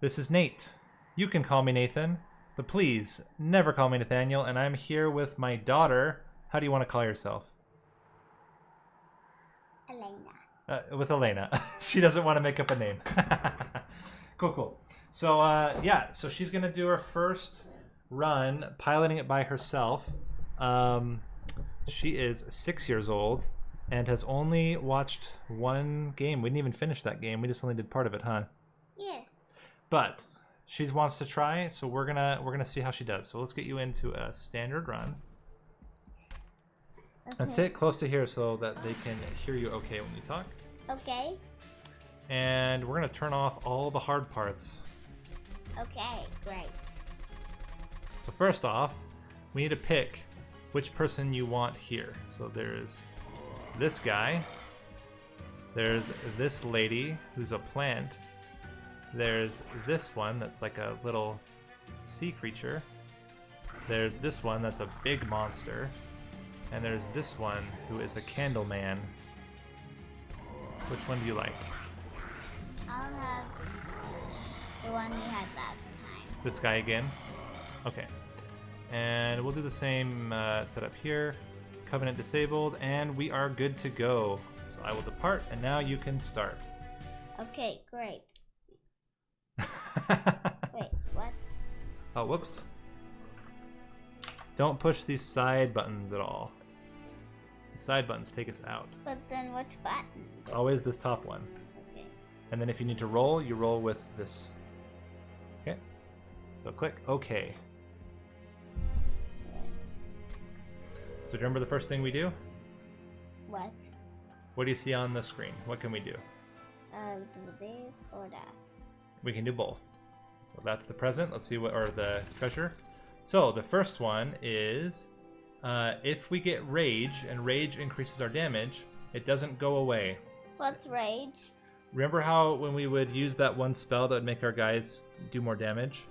This is Nate. You can call me Nathan, but please never call me Nathaniel, and I'm here with my daughter. How do you want to call yourself? Elena. With Elena. She doesn't want to make up a name. Cool. So, so she's going to do her first run piloting it by herself. She is 6 years old and has only watched one game. We didn't even finish that game. We just only did part of it, huh? Yes. But she wants to try, so we're gonna see how she does. So let's get you into a standard run. Okay. And sit close to here so that they can hear you okay when you talk. Okay. And we're gonna turn off all the hard parts. Okay, great. So first off, we need to pick which person you want here. So there's this guy. There's this lady who's a plant. There's this one that's like a little sea creature. There's this one that's a big monster. And there's this one who is a candle man. Which one do you like? I'll have the one we had last time. This guy again? Okay. And we'll do the same setup here. Covenant disabled, and we are good to go. So I will depart, and now you can start. Okay, great. Wait, what? Oh, whoops. Don't push these side buttons at all. The side buttons take us out. But then which button? Always this top one. Okay. And then if you need to roll, you roll with this. Okay. So click OK. So remember the first thing we do? What? What do you see on the screen? What can we do? This or that? We can do both. So that's the present. Let's see what, or the treasure. So the first one is if we get rage, and rage increases our damage, it doesn't go away. What's rage? Remember how when we would use that one spell that would make our guys do more damage?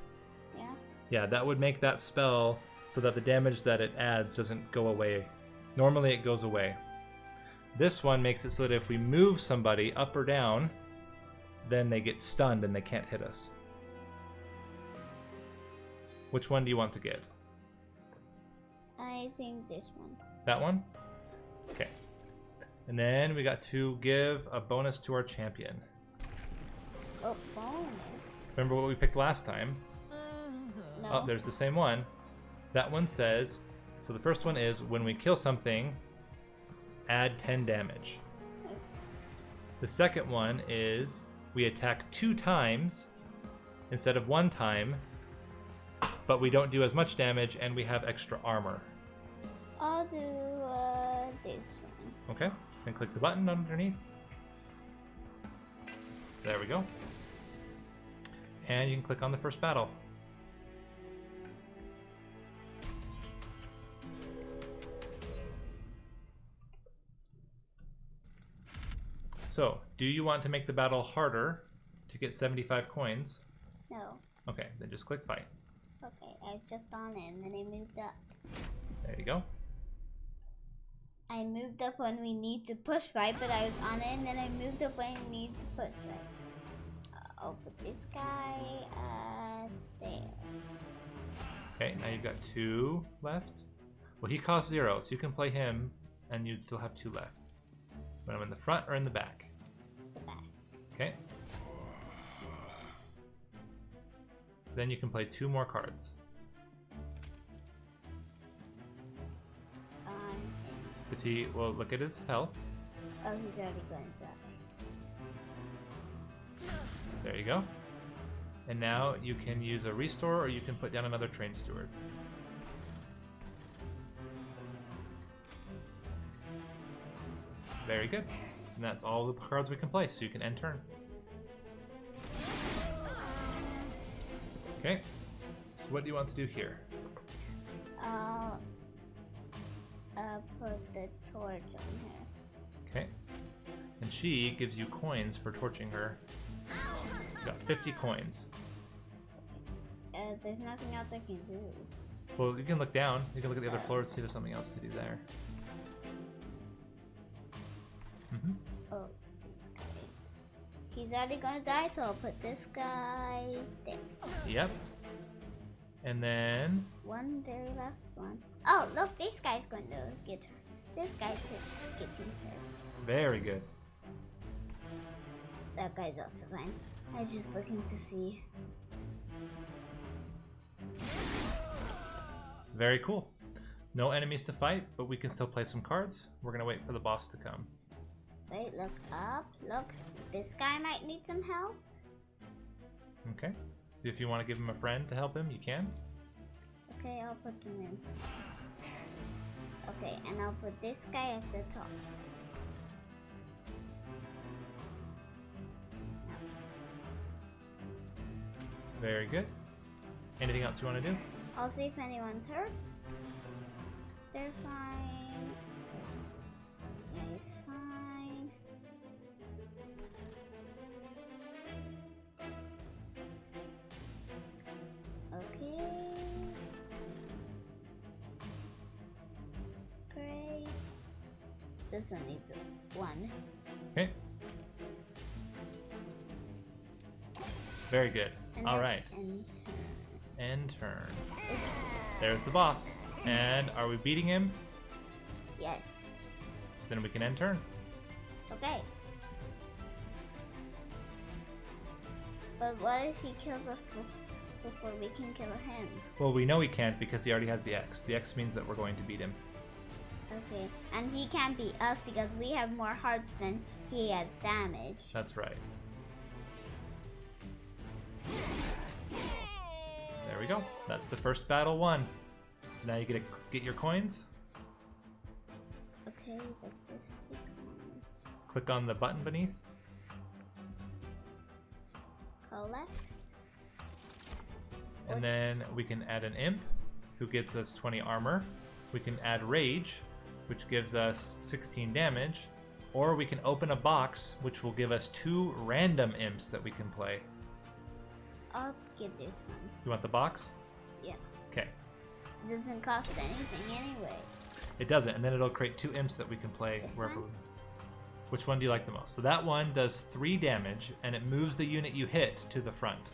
Yeah. Yeah, that would make that spell so that the damage that it adds doesn't go away. Normally it goes away. This one makes it so that if we move somebody up or down, then they get stunned and they can't hit us. Which one do you want to get? I think this one. That one? Okay. And then we got to give a bonus to our champion. Oh, bonus. Remember what we picked last time? No. Oh, there's the same one. That one says, so the first one is when we kill something, add 10 damage. Okay. The second one is we attack 2 times instead of 1 time, but we don't do as much damage and we have extra armor. I'll do this one. Okay, and click the button underneath. There we go. And you can click on the first battle. So, do you want to make the battle harder to get 75 coins? No. Okay, then just click fight. Okay, I was just on it and then I moved up. There you go. I moved up when we need to push right, but I was on it and then I moved up when we need to push right. I'll put this guy there. Okay, now you've got 2 left. Well, he costs 0, so you can play him and you'd still have 2 left. Put him in the front or in the back? The back. Okay. Then you can play 2 more cards. Because he, well, look at his health. Oh, he's already going to die. There you go. And now you can use a restore or you can put down another train steward. Very good. And that's all the cards we can play, so you can end turn. Okay. So what do you want to do here? I'll put the torch on her. Okay. And she gives you coins for torching her. You got 50 coins. There's nothing else I can do. Well, you can look down. You can look at the other floor and see if there's something else to do there. Oh, these guys. He's already gonna die, so I'll put this guy there. Yep. And then... One very last one. Oh, look, this guy's going to get this guy to get him hurt. Very good. That guy's also fine. I was just looking to see. Very cool. No enemies to fight, but we can still play some cards. We're gonna wait for the boss to come. Wait, look up. Look, this guy might need some help. Okay. So if you want to give him a friend to help him, you can. Okay, I'll put him in. Okay, and I'll put this guy at the top. Very good. Anything else you want to do? I'll see if anyone's hurt. They're fine. Yeah, he's fine. Okay. Great. This one needs a 1. Okay. Very good. And All then right. And End turn. There's the boss. And are we beating him? yes. Then we can end turn. Okay. But what if he kills us before we can kill him? Well, we know he can't because he already has the X. The X means that we're going to beat him. Okay. And he can't beat us because we have more hearts than he has damage. That's right. There we go. That's the first battle won. So now you get to get your coins. Okay, the 50 coins. Click on the button beneath. Collect. And then we can add an imp, who gets us 20 armor. We can add rage, which gives us 16 damage. Or we can open a box, which will give us 2 random imps that we can play. I'll get this one. You want the box? Yeah. Okay. It doesn't cost anything anyway. It doesn't, and then it'll create 2 imps that we can play This wherever. one? Which one do you like the most? So that one does 3 damage, and it moves the unit you hit to the front.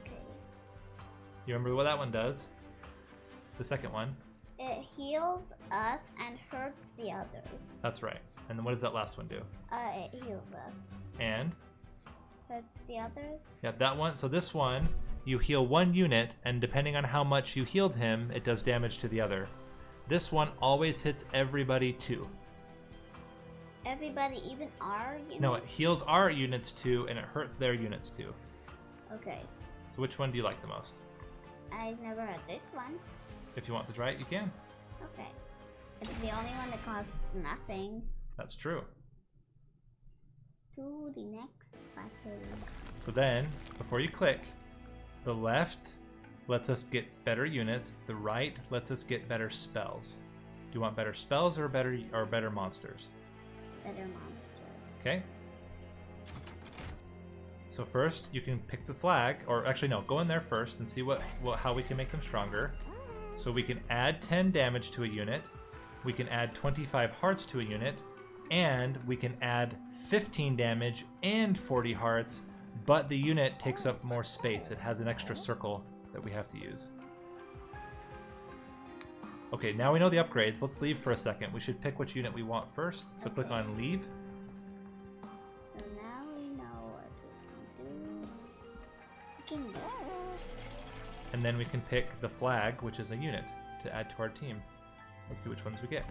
Okay. You remember what that one does? The second one. It heals us and hurts the others. That's right. And then what does that last one do? It heals us. And? Hurts the others. Yeah, that one. So this one, you heal 1 unit, and depending on how much you healed him, it does damage to the other. This one always hits everybody 2. Everybody, even our units? No, it heals our units 2, and it hurts their units 2. Okay. So which one do you like the most? I've never had this one. If you want to try it, you can. Okay. It's the only one that costs nothing. That's true. To the next battle. So then, before you click, the left lets us get better units. The right lets us get better spells. Do you want better spells or better monsters? Better monsters. Okay. So first, you can pick the flag, or actually no, go in there first and see how we can make them stronger. So we can add 10 damage to a unit. We can add 25 hearts to a unit. And we can add 15 damage and 40 hearts, but the unit takes up more space. It has an extra circle that we have to use. Okay, now we know the upgrades. Let's leave for a second. We should pick which unit we want first. So click on leave. So now we know what we can do. We can go. And then we can pick the flag, which is a unit, to add to our team. Let's see which ones we get.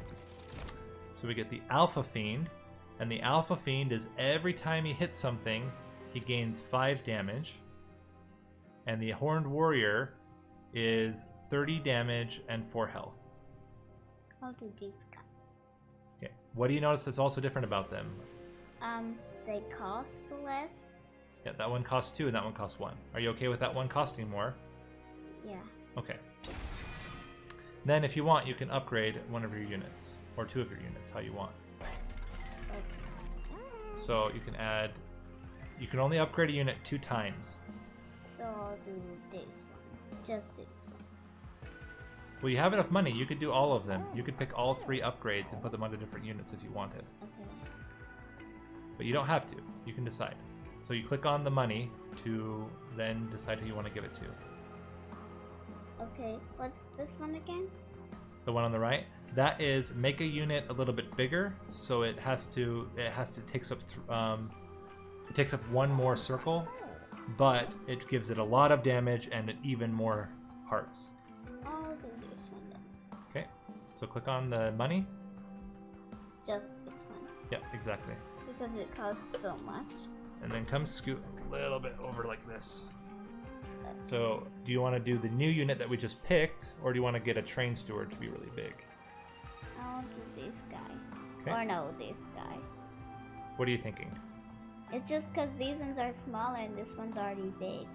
So we get the Alpha Fiend, and the Alpha Fiend is every time he hits something, he gains 5 damage. And the Horned Warrior is 30 damage and 4 health. I'll do this guy. Okay. What do you notice that's also different about them? They cost less. Yeah, that one costs 2 and that one costs 1. Are you okay with that one costing more? Yeah. Okay. Then if you want, you can upgrade one of your units, or 2 of your units, how you want. Okay. So you can only upgrade a unit 2 times. So I'll do this one. Just this one. Well, you have enough money, you could do all of them. You could pick all 3 upgrades and put them onto different units if you wanted. Okay. But you don't have to. You can decide. So you click on the money to then decide who you want to give it to. Okay, what's this one again? The one on the right, that is make a unit a little bit bigger, so it takes up one more circle, but it gives it a lot of damage and even more hearts. I'll do this one then. Okay, so click on the money. Just this one. Yeah, exactly. Because it costs so much. And then come scoot a little bit over like this. So, do you want to do the new unit that we just picked, or do you want to get a train steward to be really big? I'll do this guy. Okay. Or no, this guy. What are you thinking? It's just because these ones are smaller and this one's already big.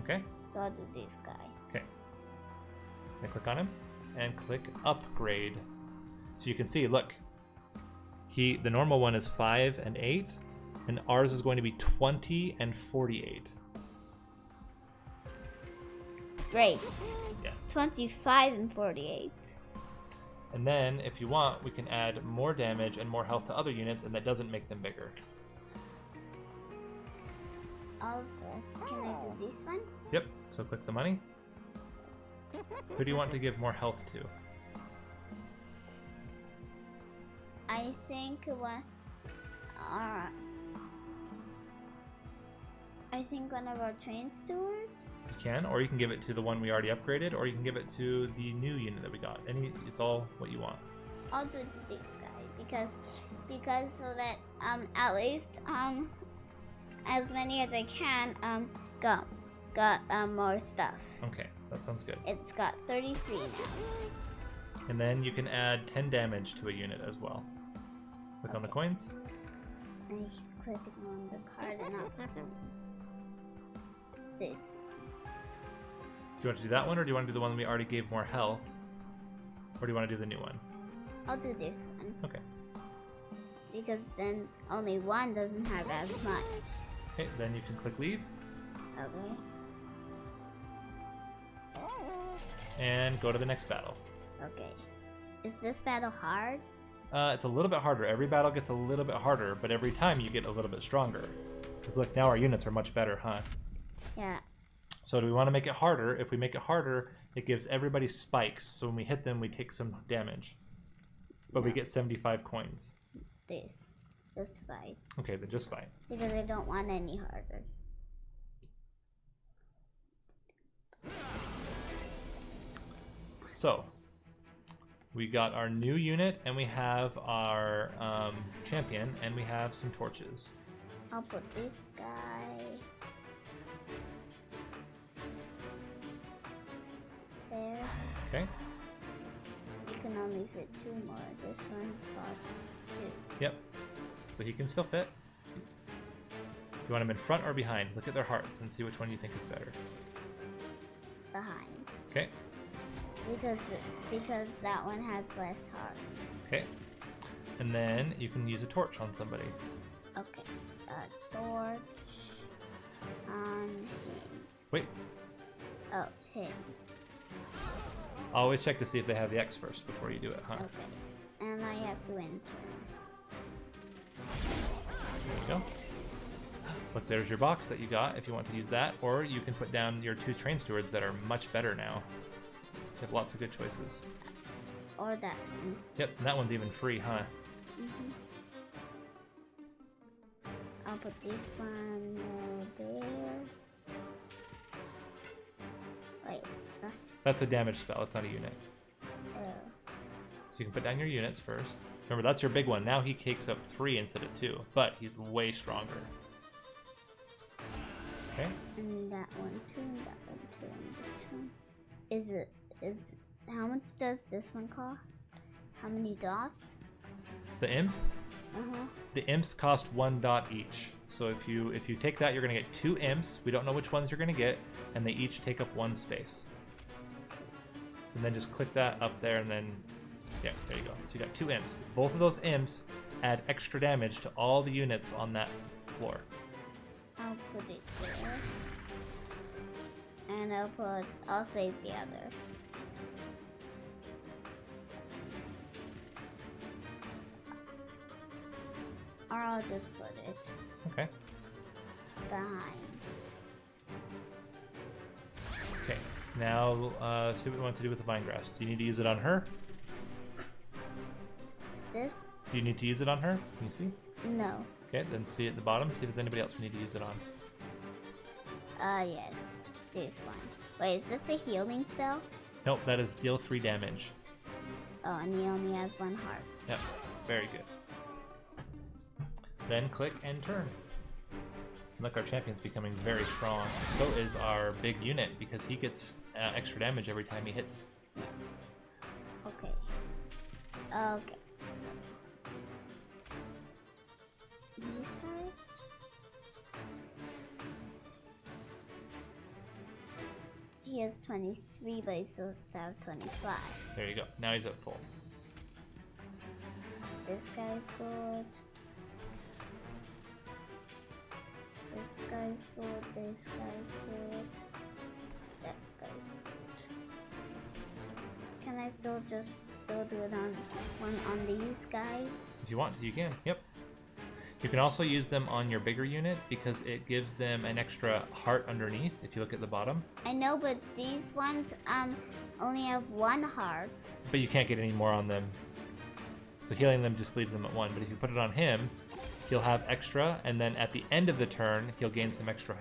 Okay. So I'll do this guy. Okay. Then click on him and click upgrade. So you can see, look, the normal one is 5 and 8, and ours is going to be 20 and 48. Great. Yeah. 25 and 48. And then, if you want, we can add more damage and more health to other units, and that doesn't make them bigger. Okay. Can I do this one? Yep. So click the money. Who do you want to give more health to? I think one. I think one of our train stewards. You can, or you can give it to the one we already upgraded, or you can give it to the new unit that we got. It's all what you want. I'll do it to this guy because so that at least as many as I can got more stuff. Okay, that sounds good. It's got 33 now. And then you can add 10 damage to a unit as well. Click on the coins. I click on the card and not the coins. This. Do you want to do that one, or do you want to do the one we already gave more health? Or do you want to do the new one? I'll do this one. Okay. Because then only one doesn't have as much. Okay, then you can click leave. Okay. And go to the next battle. Okay. Is this battle hard? It's a little bit harder. Every battle gets a little bit harder, but every time you get a little bit stronger. Because look, now our units are much better, huh? Yeah. So do we want to make it harder? If we make it harder, it gives everybody spikes. So when we hit them, we take some damage. But we get 75 coins. This. Just fight. Okay, then just fine. Because I don't want any harder. So, we got our new unit, and we have our champion, and we have some torches. I'll put this guy there. Okay. You can only fit 2 more. This one costs 2. Yep. So he can still fit. You want him in front or behind? Look at their hearts and see which one you think is better. Behind. Okay. Because that one has less hearts. Okay. And then you can use a torch on somebody. Okay. A torch on him. Wait. Oh, him. Always check to see if they have the X first before you do it, huh? Okay. And I have to enter. There you go. Look, there's your box that you got if you want to use that, or you can put down your 2 train stewards that are much better now. You have lots of good choices. Or that one. Yep, and that one's even free, huh? Mm-hmm. I'll put this one there. Wait, That's a damage spell, it's not a unit. So you can put down your units first. Remember, that's your big one. Now he takes up 3 instead of 2, but he's way stronger. Okay. And that one too, and that one too, and this one. How much does this one cost? How many dots? The imp? Uh-huh. The imps cost 1 dot each. So if you take that, you're gonna get 2 imps. We don't know which ones you're gonna get, and they each take up 1 space. So then just click that up there, and then yeah, there you go. So you got 2 imps. Both of those imps add extra damage to all the units on that floor. I'll put it there. And I'll save the other. Or I'll just put it. Okay. behind. Okay, now see what we want to do with the vine grass. Do you need to use it on her? This? Do you need to use it on her? Can you see? No. Okay, then see at the bottom. See if there's anybody else we need to use it on. Yes. This one. Wait, is this a healing spell? Nope, that is deal 3 damage. Oh, and he only has 1 heart. Yep, very good. Then click and turn. Look, our champion's becoming very strong. So is our big unit because he gets extra damage every time he hits. Yeah. Okay. Okay. So. These hearts? He has 23, but he still have 25. There you go. Now he's at full. This guy's good. This guy's good. This guy's good. That guy's good. Can I still do it on one on these guys? If you want, you can. Yep. You can also use them on your bigger unit because it gives them an extra heart underneath. If you look at the bottom. I know, but these ones only have 1 heart. But you can't get any more on them. So healing them just leaves them at 1. But if you put it on him, he'll have extra, and then at the end of the turn, he'll gain some extra.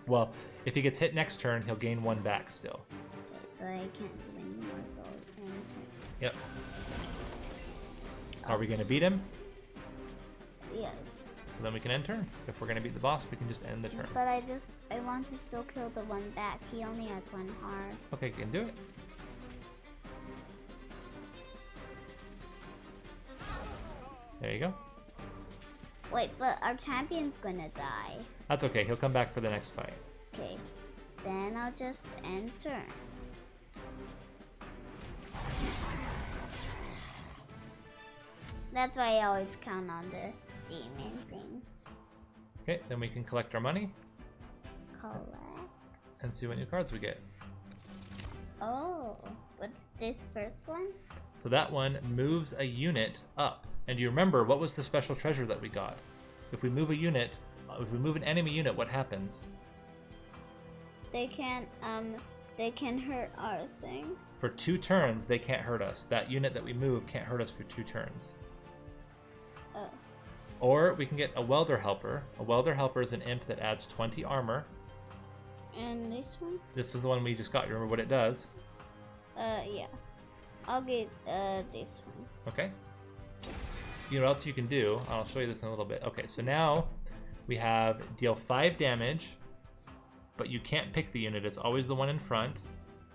Well, if he gets hit next turn, he'll gain 1 back still. Okay, so I can't do any more. So I can turn. Yep. Are we going to beat him? Yes. So then we can end turn. If we're going to beat the boss, we can just end the turn. But I want to still kill the one back. He only has 1 heart. Okay, you can do it. There you go. Wait, but our champion's gonna die. That's okay. He'll come back for the next fight. Okay. Then I'll just end turn. That's why I always count on the demon thing. Okay, then we can collect our money Collect. and see what new cards we get. Oh, what's this first one? So that one moves a unit up. And you remember, what was the special treasure that we got? If we move a unit, if we move an enemy unit, what happens? They can hurt our thing. For 2 turns, they can't hurt us. That unit that we move can't hurt us for 2 turns. Oh. Or we can get a welder helper. A welder helper is an imp that adds 20 armor. And this one? This is the one we just got. You remember what it does? Yeah. I'll get this one. Okay. You know what else you can do? I'll show you this in a little bit. Okay, so now we have deal 5 damage, but you can't pick the unit. It's always the one in front,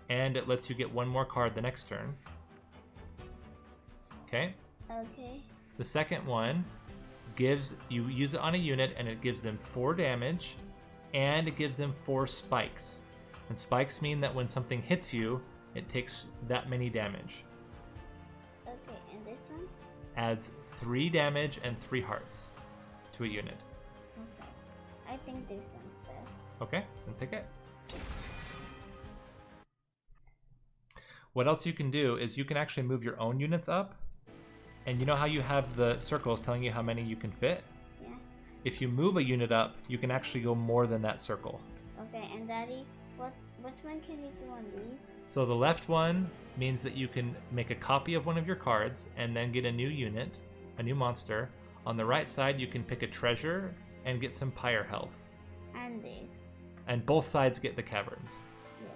and it lets you get 1 more card the next turn. Okay? Okay. The second one gives, you use it on a unit, and it gives them 4 damage, and it gives them 4 spikes. And spikes mean that when something hits you, it takes that many damage. Okay, and this one? Adds 3 damage and 3 hearts to a unit. Okay. I think this one's best. Okay, then pick it. What else you can do is you can actually move your own units up. And you know how you have the circles telling you how many you can fit? Yeah. If you move a unit up, you can actually go more than that circle. Okay, and Daddy, which one can you do on these? So the left one means that you can make a copy of one of your cards and then get a new unit, a new monster. On the right side, you can pick a treasure and get some pyre health. And this. And both sides get the caverns. Yeah.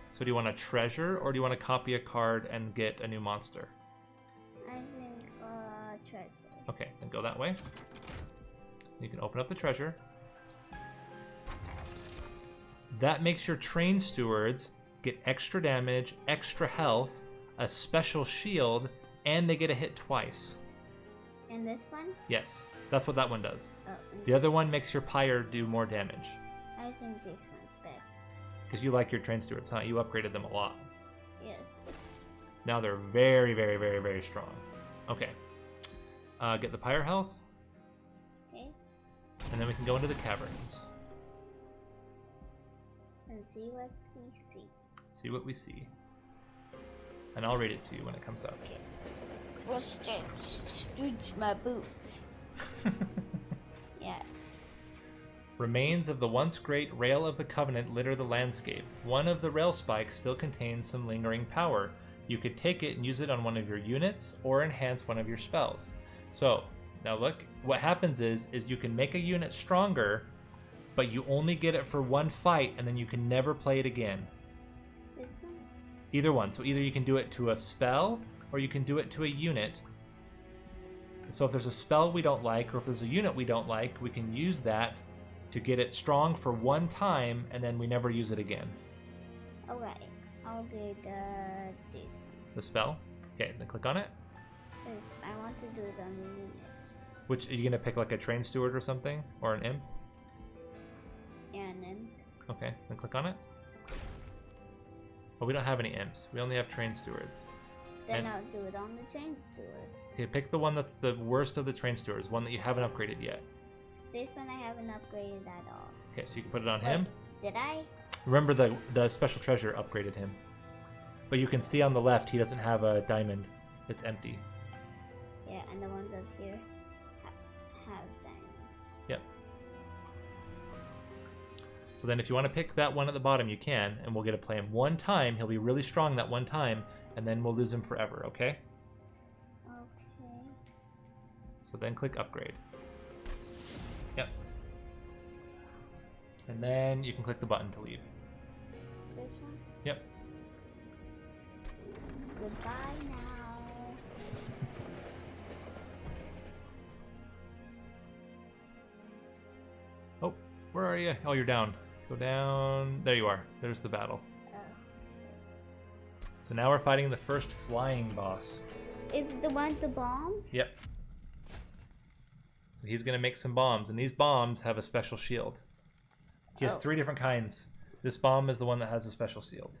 So do you want a treasure or do you want to copy a card and get a new monster? I think treasure. Okay, then go that way. You can open up the treasure. That makes your train stewards get extra damage, extra health, a special shield, and they get a hit twice. And this one? Yes, that's what that one does. Oh, The other one makes your pyre do more damage. I think this one's best. Because you like your train stewards, huh? You upgraded them a lot. Yes. Now they're very, very, very, very strong. Okay. Get the pyre health, Okay. and then we can go into the caverns. And see what we see. See what we see. And I'll read it to you when it comes up. Okay. What's this? Stooge my boot. Yeah. Remains of the once great Rail of the Covenant litter the landscape. One of the rail spikes still contains some lingering power. You could take it and use it on one of your units or enhance one of your spells. So, now look, what happens is you can make a unit stronger, but you only get it for one fight and then you can never play it again. This one? Either one. So either you can do it to a spell or you can do it to a unit. So if there's a spell we don't like or if there's a unit we don't like, we can use that to get it strong for one time, and then we never use it again. Alright, I'll get this one. The spell? Okay, then click on it. I want to do it on the unit. Which, are you going to pick like a train steward or something? Or an imp? Yeah, and then... Okay, then click on it. Well, we don't have any imps. We only have train stewards. Then I'll do it on the train steward. Okay, pick the one that's the worst of the train stewards, one that you haven't upgraded yet. This one I haven't upgraded at all. Okay, so you can put it on him. Did I? Remember the special treasure upgraded him. But you can see on the left he doesn't have a diamond. It's empty. Yeah, and the ones up here have diamonds. Yep. So then if you want to pick that one at the bottom, you can, and we'll get to play him one time. He'll be really strong that one time, and then we'll lose him forever, okay? Okay. So then click upgrade. Yep. And then you can click the button to leave. This one? Yep. Goodbye now. Oh, where are you? Oh, you're down. Go down. There you are. There's the battle. Oh. So now we're fighting the first flying boss. Is it the one with the bombs? Yep. So he's going to make some bombs, and these bombs have a special shield. He has 3 different kinds. This bomb is the one that has a special shield.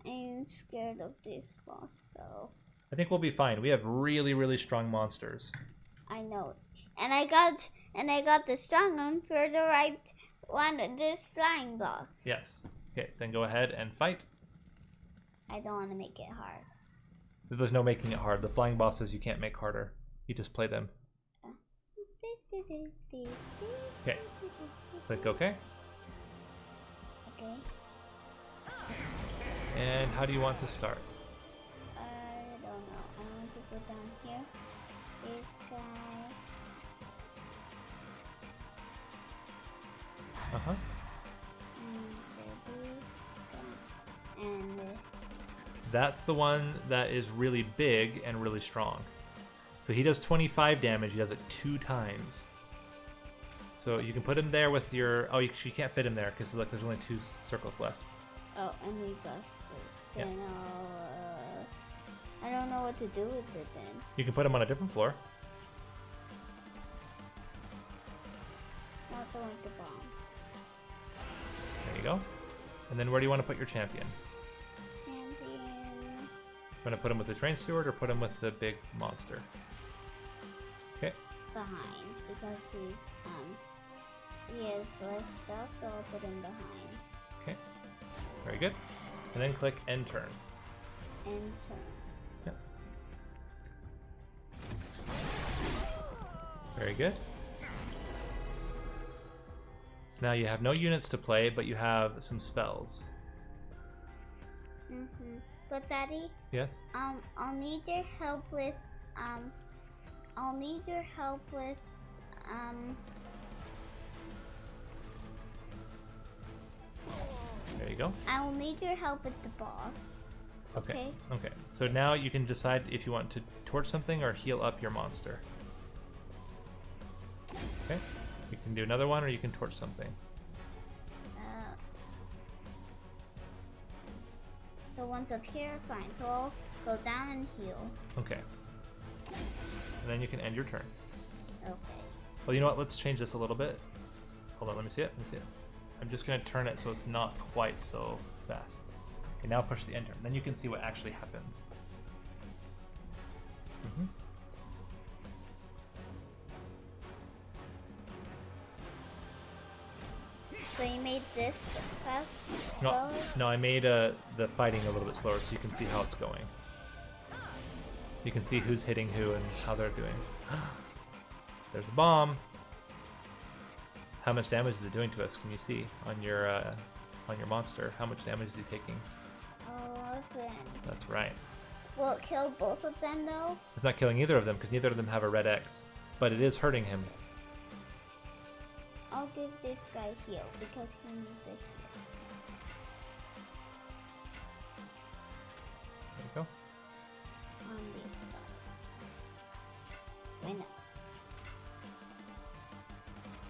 I'm scared of this boss, though. I think we'll be fine. We have really, really strong monsters. I know. And I got the strong one for the right one, this flying boss. Yes. Okay, then go ahead and fight. I don't want to make it hard. There's no making it hard. The flying bosses you can't make harder. You just play them. Okay. Click OK. Okay. And how do you want to start? I don't know. I want to put down here. This guy. Uh-huh. And this guy. And That's the one that is really big and really strong. So he does 25 damage. He does it 2 times. So you can put him there with your... Oh, you can't fit him there because look, there's only 2 circles left. oh, and we got Yeah. then I don't know what to do with it then. You can put him on a different floor. Not the one with the bomb. There you go. And then where do you want to put your champion? Champion. Want to put him with the train steward or put him with the big monster? Okay. Behind, because he has less stuff, so I'll put him behind. Okay. Very good. And then click end turn. And turn. Yep. Very good. So now you have no units to play, but you have some spells. But Daddy, Yes? I'll need your help with There you go. I will need your help with the boss. Okay. Okay. So now you can decide if you want to torch something or heal up your monster. Okay. You can do another one or you can torch something. The ones up here are fine, so I'll go down and heal. Okay. And then you can end your turn. Okay. Well, you know what? Let's change this a little bit. Hold on, let me see it. Let me see it. I'm just going to turn it so it's not quite so fast. Okay, now push the enter. Then you can see what actually happens. So you made this fast? No, slower? no, I made the fighting a little bit slower so you can see how it's going. You can see who's hitting who and how they're doing. There's a bomb. How much damage is it doing to us? Can you see on your monster? How much damage is he taking? 11. That's right. Will it kill both of them though? It's not killing either of them because neither of them have a red X, but it is hurting him. I'll give this guy heal because he needs a heal. There you go. On this guy. Wait, no.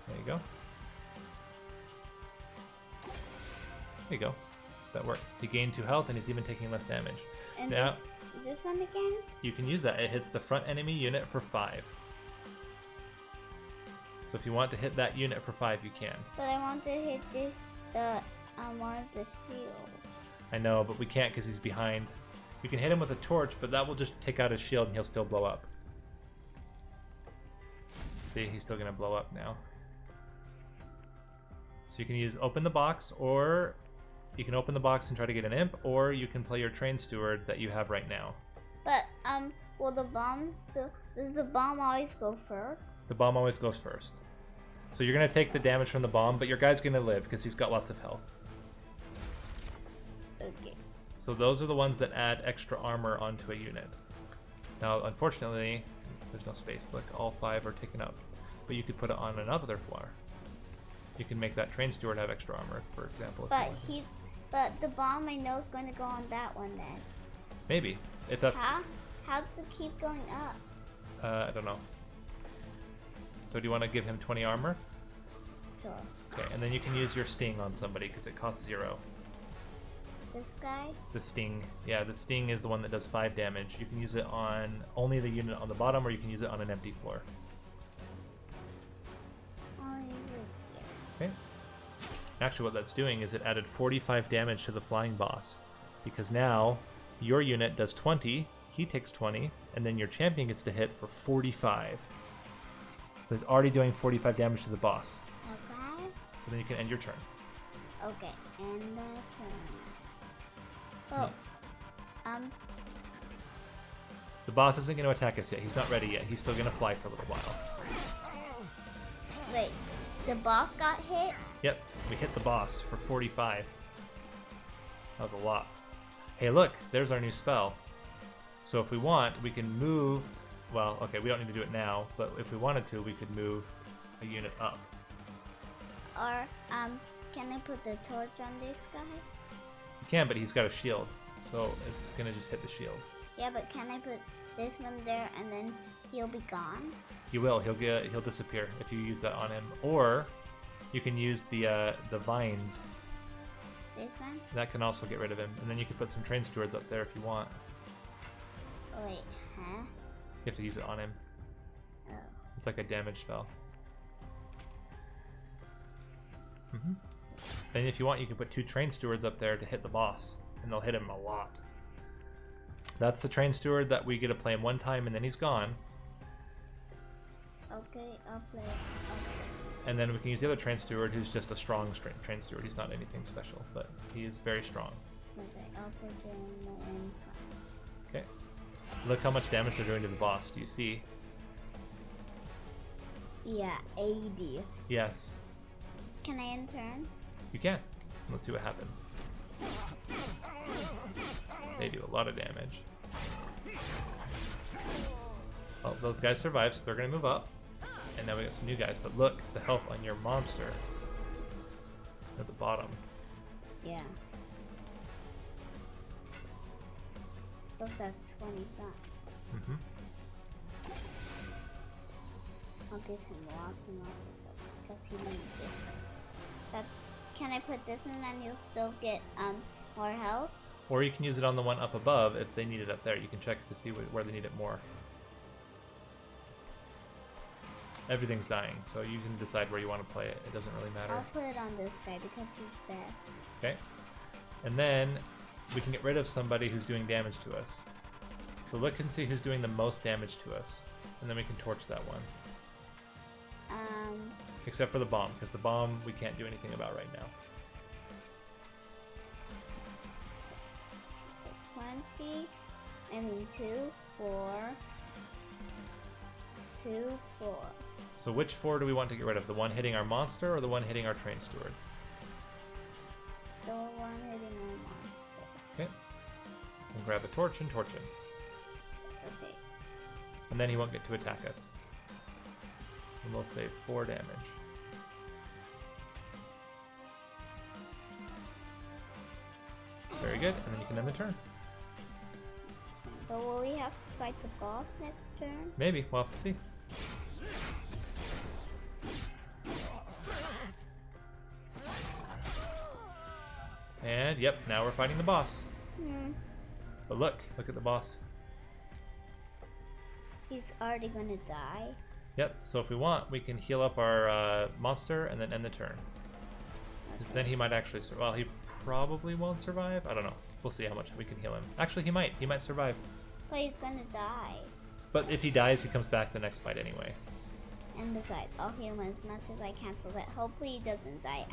There you go. There you go. That worked. He gained 2 health and he's even taking less damage. And Now, this one again? you can use that. It hits the front enemy unit for 5. So if you want to hit that unit for 5, you can. But I want to hit the shield. I know, but we can't because he's behind. You can hit him with a torch, but that will just take out his shield and he'll still blow up. See, he's still going to blow up now. So you can use open the box, or you can open the box and try to get an imp, or you can play your train steward that you have right now. But will the bomb still? Does the bomb always go first? The bomb always goes first. So you're going to take the damage from the bomb, but your guy's going to live because he's got lots of health. Okay. So those are the ones that add extra armor onto a unit. Now, unfortunately, there's no space. Look, all 5 are taken up. But you could put it on another floor. You can make that train steward have extra armor, for example. But the bomb I know is going to go on that one then. Maybe. If that's... How does it keep going up? I don't know. So do you want to give him 20 armor? Sure. Okay, and then you can use your sting on somebody because it costs 0. This guy? The sting. Yeah, the sting is the one that does 5 damage. You can use it on only the unit on the bottom, or you can use it on an empty floor. I'll use it here. Okay. Actually, what that's doing is it added 45 damage to the flying boss. Because now, your unit does 20, he takes 20, and then your champion gets to hit for 45. So he's already doing 45 damage to the boss. Okay. So then you can end your turn. Okay, and the turn. Oh, The boss isn't going to attack us yet. He's not ready yet. He's still going to fly for a little while. Wait, the boss got hit? Yep, we hit the boss for 45. That was a lot. Hey, look, there's our new spell. So if we want, we can move... Well, okay, we don't need to do it now, but if we wanted to, we could move a unit up. Or, can I put the torch on this guy? You can, but he's got a shield, so it's going to just hit the shield. Yeah, but can I put this one there and then he'll be gone? He will. He'll disappear if you use that on him. Or you can use the vines. This one? That can also get rid of him. And then you can put some train stewards up there if you want. Wait, huh? You have to use it on him. Oh. It's like a damage spell. And if you want, you can put 2 train stewards up there to hit the boss, and they'll hit him a lot. That's the train steward that we get to play him one time, and then he's gone. Okay, I'll play it. Okay. And then we can use the other train steward, who's just a strong train steward. He's not anything special, but he is very strong. Okay, I'll put it in the end. Okay. Look how much damage they're doing to the boss. Do you see? Yeah, 80. Yes. Can I end turn? You can. Let's see what happens. They do a lot of damage. Oh, those guys survived, so they're going to move up. And now we got some new guys. But look, the health on your monster at the bottom. Yeah. It's supposed to have 25. I'll give him lots and lots of stuff because he needs this. But can I put this one and you'll still get more health? Or you can use it on the one up above if they need it up there. You can check to see where they need it more. Everything's dying, so you can decide where you want to play it. It doesn't really matter. I'll put it on this guy because he's best. Okay. And then we can get rid of somebody who's doing damage to us. So look and see who's doing the most damage to us. And then we can torch that one. Except for the bomb, because the bomb we can't do anything about right now. So 20, 2, 4, 2, 4. So which 4 do we want to get rid of? The one hitting our monster or the one hitting our train steward? The one hitting our monster. Okay. And grab a torch and torch him. Okay. And then he won't get to attack us. And we'll save 4 damage. Very good, and then you can end the turn. But will we have to fight the boss next turn? Maybe, we'll have to see. And yep, now we're fighting the boss. But look at the boss. He's already gonna die. Yep, so if we want, we can heal up our monster and then end the turn. Because then he might actually survive. Well, he probably won't survive. I don't know. We'll see how much we can heal him. Actually, he might. He might survive. But he's gonna die. But if he dies, he comes back the next fight anyway. And besides, I'll heal him as much as I can so that hopefully he doesn't die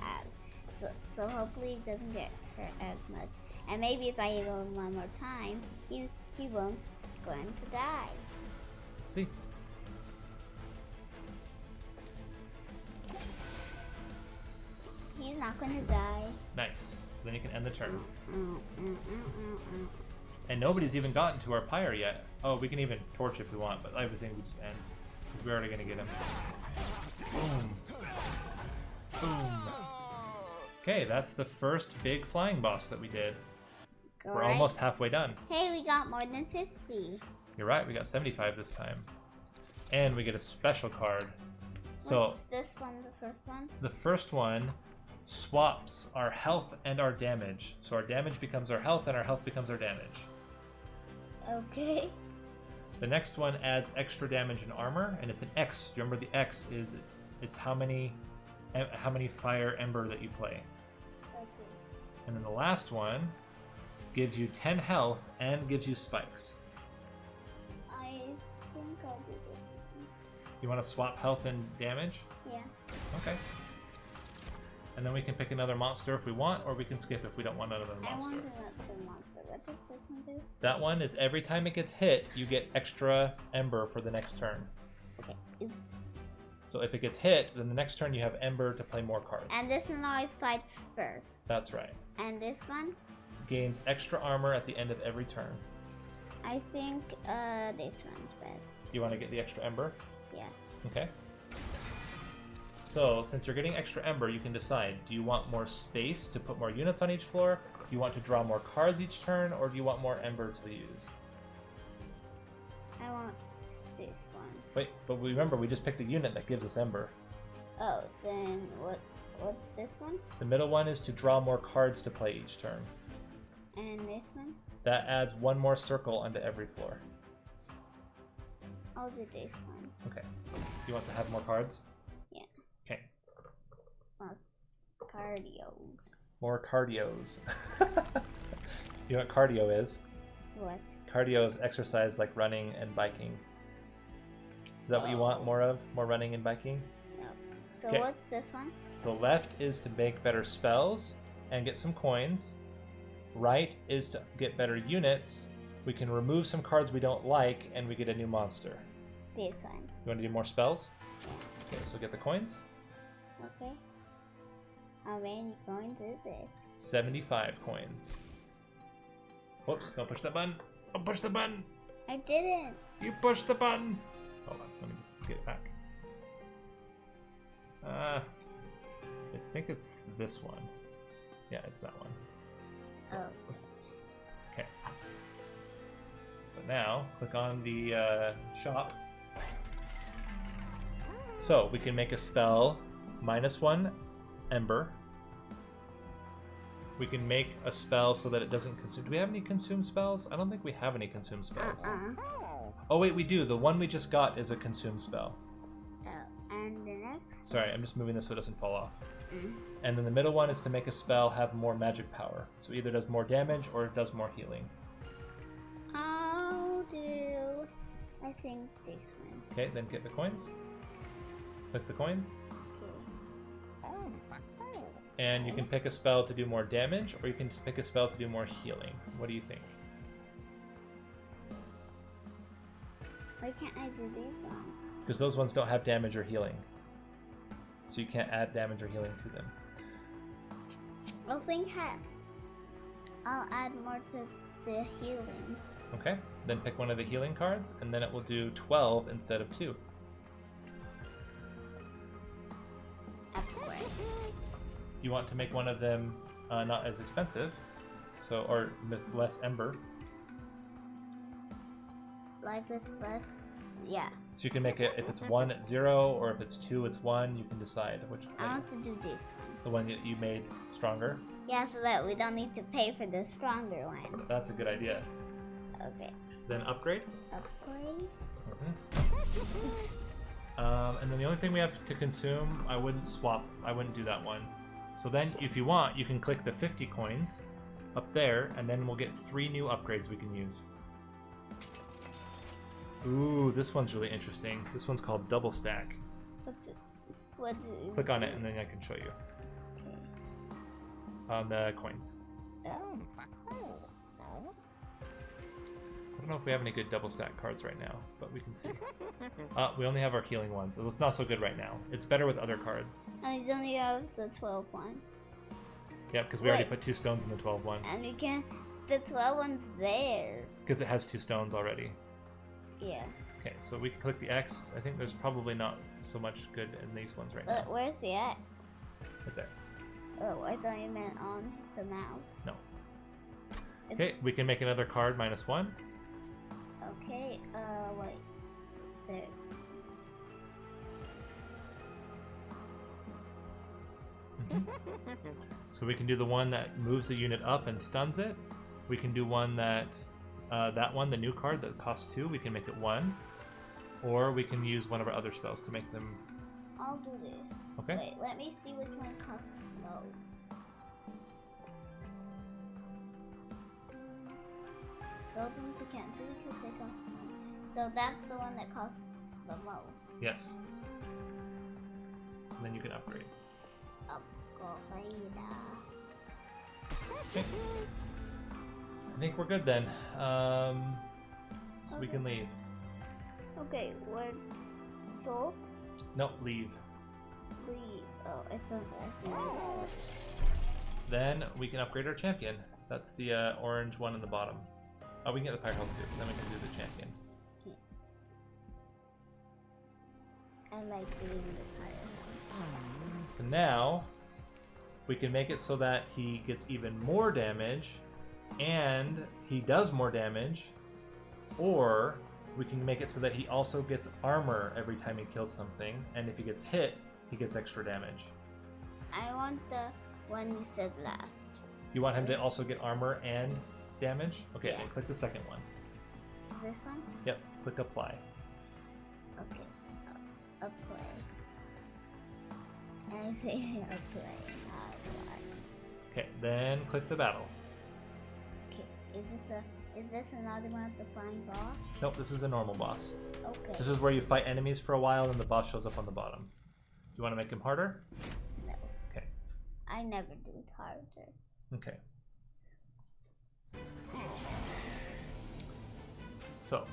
so hopefully he doesn't get hurt as much. And maybe if I heal him one more time, he won't going to die. Let's see. He's not gonna die. Nice. So then you can end the turn. And nobody's even gotten to our pyre yet. Oh, we can even torch if we want, but everything we just end. We're already gonna get him. Boom. Boom. Okay, that's the first big flying boss that we did. We're almost halfway done. Hey, we got more than 50. You're right, we got 75 this time. And we get a special card. So what's this one, the first one? The first one swaps our health and our damage. So our damage becomes our health and our health becomes our damage. Okay. The next one adds extra damage and armor, and it's an X. Remember, the X is it's how many fire ember that you play. Okay. And then the last one gives you 10 health and gives you spikes. I think I'll do this one. You want to swap health and damage? Yeah. Okay. And then we can pick another monster if we want, or we can skip if we don't want another monster. I want another monster. What does this one do? That one is every time it gets hit, you get extra ember for the next turn. Okay. Oops. So if it gets hit, then the next turn you have ember to play more cards. And this one always fights first. That's right. And this one? Gains extra armor at the end of every turn. I think this one's best. Do you want to get the extra ember? Yeah. Okay. So, since you're getting extra ember, you can decide, do you want more space to put more units on each floor? Do you want to draw more cards each turn? Or do you want more ember to use? I want this one. Wait, but remember, we just picked a unit that gives us ember. Oh, then what's this one? The middle one is to draw more cards to play each turn. And this one? That adds one more circle onto every floor. I'll do this one. Okay. Do you want to have more cards? Yeah. Okay. More cardios. More cardios. You know what cardio is? What? Cardio is exercise like running and biking. Is that what you want more of? More running and biking? No. So Okay. what's this one? So left is to make better spells and get some coins. Right is to get better units. We can remove some cards we don't like and we get a new monster. This one. You want to do more spells? Yeah. Okay, so get the coins. Okay. How many coins is it? 75 coins. Whoops, don't push that button. Don't push the button. I didn't. You pushed the button. Hold on, let me just get it back. I think it's this one. Yeah, it's that one. So, okay. So now, click on the shop. So, we can make a spell -1 ember. We can make a spell so that it doesn't consume. Do we have any consume spells? I don't think we have any consume spells. Oh wait, we do. The one we just got is a consume spell. Oh, and the next? Sorry, I'm just moving this so it doesn't fall off. And then the middle one is to make a spell have more magic power. So either does more damage or it does more healing. I'll do, I think, this one. Okay, then get the coins. Click the coins. And you can pick a spell to do more damage, or you can just pick a spell to do more healing. What do you think? Why can't I do these ones? because those ones don't have damage or healing. So you can't add damage or healing to them. I think I'll add more to the healing. Okay, then pick one of the healing cards, and then it will do 12 instead of 2. Upgrade. Do you want to make one of them not as expensive, or with less ember? Like with less, yeah. So you can make it, if it's 1, it's 0, or if it's 2, it's 1. You can decide which. I want to do this one. The one that you made stronger? Yeah, so that we don't need to pay for the stronger one. That's a good idea. Okay. Then upgrade. Upgrade. And then the only thing we have to consume, I wouldn't do that one. So then, if you want, you can click the 50 coins up there, and then we'll get 3 new upgrades we can use. Ooh, this one's really interesting. This one's called Double Stack. What do you Click on it, and then I can show you. Okay. On the coins. Oh. I don't know if we have any good double stack cards right now, but we can see. We only have our healing ones, so it's not so good right now. It's better with other cards. And you only have the 12 one. Yeah, because we already put 2 stones in the 12 one. And we can. The 12 one's there. Because it has 2 stones already. Yeah. Okay, so we can click the X. I think there's probably not so much good in these ones right now. But where's the X? Right there. Oh, I thought you meant on the mouse. No. Okay, we can make another card -1. Okay, wait. There. So we can do the one that moves the unit up and stuns it. We can do one that, the new card that costs 2, we can make it 1. Or we can use one of our other spells to make them... I'll do this. Okay. Wait, let me see which one costs most. Those ones you can't do because they cost money. So that's the one that costs the most. Yes. And then you can upgrade. Upgrade. Okay. I think we're good then. So we can leave. Okay, we're sold. No, leave. Leave. Oh, I thought Then we can upgrade our champion. That's the orange one in the bottom. Oh, we can get the Pyre Helm too. Then we can do the champion. I like doing the Pyre Helm. So now we can make it so that he gets even more damage and he does more damage, or we can make it so that he also gets armor every time he kills something, and if he gets hit, he gets extra damage. I want the one you said last. You want him to also get armor and damage? Okay, Yeah. then click the second one. This one? Yep, click apply. Okay. Apply. I say apply, not apply. Okay, then click the battle. Okay. Is this another one of the flying boss? Nope, this is a normal boss. Okay. This is where you fight enemies for a while and the boss shows up on the bottom. Do you want to make him harder? No. Okay. I never do it harder. Okay. So,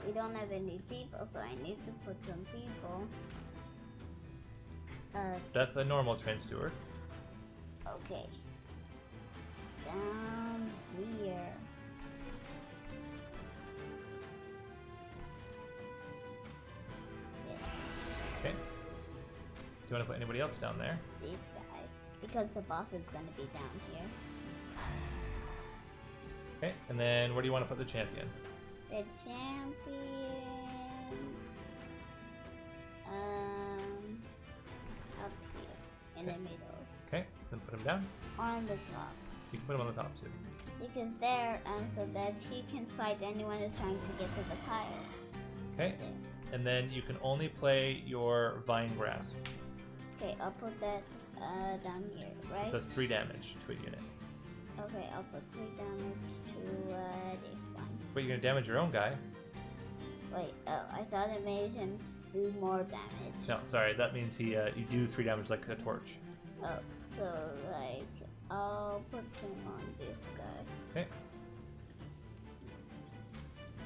We don't have any people, so I need to put some people. that's a normal train steward. Okay. Down here. Yes, Okay. Do you want to put anybody else down there? this guy. Because the boss is gonna be down here. Okay, and then where do you want to put the champion? The champion. Up here. In the middle. Okay, then put him down. On the top. You can put him on the top too. Because there, so that he can fight anyone who's trying to get to the pile. Okay, and then you can only play your Vine Grasp. Okay, I'll put that down here, right? It does 3 damage to a unit. Okay, I'll put 3 damage to this one. But you're going to damage your own guy. Wait, oh, I thought it made him do more damage. No, sorry, that means you do 3 damage like a torch. Oh, so like, I'll put him on this guy. Okay.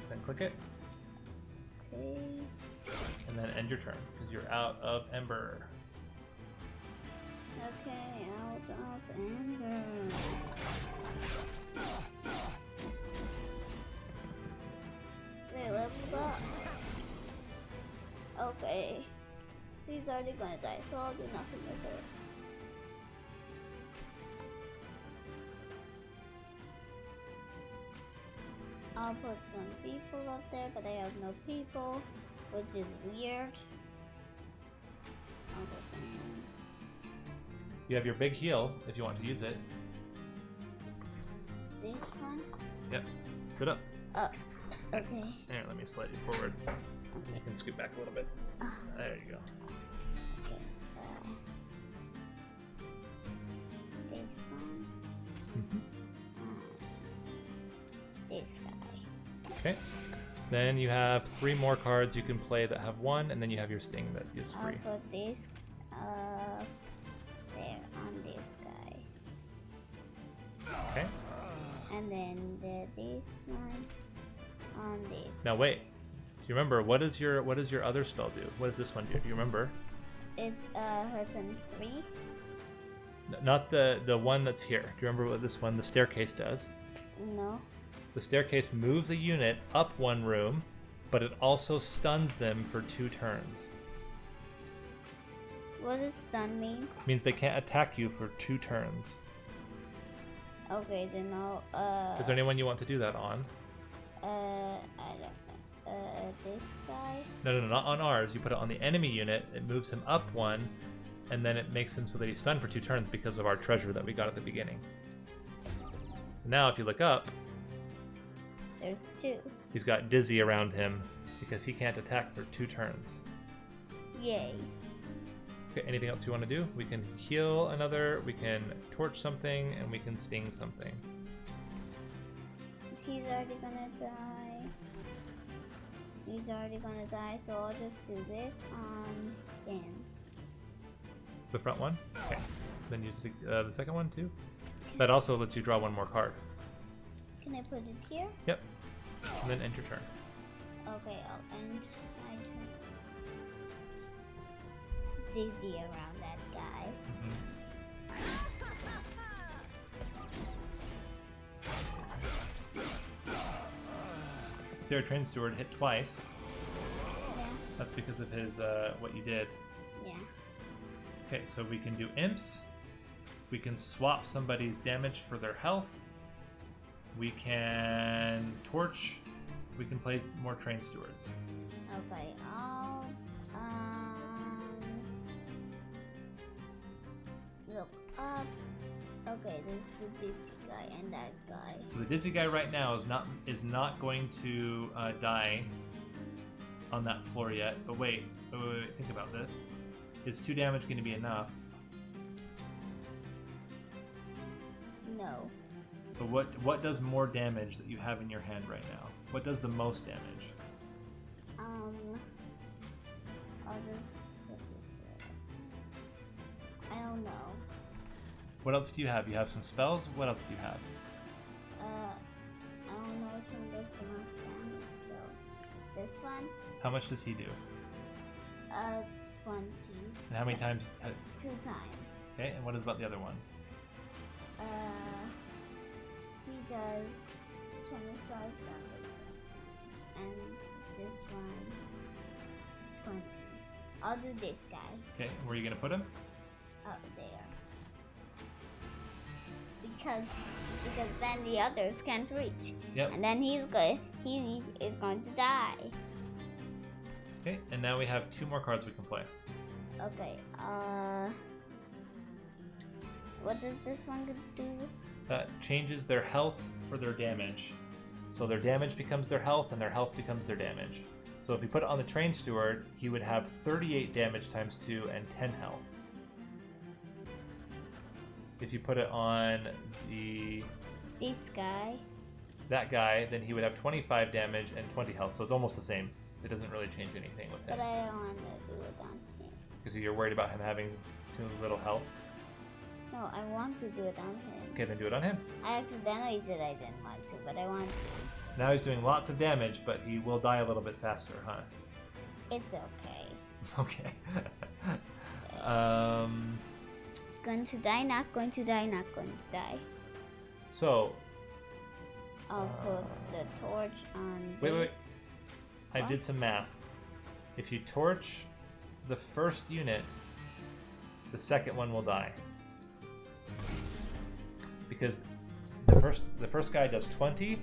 Then click it. Okay. And then end your turn, because you're out of Ember. Okay, out of Ember. They leveled up. Okay. She's already gonna die, so I'll do nothing with her. I'll put some people up there, but I have no people, which is weird. I'll put some... You have your big heal if you want to use it. This one? Yep. Sit up. Oh, okay. Here, let me slide you forward. You can scoot back a little bit. There you go. Okay. This one. This guy. Okay. Then you have 3 more cards you can play that have 1, and then you have your sting that is free. I'll put this there on this guy. Okay. And then this one on this. Now wait. Do you remember what does your other spell do? What does this one do? Do you remember? It hurts on 3. Not the one that's here. Do you remember what this one, the staircase, does? No. The staircase moves a unit up 1 room, but it also stuns them for 2 turns. What does stun mean? Means they can't attack you for 2 turns. Okay, then I'll Is there anyone you want to do that on? I don't know. This guy? No, not on ours. You put it on the enemy unit, it moves him up 1, and then it makes him so that he's stunned for 2 turns because of our treasure that we got at the beginning. So now if you look up, There's 2. he's got dizzy around him because he can't attack for 2 turns. Yay. Okay, anything else you want to do? We can heal another, we can torch something, and we can sting something. He's already gonna die. He's already gonna die, so I'll just do this on him. The front one? Okay. Then use the second one too? That also lets you draw 1 more card. Can I put it here? Yep. And then end your turn. Okay, I'll end my turn. Dizzy around that guy. See, our train steward hit twice. Yeah. That's because of his what you did. Yeah. Okay, so we can do imps. We can swap somebody's damage for their health. We can torch. We can play more train stewards. Okay, I'll look up. Okay, there's the dizzy guy and that guy. So the dizzy guy right now is not going to die on that floor yet. But wait, think about this. Is 2 damage going to be enough? No. So what does more damage that you have in your hand right now? What does the most damage? I'll just put this here. I don't know. What else do you have? You have some spells? What else do you have? I don't know which one does the most damage though. This one? How much does he do? 20. And how many times? 2 times. Okay, and what is about the other one? He does 25 damage. And this one, 20. I'll do this guy. Okay, and where are you going to put him? Up there. Because then the others can't reach. Yep. And then he is going to die. Okay, and now we have 2 more cards we can play. Okay, what does this one do? That changes their health for their damage. So their damage becomes their health, and their health becomes their damage. So if we put it on the train steward, he would have 38 damage times 2 and 10 health. If you put it on this guy, that guy, then he would have 25 damage and 20 health. So it's almost the same. It doesn't really change anything with him. but I don't want to do it on him. Because you're worried about him having too little health. No, I want to do it on him. Okay, then do it on him. I accidentally said I didn't want to, but I want to. So now he's doing lots of damage, but he will die a little bit faster, huh? It's okay. Okay. Going to die, not going to die, not going to die. So. I'll put the torch on Wait. this. I What? did some math. If you torch the first unit, the second one will die. Because the first guy does 20,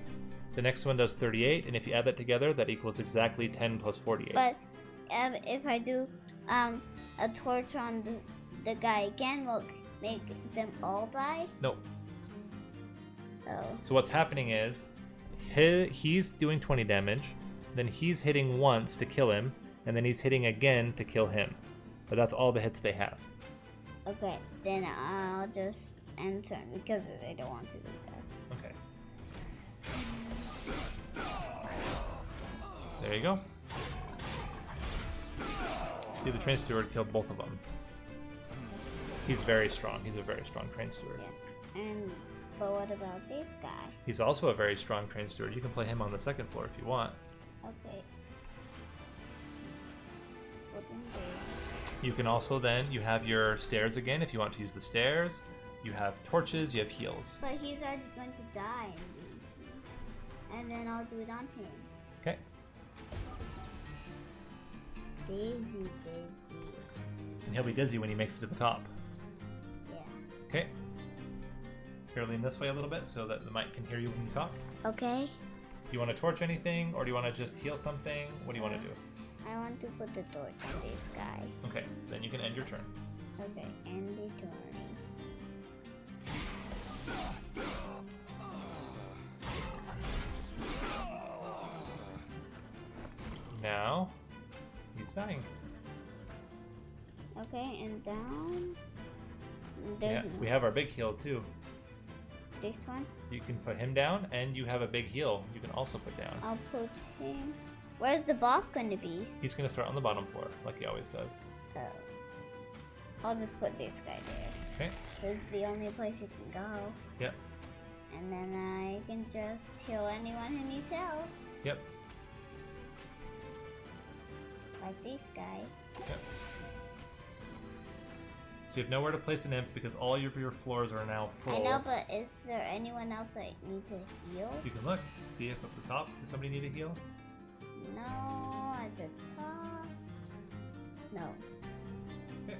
the next one does 38, and if you add that together, that equals exactly 10 plus 48. But if I do a torch on the guy again, will make them all die? No. Oh. So what's happening is he's doing 20 damage, then he's hitting once to kill him, and then he's hitting again to kill him. But that's all the hits they have. Okay, then I'll just end turn because I don't want to do that. Okay. There you go. See, the train steward killed both of them. He's very strong. He's a very strong train steward. Yeah. But what about this guy? He's also a very strong train steward. You can play him on the second floor if you want. Okay. Put him there. You can also then, you have your stairs again if you want to use the stairs. You have torches, you have heals. But he's already going to die in these. And then I'll do it on him. Okay. Dizzy. And he'll be dizzy when he makes it to the top. Yeah. Okay. Here, lean this way a little bit so that the mic can hear you when you talk. Okay. Do you want to torch anything, or do you want to just heal something? What do you want to do? I want to put the torch on this guy. Okay, then you can end your turn. Okay, end the turn. Now, he's dying. Okay, and down. Yeah, we have our big heal too. This one? You can put him down, and you have a big heal you can also put down. I'll put him. Where's the boss going to be? He's going to start on the bottom floor, like he always does. Oh. I'll just put this guy there. Okay. This is the only place he can go. Yep. And then I can just heal anyone who needs help. Yep. Like this guy. Yep. So you have nowhere to place an imp because all of your floors are now full. I know, but is there anyone else I need to heal? You can look, see if at the top does somebody need a heal. No, at the top. No. Okay.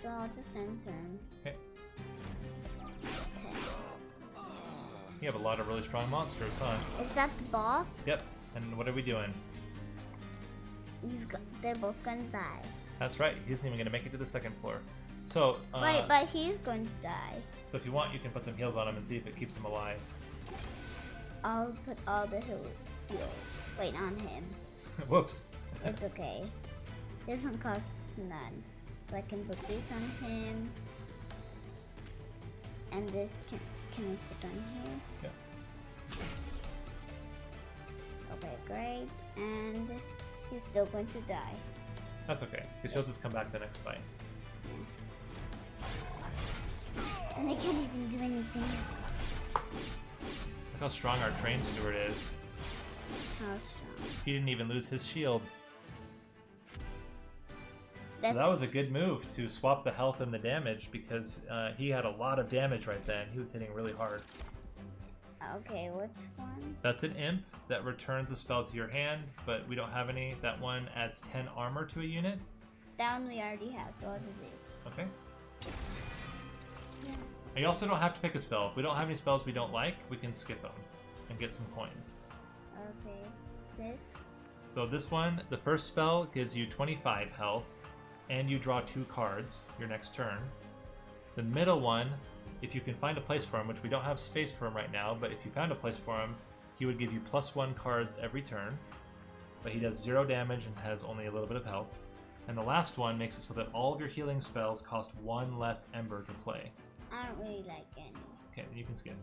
So I'll just enter. Okay. 10. You have a lot of really strong monsters, huh? Is that the boss? Yep. And what are we doing? They're both gonna die. That's right. He isn't even going to make it to the second floor. So. Wait, but he's going to die. So if you want, you can put some heals on him and see if it keeps him alive. I'll put all the heals. Wait, on him. Whoops. It's okay. This one costs none. So I can put this on him. And this can I put on here? Yeah. Okay, great. And he's still going to die. That's okay, because he'll just come back the next fight. And I can't even do anything. Look how strong our train steward is. How strong? He didn't even lose his shield. That's So that was a good move to swap the health and the damage because he had a lot of damage right then. He was hitting really hard. okay. Which one? That's an imp that returns a spell to your hand, but we don't have any. That one adds 10 armor to a unit. That one we already have. So I'll do this. Okay. And you also don't have to pick a spell. If we don't have any spells we don't like, we can skip them and get some coins. Okay. This. So this one, the first spell gives you 25 health, and you draw 2 cards your next turn. The middle one, if you can find a place for him, which we don't have space for him right now, but if you found a place for him, he would give you +1 cards every turn, but he does 0 damage and has only a little bit of health. And the last one makes it so that all of your healing spells cost 1 less ember to play. I don't really like any. Okay, then you can skip.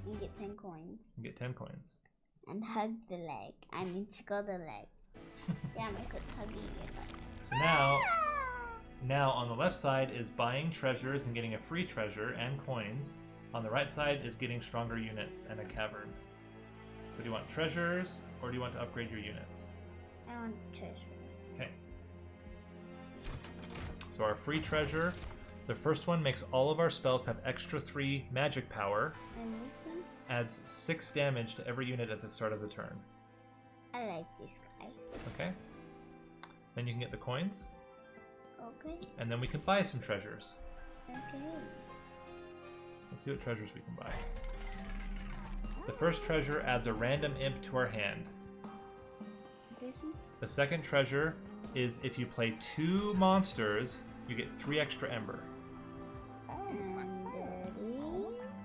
You get 10 coins. You get 10 coins. And hug the leg. I mean, tickle the leg. Yeah, my foot's hugging your leg. So now on the left side is buying treasures and getting a free treasure and coins. On the right side is getting stronger units and a cavern. So do you want treasures or do you want to upgrade your units? I want treasures. Okay. So our free treasure, the first one makes all of our spells have extra 3 magic power. And this one? Adds 6 damage to every unit at the start of the turn. I like this guy. Okay. Then you can get the coins. Okay. And then we can buy some treasures. Okay. Let's see what treasures we can buy. The first treasure adds a random imp to our hand. The second treasure is if you play 2 monsters, you get 3 extra ember. And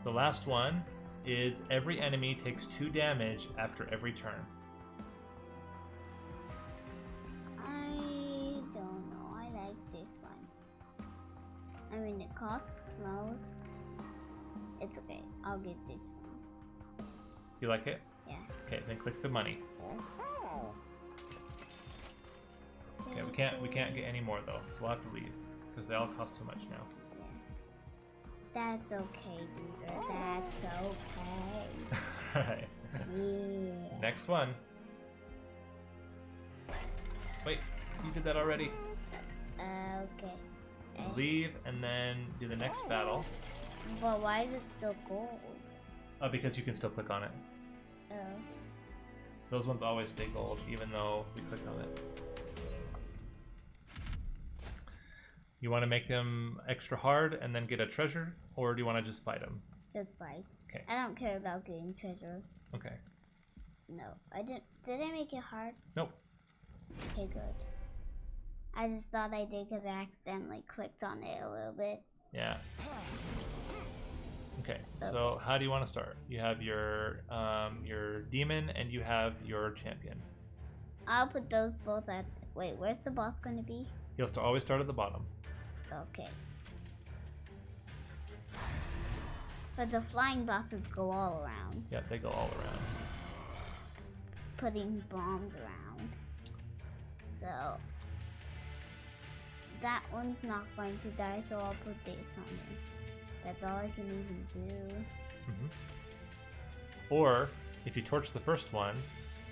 the last one is every enemy takes 2 damage after every turn. I don't know. I like this one. I mean, it costs most. It's okay. I'll get this one. You like it? Yeah. Okay, then click the money. Okay, we can't get any more though, so we'll have to leave because they all cost too much now. That's okay, dude. That's okay. Alright. Yeah. Next one. Wait, you did that already. Okay. Leave and then do the next battle. But why is it still gold? Because you can still click on it. Oh. Those ones always stay gold, even though we click on it. You want to make them extra hard and then get a treasure, or do you want to just fight them? Just fight. Okay. I don't care about getting treasure. Okay. No, I didn't. Did I make it hard? Nope. Okay, good. I just thought I did because I accidentally clicked on it a little bit. Yeah. Okay. So how do you want to start? You have your demon and you have your champion. I'll put those both at. Wait, where's the boss going to be? He'll always start at the bottom. Okay. But the flying bosses go all around. Yep, they go all around. Putting bombs around. So that one's not going to die, so I'll put this on it. That's all I can even do. Or if you torch the first one,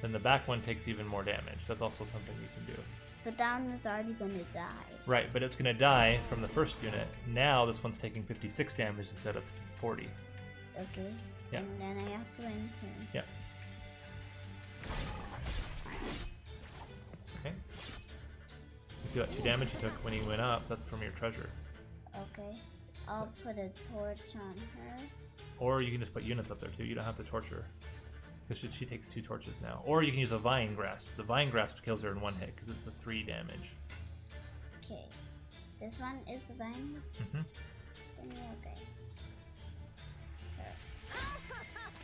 then the back one takes even more damage. That's also something you can do. But that one was already going to die. Right, but it's going to die from the first unit. Now this one's taking 56 damage instead of 40. Okay. Yeah. And then I have to enter. Yeah. Okay. You see that 2 damage you took when you went up? That's from your treasure. Okay. I'll put a torch on her. Or you can just put units up there too. You don't have to torch her. Because she takes 2 torches now. Or you can use a Vine Grasp. The Vine Grasp kills her in 1 hit because it's a 3 damage. Okay. This one is the vine? Okay.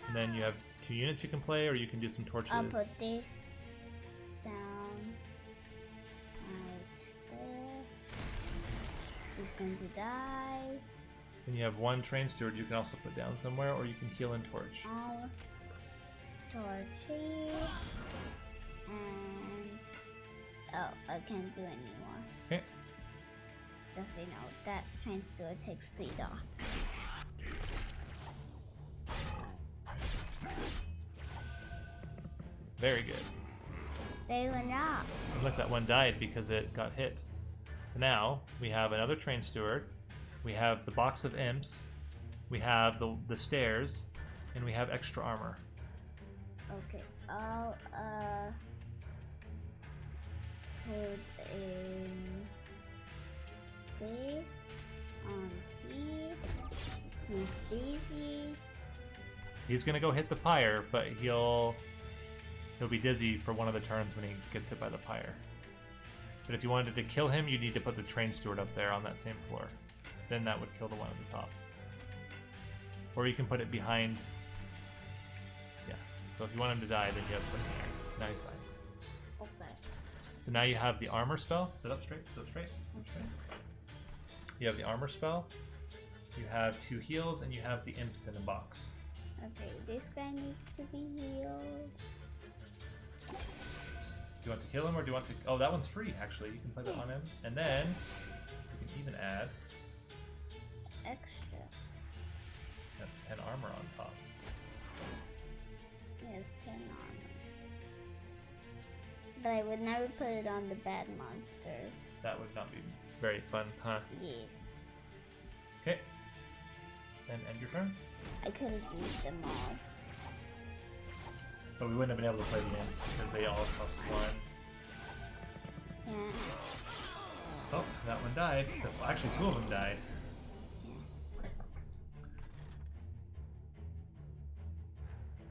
And then you have 2 units you can play, or you can do some torches. I'll put this down right there. He's going to die. Then you have 1 train steward you can also put down somewhere, or you can heal and torch. I'll torch here. And oh, I can't do anymore. Okay. Just so you know, that train steward takes 3 dots. Very good. They went up. And look, that one died because it got hit. So now we have another train steward. We have the box of imps. We have the stairs, and we have extra armor. Okay, I'll put in this on here. He's busy. He's gonna go hit the pyre, but he'll be dizzy for one of the turns when he gets hit by the pyre. But if you wanted to kill him, you need to put the train steward up there on that same floor. Then that would kill the one at the top. Or you can put it behind. Yeah. So if you want him to die, then you have to put him there. Now he's dying. Okay. So now you have the armor spell. Sit up straight. Sit up straight. Sit up straight. You have the armor spell. You have 2 heals, and you have the imps in a box. Okay, this guy needs to be healed. Do you want to heal him, or do you want to... Oh, that one's free, actually. You can play that on him. And then you can even add... Extra. That's 10 armor on top. Yes, 10 But I would never put it on the bad monsters. That would not be very fun, huh? Yes. Okay. Then end your turn. I could have used them all. But we wouldn't have been able to play the games because they all cost 1. Yeah. Oh, that one died. Well, actually, 2 of them died.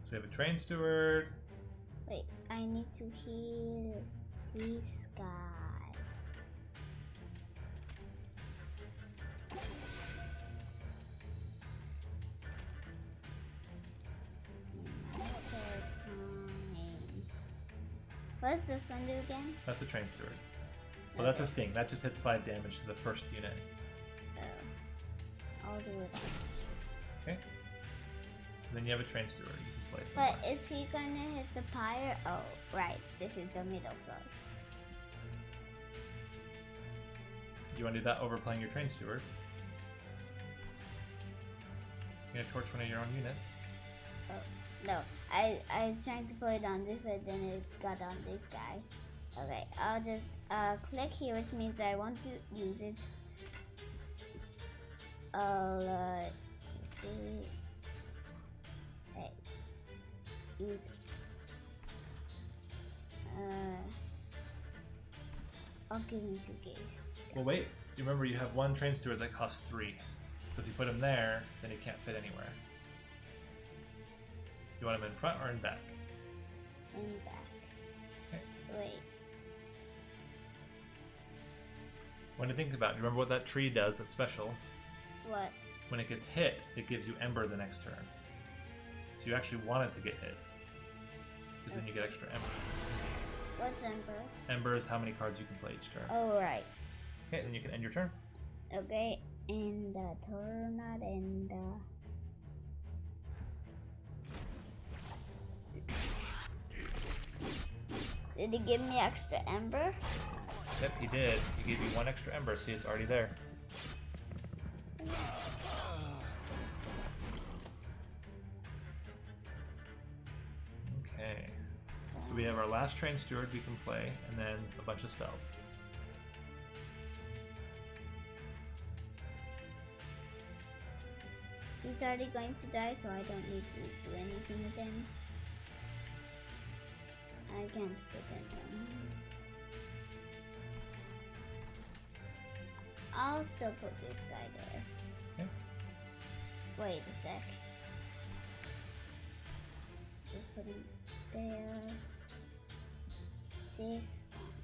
So we have a train steward. Wait, I need to heal this guy. What does this one do again? That's a train steward. Well, that's a sting. That just hits 5 damage to the first unit. Oh. I'll do it. Okay. And then you have a train steward. You can play But somewhere. is he gonna hit the pyre? Oh, right. This is the middle floor. You want to do that over playing your train steward? You're gonna torch one of your own units. Oh, no. I was trying to put it on this, but then it got on this guy. Okay, I'll just click here, which means I want to use it. I'll this. Hey, use it. I'll give him 2 gaze. Well, wait. You remember you have 1 train steward that costs 3. So if you put him there, then he can't fit anywhere. You want him in front or in back? In back. Okay. Wait. When you think about it, remember what that tree does that's special? What? When it gets hit, it gives you Ember the next turn. So you actually want it to get hit. Because then you get extra Ember. What's Ember? Ember is how many cards you can play each turn. Oh, right. Okay, then you can end your turn. Okay, and turn that and did he give me extra ember? Yep, he did. He gave you 1 extra Ember. See, it's already there. Okay. So we have our last train steward we can play, and then a bunch of spells. He's already going to die, so I don't need to do anything with him. I can't put him on. I'll still put this guy there. Okay. Wait a sec. Just put him there. This one.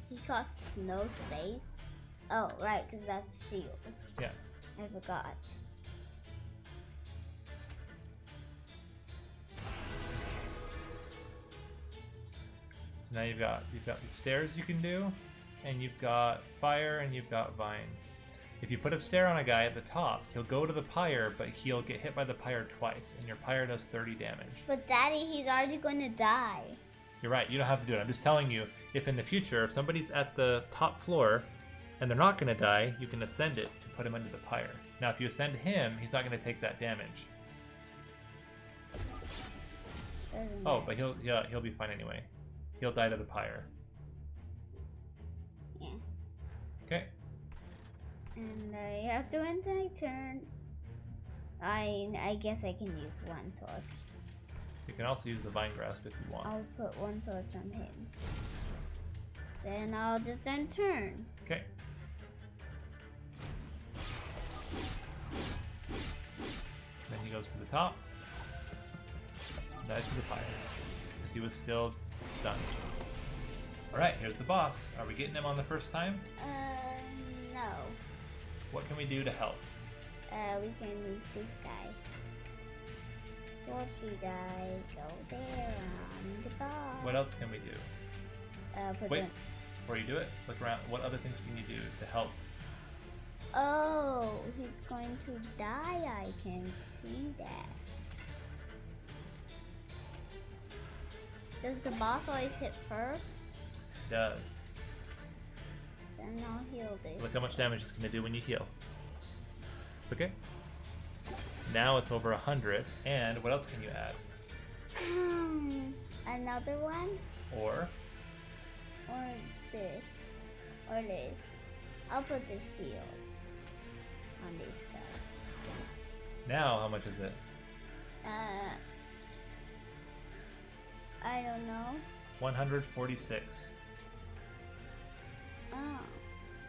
He costs no space. Oh, right, because that's shield. Yeah. I forgot. So now you've got these stairs you can do, and you've got fire, and you've got vine. If you put a stair on a guy at the top, he'll go to the pyre, but he'll get hit by the pyre twice, and your pyre does 30 damage. But Daddy, he's already going to die. You're right, you don't have to do it. I'm just telling you, if in the future, if somebody's at the top floor and they're not going to die, you can ascend it to put him into the pyre. Now, if you ascend him, he's not going to take that damage. Oh, but he'll be fine anyway. He'll die to the pyre. Yeah. Okay. And I have to end my turn. I guess I can use 1 torch. You can also use the vine grasp if you want. I'll put 1 torch on him. Then I'll just end turn. Okay. Then he goes to the top. Dies to the pyre. Because he was still stunned. Alright, here's the boss. Are we getting him on the first time? No. What can we do to help? We can use this guy. Torchy guy, go there on the boss. What else can we do? Put Wait, in. before you do it, look around. What other things can you do to help? Oh, he's going to die. I can see that. Does the boss always hit first? It does. Then I'll heal this. Look how much damage it's going to do when you heal. Okay? Now it's over 100. And what else can you add? Another one? Or this. Or this. I'll put this shield on these guys. now how much is it? I don't know. 146. Oh.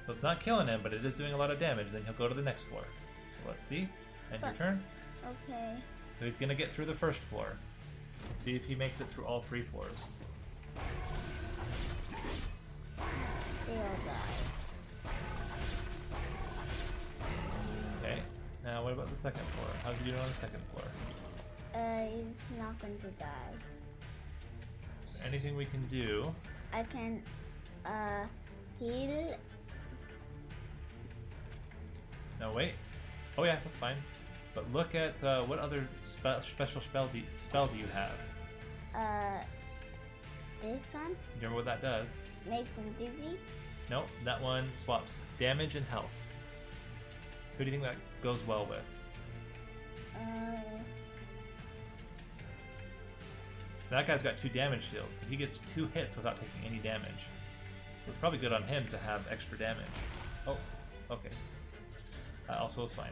So it's not killing him, but it is doing a lot of damage. Then he'll go to the next floor. So let's see. And your turn. Okay. So he's going to get through the first floor. Let's see if he makes it through all 3 floors. They'll die. Okay. Now what about the second floor? How's he doing on the second floor? He's not going to die. Is there anything we can do? I can, heal. No, wait. Oh yeah, that's fine. But look at what other special spell do you have? This one Do you remember what that does? makes him dizzy. Nope, that one swaps damage and health. Who do you think that goes well with? That guy's got 2 damage shields, so he gets 2 hits without taking any damage. So it's probably good on him to have extra damage. Oh, okay. That also is fine.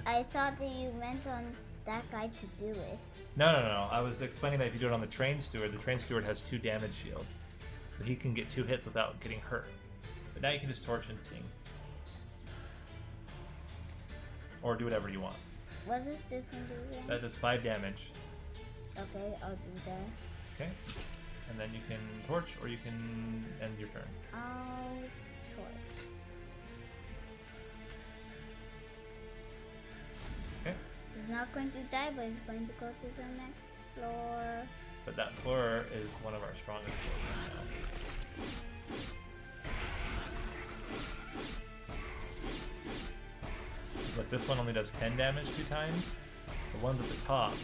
I thought that you meant on that guy to do it. No. I was explaining that if you do it on the train steward has 2 damage shield. So he can get 2 hits without getting hurt. But now you can just torch and sting. Or do whatever you want. What does this one do again? That does 5 damage. Okay, I'll do that. Okay. And then you can torch or you can end your turn. I'll torch. Okay. He's not going to die, but he's going to go to the next floor. But that floor is one of our strongest floors right now. Look, this one only does 10 damage 2 times. The ones at the top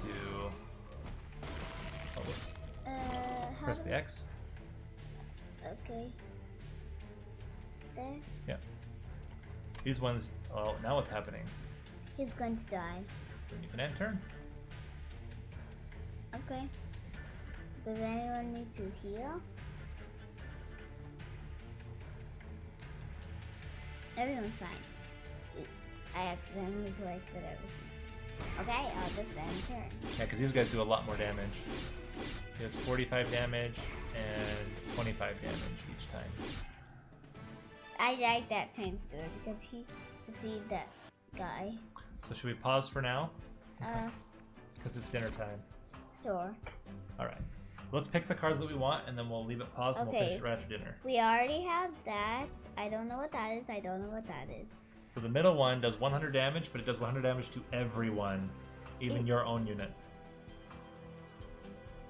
do... Oh, whoops. Press the X. Okay. There. Yeah. These ones... Oh, now what's happening? He's going to die. Then you can end turn. Okay. Does anyone need to heal? Everyone's fine. Oops. I accidentally collected everything. Okay, I'll just end turn. Yeah, because these guys do a lot more damage. He has 45 damage and 25 damage each time. I like that train steward because he defeated that guy. So should we pause for now? Uh, Because it's dinner time. sure. Alright. Let's pick the cards that we want and then we'll leave it paused and we'll finish it right after dinner. We already have that. I don't know what that is. I don't know what that is. So the middle one does 100 damage, but it does 100 damage to everyone, even your own units.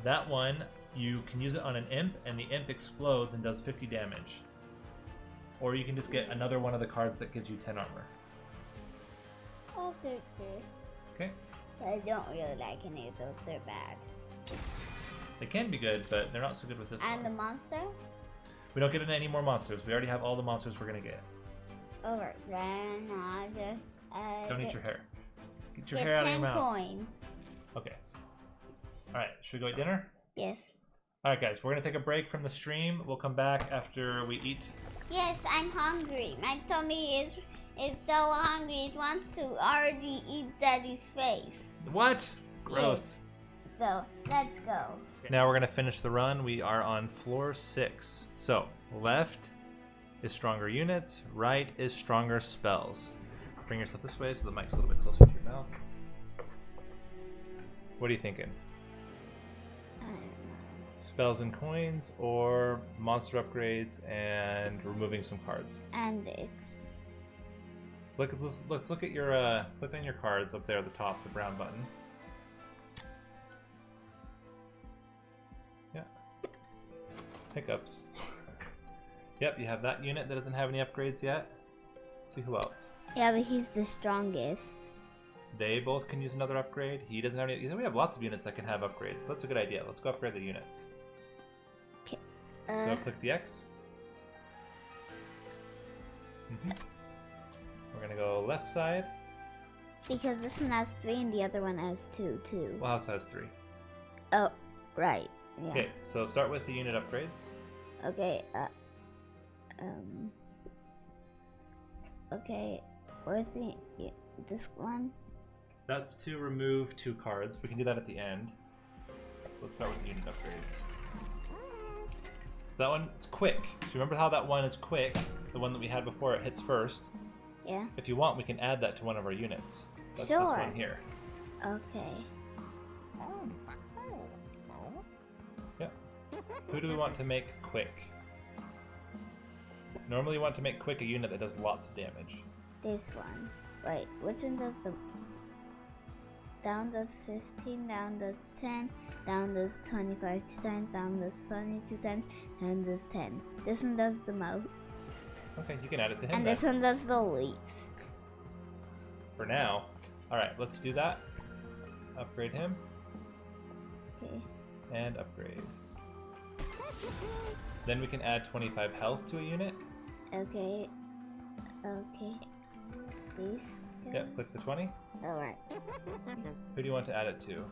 That one, you can use it on an imp, and the imp explodes and does 50 damage. Or you can just get another one of the cards that gives you 10 armor. Okay. Okay? I don't really like any of those. They're bad. They can be good, but they're not so good with this And the one. monster? We don't get into any more monsters. We already have all the monsters we're going to get. Over. Then I'll just... Don't eat your hair. Get your get hair out of your 10 mouth. coins. Okay. Alright, should we go eat dinner? Yes. Alright guys, we're going to take a break from the stream. We'll come back after we eat. Yes, I'm hungry. My tummy is so hungry. It wants to already eat Daddy's face. What? Gross. Yes. So, let's go. Now we're going to finish the run. We are on floor 6. So, left is stronger units, right is stronger spells. Bring yourself this way so the mic's a little bit closer to your mouth. What are you thinking? Spells and coins, or monster upgrades and removing some cards? And this. Let's look at your click on your cards up there at the top, the brown button. Yeah. Hiccups. Yep, you have that unit that doesn't have any upgrades yet. Let's see who else. Yeah, but he's the strongest. They both can use another upgrade. He doesn't have any. We have lots of units that can have upgrades. So that's a good idea. Let's go upgrade the units. Okay. So click the X. We're gonna go left side. Because this one has 3 and the other one has 2 too. Well, house has 3. Oh, right. Yeah. Okay, so start with the unit upgrades. Okay. Okay. Where's this one? That's to remove 2 cards. We can do that at the end. Let's start with unit upgrades. So that one's quick. So remember how that one is quick? The one that we had before, it hits first. Yeah. If you want, we can add that to one of our units. That's Sure. this one here. Okay. Yeah. Who do we want to make quick? Normally you want to make quick a unit that does lots of damage. This one. Wait, which one does the... Down does 15, down does 10, down does 25 2 times, down does 20 2 times, down does 10. This one does the most. Okay, you can add it to him And then. this one does the least. For now. Alright, let's do that. Upgrade him. Okay. And upgrade. Then we can add 25 health to a unit. Okay. Okay. Please. Yep, click the 20. Alright. Who do you want to add it to? Do you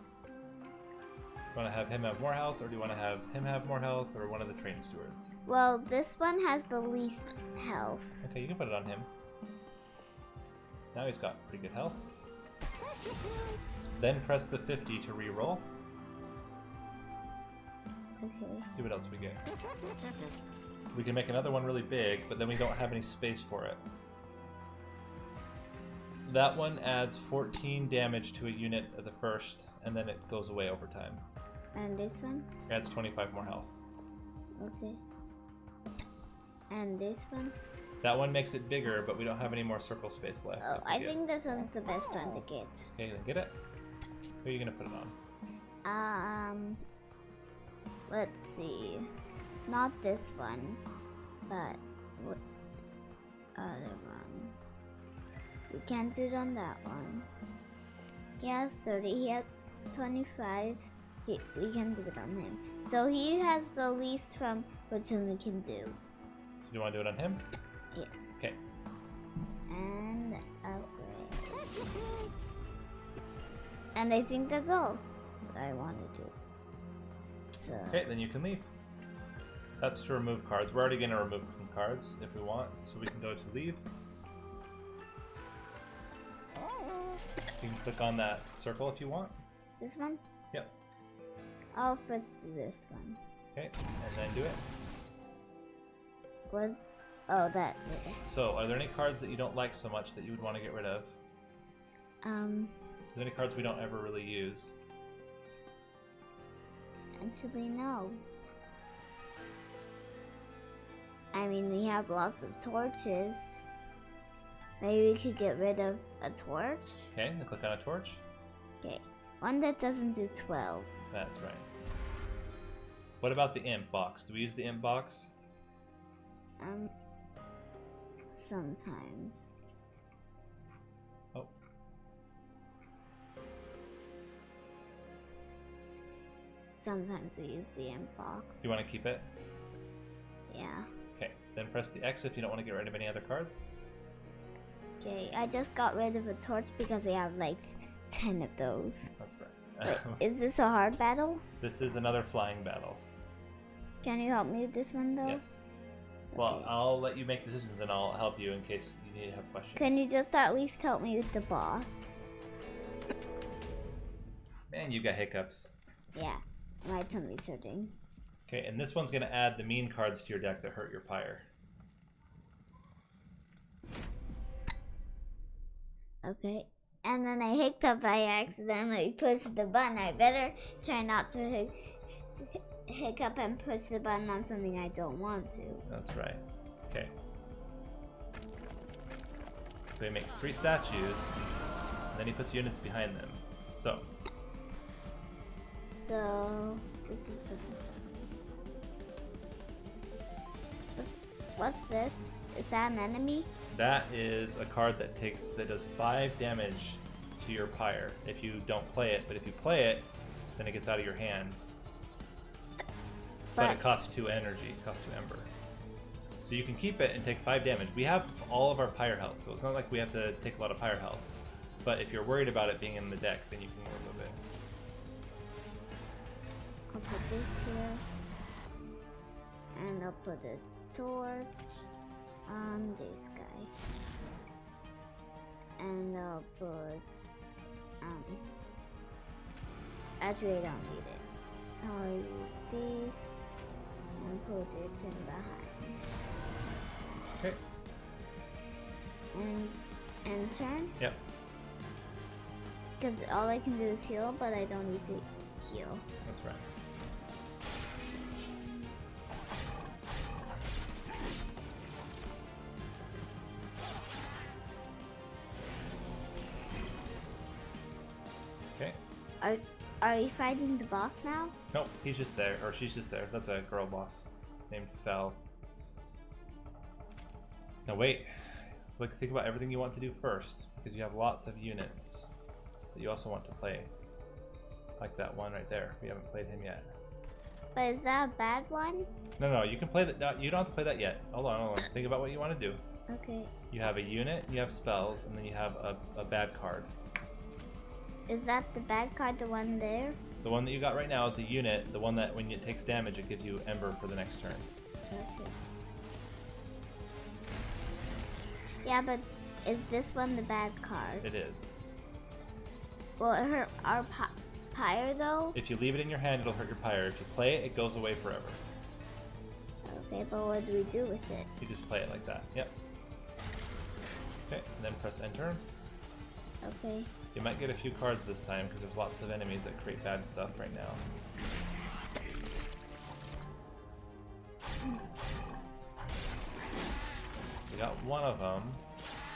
want to have him have more health, or do you want to have him have more health, or one of the train stewards? Well, this one has the least health. Okay, you can put it on him. Now he's got pretty good health. Then press the 50 to re-roll. Okay. See what else we get. We can make another one really big, but then we don't have any space for it. That one adds 14 damage to a unit at the first, and then it goes away over time. And this one? Adds 25 more health. Okay. And this one? That one makes it bigger, but we don't have any more circle space left. Oh, I think this one's the best one to get. Okay, then get it. Who are you gonna put it on? Let's see. Not this one, but what other one? We can't do it on that one. He has 30, he has 25. We can do it on him. So he has the least from which one we can do. So do you want to do it on him? Yeah. Okay. And upgrade. And I think that's all that I want to do. So. Okay, then you can leave. That's to remove cards. We're already going to remove some cards if we want, so we can go to leave. You can click on that circle if you want. This one? Yep. I'll put this one. Okay, and then do it. What? Oh, that. So, are there any cards that you don't like so much that you would want to get rid of? Are there any cards we don't ever really use? Actually, no. I mean, we have lots of torches. Maybe we could get rid of a torch? Okay, then click on a torch. Okay. One that doesn't do 12. That's right. What about the imp box? Do we use the imp box? Sometimes. Oh. Sometimes we use the inbox. Do you want to keep it? Yeah. Okay, then press the X if you don't want to get rid of any other cards. Okay, I just got rid of a torch because I have like 10 of those. That's right. Wait, is this a hard battle? This is another flying battle. Can you help me with this one though? Yes. Well, Okay. I'll let you make decisions and I'll help you in case you need to have questions. Can you just at least help me with the boss? Man, you got hiccups. Yeah, my tummy's hurting. Okay, and this one's going to add the mean cards to your deck that hurt your pyre. Okay. And then I hiccuped by accidentally pushed the button. I better try not to hiccup and push the button on something I don't want to. That's right. Okay. So he makes 3 statues, and then he puts units behind them. So, this is the... What's this? Is that an enemy? that is a card that does 5 damage to your pyre if you don't play it, but if you play it, then it gets out of your hand. But it costs 2 energy, it costs 2 ember. So you can keep it and take 5 damage. We have all of our pyre health, so it's not like we have to take a lot of pyre health. But if you're worried about it being in the deck, then you can remove it. I'll put this here. And I'll put a torch on this guy. And I'll put actually I don't need it. I'll use this and put it in behind. Okay. And turn? Yep. Because all I can do is heal, but I don't need to heal. That's right. Okay. Are we fighting the boss now? Nope, he's just there, or she's just there. That's a girl boss named Fel. Now wait, think about everything you want to do first, because you have lots of units that you also want to play. Like that one right there. We haven't played him yet. But is that a bad one? No, you can play that. No, you don't have to play that yet. Hold on. Think about what you want to do. Okay. You have a unit, you have spells, and then you have a bad card. Is that the bad card, the one there? The one that you got right now is a unit. The one that when it takes damage, it gives you Ember for the next turn. Okay. Yeah, but is this one the bad card? It is. Will it hurt our pyre though? If you leave it in your hand, it'll hurt your pyre. If you play it, it goes away forever. Okay, but what do we do with it? You just play it like that. Yep. Okay, and then press enter. Okay. You might get a few cards this time because there's lots of enemies that create bad stuff right now. We got one of them.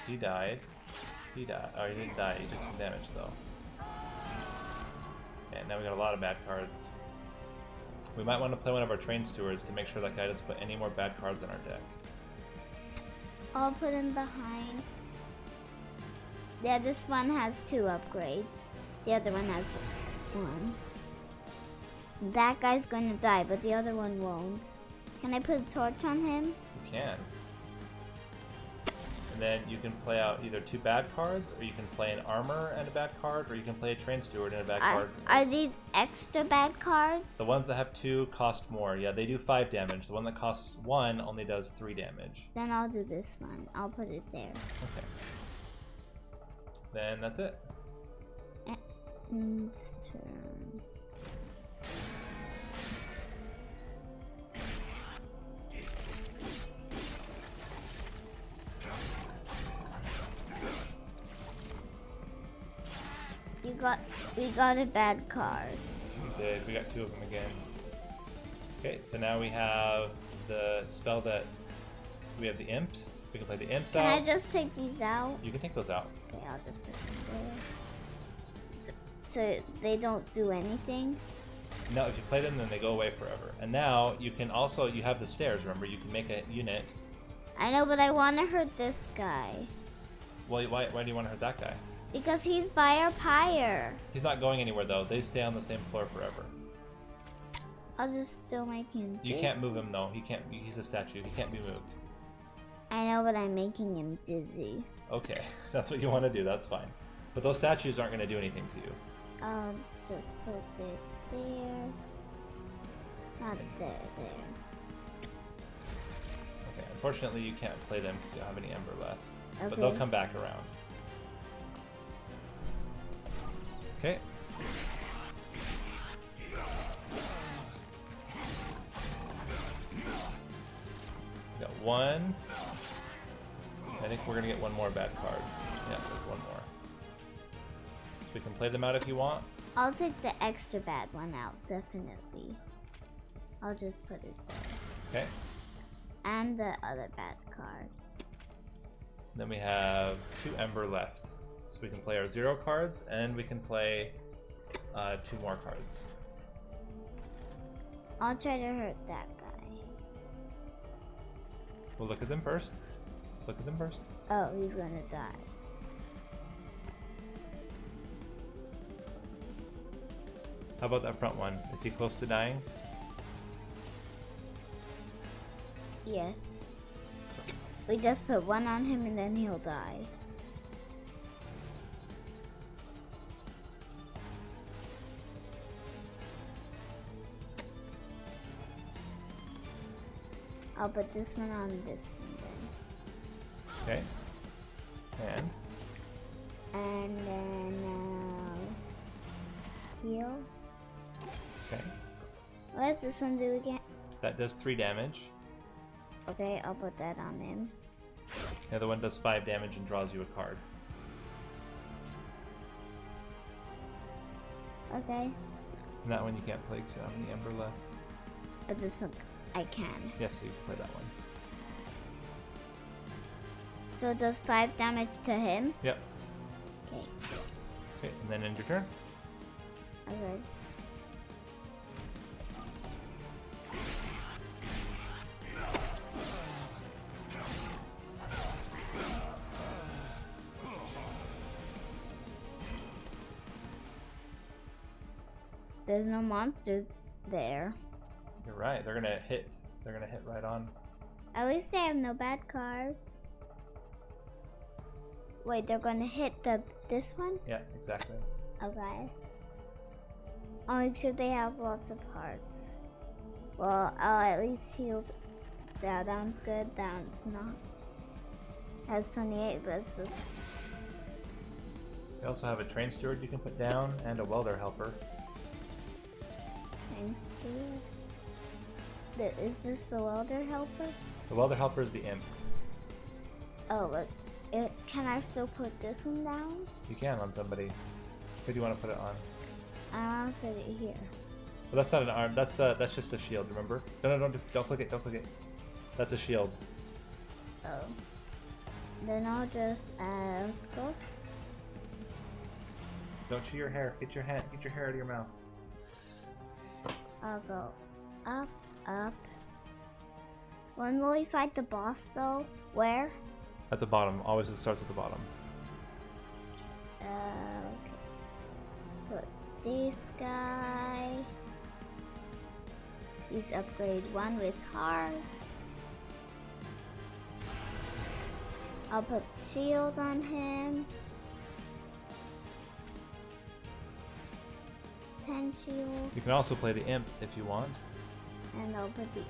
He died. He died. Oh, he didn't die. He took some damage though. And now we got a lot of bad cards. We might want to play one of our train stewards to make sure that guy doesn't put any more bad cards in our deck. I'll put him behind. Yeah, this one has 2 upgrades. The other one has 1. That guy's going to die, but the other one won't. Can I put a torch on him? You can. And then you can play out either 2 bad cards, or you can play an armor and a bad card, or you can play a train steward and a bad card. Are these extra bad cards? The ones that have 2 cost more. Yeah, they do 5 damage. The one that costs 1 only does 3 damage. Then I'll do this one. I'll put it there. Okay. Then that's it. And turn. We got a bad card. We did. We got 2 of them again. Okay, so now we have the spell that we have the imps. We can play the imps out. Can I just take these out? You can take those out. Okay, I'll just put them there. So they don't do anything? No, if you play them, then they go away forever. And now you can also, you have the stairs, remember? You can make a unit. I know, but I want to hurt this guy. Well, why do you want to hurt that guy? Because he's by our pyre. He's not going anywhere, though. They stay on the same floor forever. I'll just still make him You this. can't move him, though. He can't. He's a statue. He can't be moved. I know, but I'm making him dizzy. Okay, that's what you want to do. That's fine. But those statues aren't going to do anything to you. I'll just put it there. Not there, there. Okay, unfortunately you can't play them because you don't have any ember left. Okay. But they'll come back around. Okay. We got 1. I think we're going to get 1 more bad card. Yeah, there's 1 more. We can play them out if you want. I'll take the extra bad one out, definitely. I'll just put it there. Okay. And the other bad card. Then we have 2 ember left. So we can play our 0 cards, and we can play 2 more cards. I'll try to hurt that guy. We'll look at them first. Look at them first. Oh, he's gonna die. How about that front one? Is he close to dying? Yes. We just put 1 on him and then he'll die. I'll put this one on this one then. Okay. And And then heal. okay. What does this one do again? That does 3 damage. Okay, I'll put that on him. The other one does 5 damage and draws you a card. Okay. And that one you can't play because you don't have any ember left. But this one, I can. Yes, so you can play that one. So it does 5 damage to him? Yep. Okay. Okay, and then end your turn. Okay. There's no monsters there. You're right. They're gonna hit. They're gonna hit right on. At least I have no bad cards. Wait, they're gonna hit this one? Yeah, exactly. Okay. I'll make sure they have lots of hearts. Well, I'll at least heal. That one's good. That one's not. Has 28, but it's with. You also have a train steward you can put down and a welder helper. Is this the welder helper? The welder helper is the imp. Oh, look. Can I still put this one down? You can on somebody. Who do you want to put it on? I want to put it here. Well, that's not an arm. That's just a shield. Remember? No, don't click it. Don't click it. That's a shield. Oh. Then I'll just go. Don't chew your hair. Get your hair out of your mouth. I'll go up, up. When will we fight the boss though? Where? At the bottom. Always it starts at the bottom. Okay. Put this guy. He's upgrade 1 with hearts. I'll put shield on him. 10 shields. You can also play the imp if you want. And I'll put the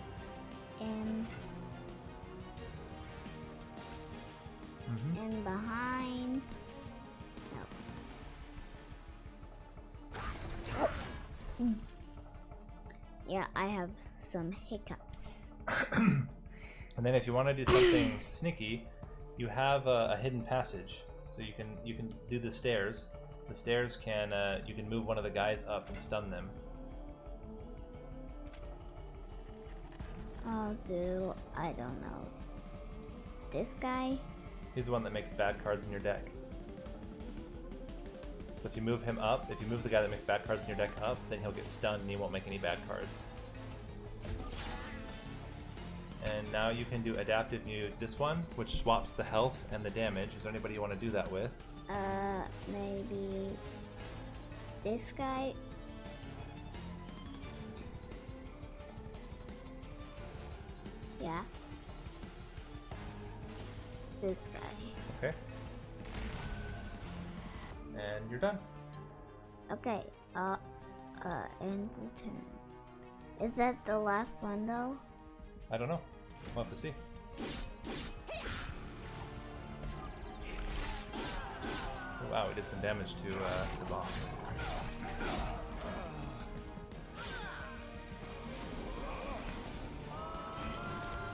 in behind. No. Oh. Yeah, I have some hiccups. And then if you want to do something sneaky, you have a hidden passage. So you can do the stairs. The stairs can you can move one of the guys up and stun them. I'll do, I don't know, this guy. He's the one that makes bad cards in your deck. So if you move him up, if you move the guy that makes bad cards in your deck up, then he'll get stunned and he won't make any bad cards. And now you can do adaptive mute this one, which swaps the health and the damage. Is there anybody you want to do that with? Maybe this guy. Yeah. This guy. Okay. And you're done. Okay, end the turn. Is that the last one though? I don't know. We'll have to see. Oh, wow, we did some damage to the boss.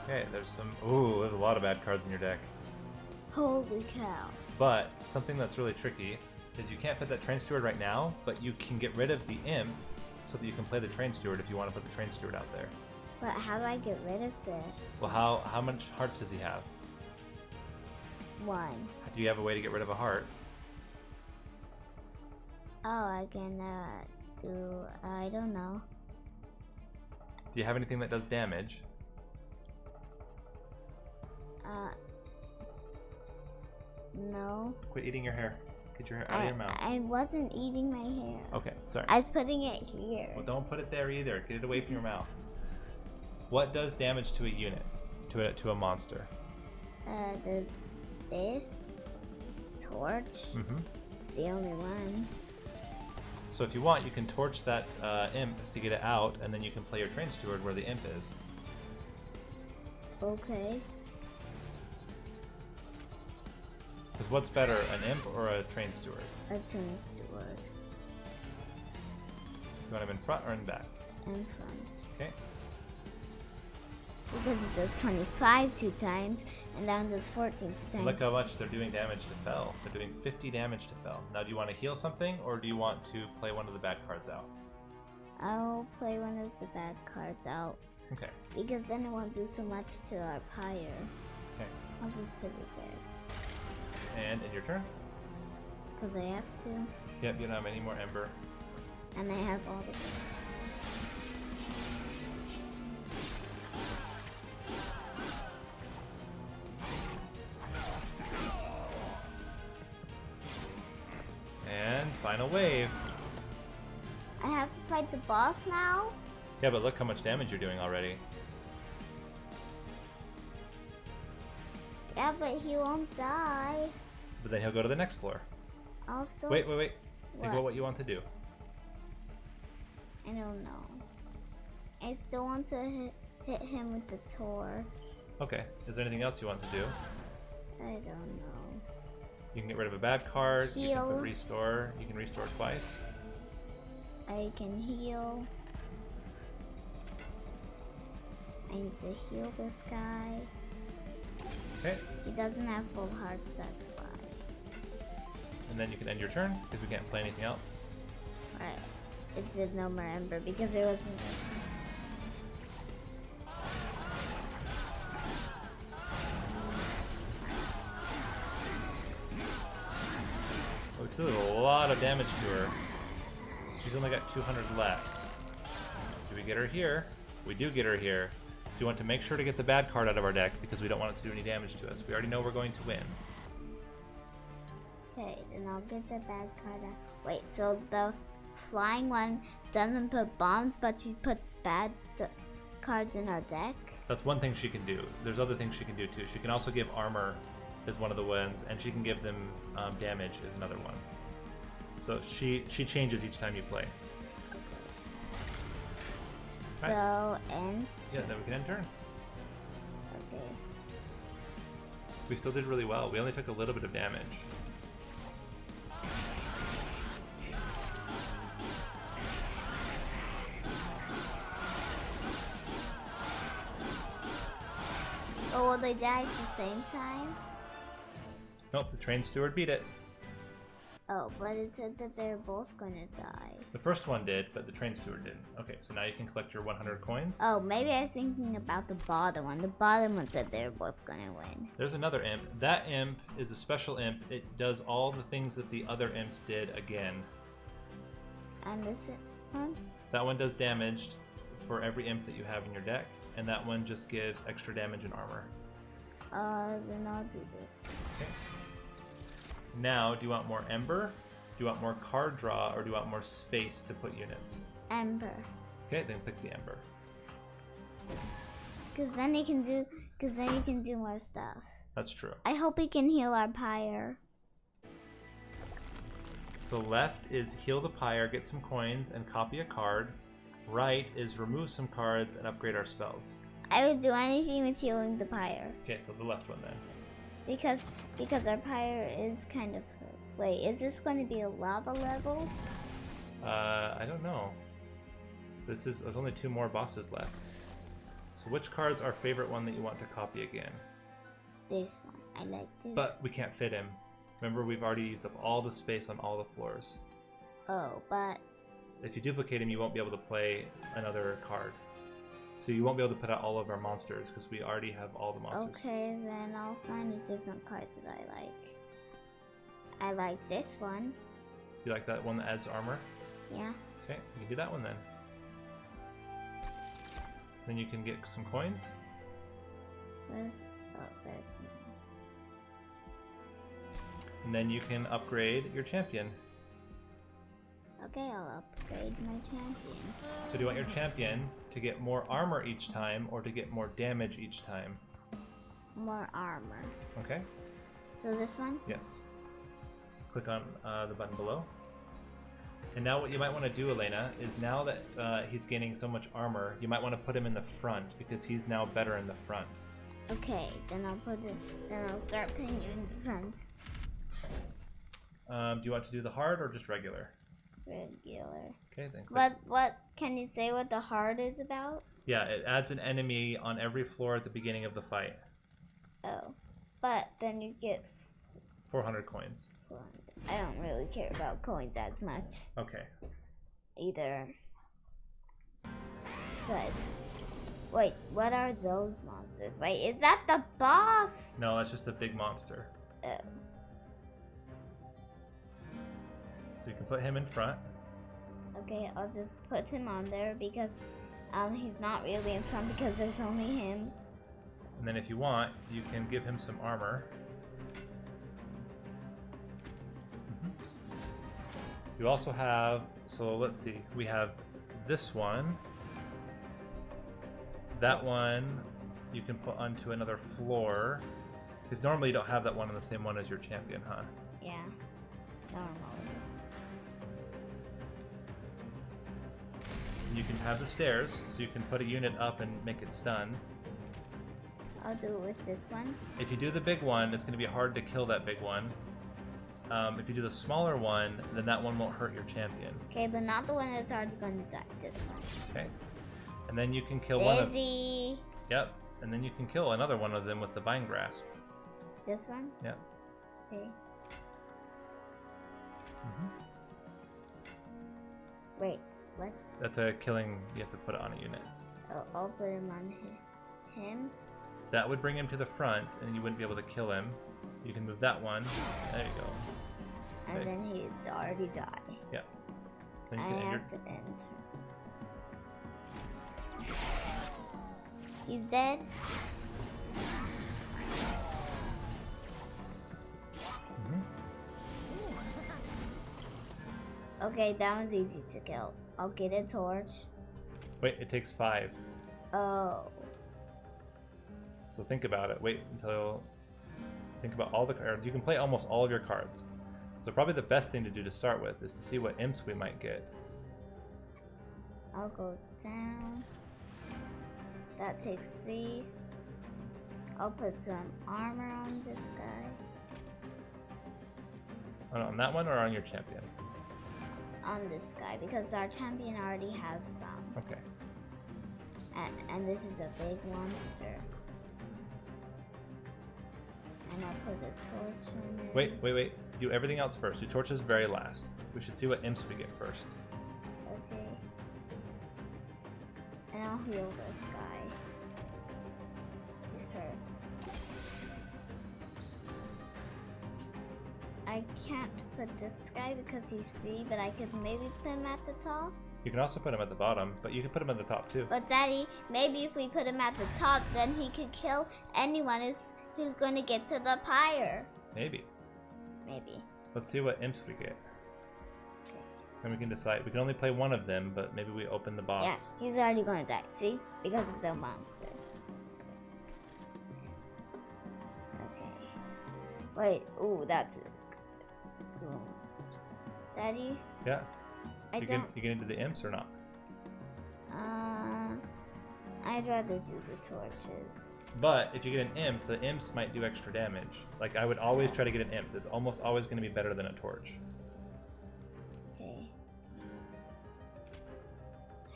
Okay, there's some. Ooh, there's a lot of bad cards in your deck. Holy cow. But something that's really tricky is you can't put that train steward right now, but you can get rid of the imp so that you can play the train steward if you want to put the train steward out there. But how do I get rid of this? Well, how much hearts does he have? 1. Do you have a way to get rid of a heart? Oh, I can do, I don't know. Do you have anything that does damage? No. Quit eating your hair. Get your hair out of your mouth. I wasn't eating my hair. Okay, sorry. I was putting it here. Well, don't put it there either. Get it away from your mouth. What does damage to a unit? To a monster? This torch. Mm-hmm. It's the only one. So if you want, you can torch that imp to get it out, and then you can play your train steward where the imp is. Okay. Because what's better, an imp or a train steward? A train steward. You want him in front or in back? In front. Okay. Because it does 25 2 times, and that one does 14 2 times. Look how much they're doing damage to Fell. They're doing 50 damage to Fell. Now, do you want to heal something, or do you want to play one of the bad cards out? I'll play one of the bad cards out. Okay. Because then it won't do so much to our pyre. Okay. I'll just put it there. And in your turn? Because I have to. Yep, you don't have any more Ember. And I have all the... And final wave. I have to fight the boss now? Yeah, but look how much damage you're doing already. Yeah, but he won't die. But then he'll go to the next floor. Also... Wait. Think about what you want to do. I don't know. I still want to hit him with the Tor. Okay. Is there anything else you want to do? I don't know. You can get rid of a bad card. You can Heal. put restore. You can restore twice. I can heal. I need to heal this guy. Okay. He doesn't have full hearts, that's why. And then you can end your turn because we can't play anything else. Right. It did no more Ember because it wasn't. Looks like there's a lot of damage to her. She's only got 200 left. Do we get her here? We do get her here. So you want to make sure to get the bad card out of our deck because we don't want it to do any damage to us. We already know we're going to win. Okay, then I'll get the bad card out. Wait, so the flying one doesn't put bombs, but she puts bad cards in our deck? That's one thing she can do. There's other things she can do too. She can also give armor is one of the ones, and she can give them damage is another one. So she changes each time you play. Okay. So, end Yeah, then we can end turn. Okay. We still did really well. We only took a little bit of damage. Oh, will they die at the same time? Nope, the train steward beat it. Oh, but it said that they're both gonna die. The first one did, but the train steward didn't. Okay, so now you can collect your 100 coins. Oh, maybe I was thinking about the bottom one. The bottom one said they're both gonna win. There's another imp. That imp is a special imp. It does all the things that the other imps did again. And this one? That one does damage for every imp that you have in your deck, and that one just gives extra damage and armor. Then I'll do this. Okay. Now, do you want more Ember? Do you want more card draw, or do you want more space to put units? Ember. Okay, then pick the Ember. Cause then you can do more stuff. That's true. I hope we can heal our pyre. So left is heal the pyre, get some coins, and copy a card. Right is remove some cards and upgrade our spells. I would do anything with healing the pyre. Okay, so the left one then. Because our pyre is kind of hurt. Wait, is this going to be a lava level? I don't know. There's only 2 more bosses left. So which card's our favorite one that you want to copy again? This one. I like this. But we can't fit him. Remember, we've already used up all the space on all the floors. Oh, but... If you duplicate him, you won't be able to play another card. So you won't be able to put out all of our monsters because we already have all the monsters. Okay, then I'll find a different card that I like. I like this one. You like that one that adds armor? Yeah. Okay, you can do that one then. Then you can get some coins. Where? Oh, there's... And then you can upgrade your champion. Okay, I'll upgrade my champion. So do you want your champion to get more armor each time or to get more damage each time? More armor. Okay? So this one? Yes. Click on the button below. And now what you might want to do, Elena, is now that he's gaining so much armor, you might want to put him in the front because he's now better in the front. Okay, then I'll put it. Then I'll start putting you in defense. Do you want to do the hard or just regular? Regular. Okay, then click. What can you say what the hard is about? Yeah, it adds an enemy on every floor at the beginning of the fight. Oh, but then you get 400 coins. I don't really care about coins as much. Okay. Either. Besides, wait, what are those monsters? Wait, is that the boss? No, that's just a big monster. Oh. So you can put him in front. Okay, I'll just put him on there because he's not really in front because there's only him. And then if you want, you can give him some armor. You also have, so let's see, we have this one. That one you can put onto another floor. Because normally you don't have that one on the same one as your champion, huh? Yeah, normally. You can have the stairs, so you can put a unit up and make it stunned. I'll do it with this one. If you do the big one, it's going to be hard to kill that big one. If you do the smaller one, then that one won't hurt your champion. Okay, but not the one that's already going to die. This one. Okay. And then you can kill one of... Busy. Yep. And then you can kill another one of them with the Vine Grasp. This one? Yep. Okay. Wait, what? That's a killing, you have to put it on a unit. Oh, I'll put him on him. That would bring him to the front, and you wouldn't be able to kill him. You can move that one. There you go. And Okay. then he'd already die. Yeah. Then you I can end have to end. He's dead. Okay, that one's easy to kill. I'll get a torch. Wait, it takes 5. Oh. So think about it. Wait until... Think about all the cards. You can play almost all of your cards. So probably the best thing to do to start with is to see what imps we might get. I'll go down. That takes 3. I'll put some armor on this guy. On that one or on your champion? On this guy, because our champion already has some. Okay. And this is a big monster. And I'll put a torch on it. Wait. Do everything else first. Do torches very last. We should see what imps we get first. Okay. And I'll heal this guy. This hurts. I can't put this guy because he's 3, but I could maybe put him at the top. You can also put him at the bottom, but you can put him at the top too. But Daddy, maybe if we put him at the top, then he could kill anyone who's going to get to the pyre. Maybe. Maybe. Let's see what imps we get. Okay. Then we can decide. We can only play one of them, but maybe we open the box. Yeah, he's already going to die. See? Because of the monster. Okay. Wait. Ooh, that's a cool monster. Daddy? Yeah. I You don't... get into the imps or not? I'd rather do the torches. But if you get an imp, the imps might do extra damage. Like, I would always try to get an imp. It's almost always going to be better than a torch. Okay.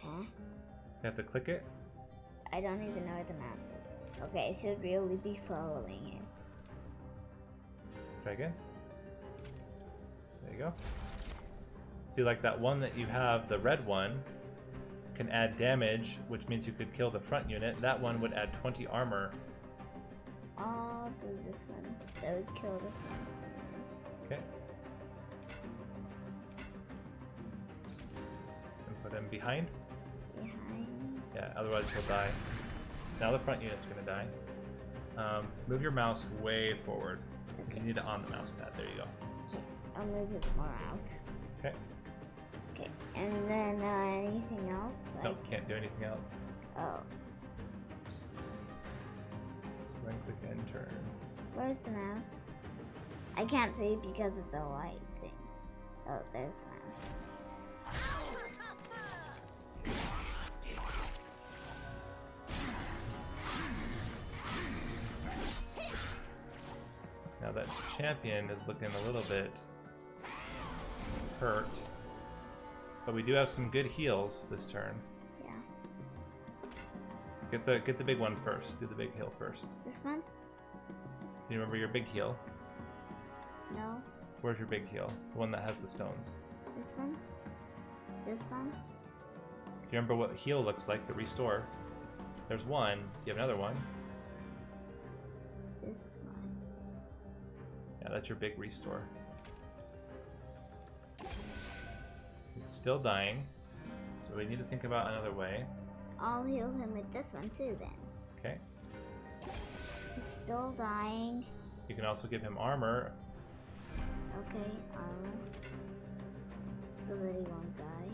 Huh? You have to click it. I don't even know where the mouse is. Okay, I should really be following it. Try again. There you go. See, like that one that you have, the red one, can add damage, which means you could kill the front unit. That one would add 20 armor. I'll do this one. That would kill the front unit. Okay. And put him behind. Behind. Yeah, otherwise he'll die. Now the front unit's gonna die. Move your mouse way forward. Okay. You need it on the mouse pad. There you go. Okay, I'll move it more out. Okay. Okay, and then anything else? No, can't do anything else. Oh, So then click end turn. where's the mouse? I can't see it because of the light thing. Oh, there's the mouse. Now that champion is looking a little bit hurt. But we do have some good heals this turn. Yeah. Get the big one first. Do the big heal first. This one? Do you remember your big heal? No. Where's your big heal? The one that has the stones. This one? This one? Do you remember what heal looks like? The restore. There's one. You have another one. This one. Yeah, that's your big restore. He's still dying, so we need to think about another way. I'll heal him with this one too then. Okay. He's still dying. You can also give him armor. Okay, so that he won't die.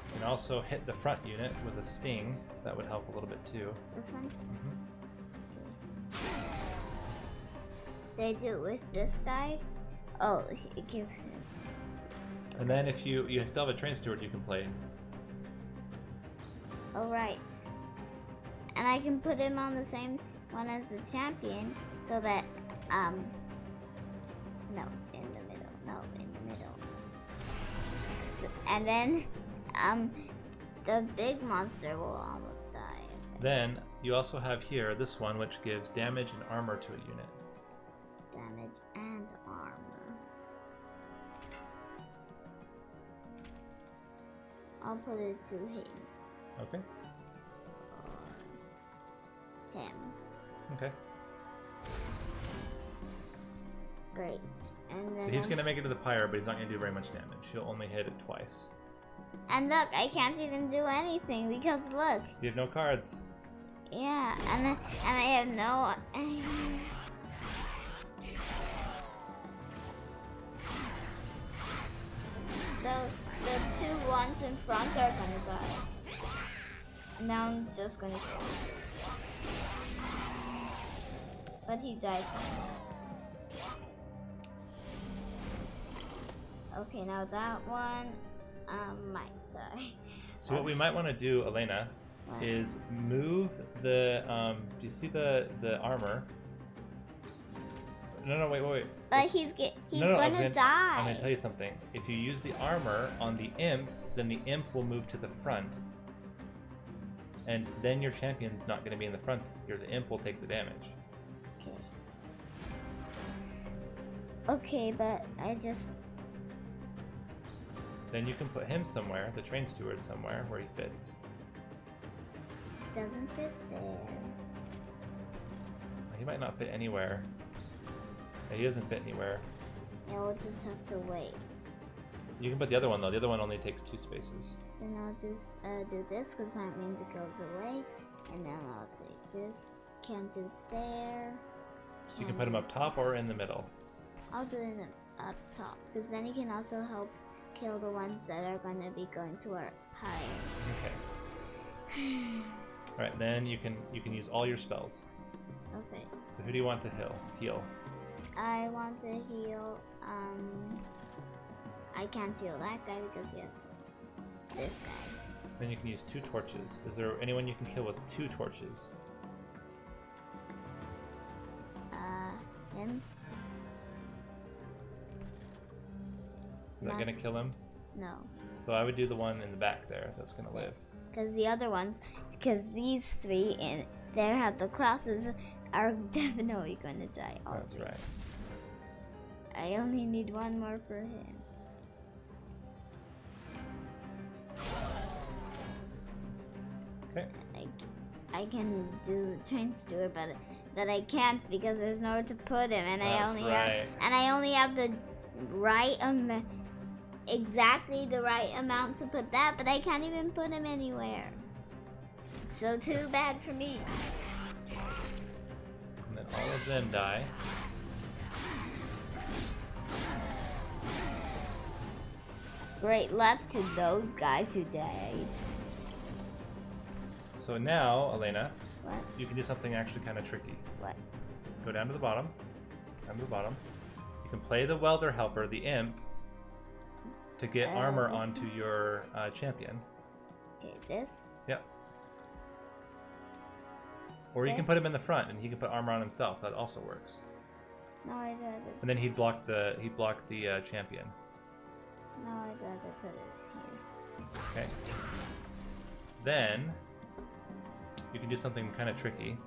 You can also hit the front unit with a sting. That would help a little bit too. This one? Mm-hmm. They do it with this guy? Oh, give him. And then if you still have a train steward you can play. Oh, right. And I can put him on the same one as the champion so that, no, in the middle. No, in the middle. So, and then, the big monster will almost die. Then you also have here this one which gives damage and armor to a unit. Damage and armor. I'll put it to him. Okay. Him. Okay. Great. And then So he's gonna make it to the pyre, but he's not gonna do very much damage. He'll only hit it twice. And look, I can't even do anything because look. You have no cards. Yeah, and I have no. The two ones in front are gonna die. Now he's just gonna kill him. But he died. Okay, now that one might die. So what we might want to do, Elena, What? is move the. Do you see the armor? No, wait. But he's No, gonna die. I'm gonna tell you something. If you use the armor on the imp, then the imp will move to the front, and then your champion's not gonna be in the front. The imp will take the damage. Okay, but I just. Then you can put him somewhere, the train steward somewhere where he fits. Doesn't fit there. He might not fit anywhere. Yeah, he doesn't fit anywhere. Yeah, we'll just have to wait. You can put the other one though. The other one only takes 2 spaces. Then I'll just do this because that means it goes away. And then I'll take this. Can't do it there. You can put him up top or in the middle. I'll do it up top because then he can also help kill the ones that are going to be going to our higher. Okay. All right, then you can use all your spells. Okay. So who do you want to heal? I want to heal. I can't heal that guy because he has this guy. Then you can use 2 torches. Is there anyone you can kill with 2 torches? Him. Is that gonna kill him? No. So I would do the one in the back there. That's gonna live. Because the other ones, because these 3 in there have the crosses, are definitely going to die. That's right. I only need 1 more for him. Okay. I can do train steward, but I can't because there's nowhere to put him, and I only have the right exactly the right amount to put that, but I can't even put him anywhere. So too bad for me. And then all of them die. Great luck to those guys who died. So now, Elena, What? you can do something actually kind of tricky. What? Go down to the bottom. You can play the welder helper, the imp, to get armor this onto your champion. Okay, this. Yep. Or you can put him in the front, and he can put armor on himself. That also works. No, I'd rather. And then he'd block the champion. No, I'd rather put it here. Okay. Then you can do something kind of tricky.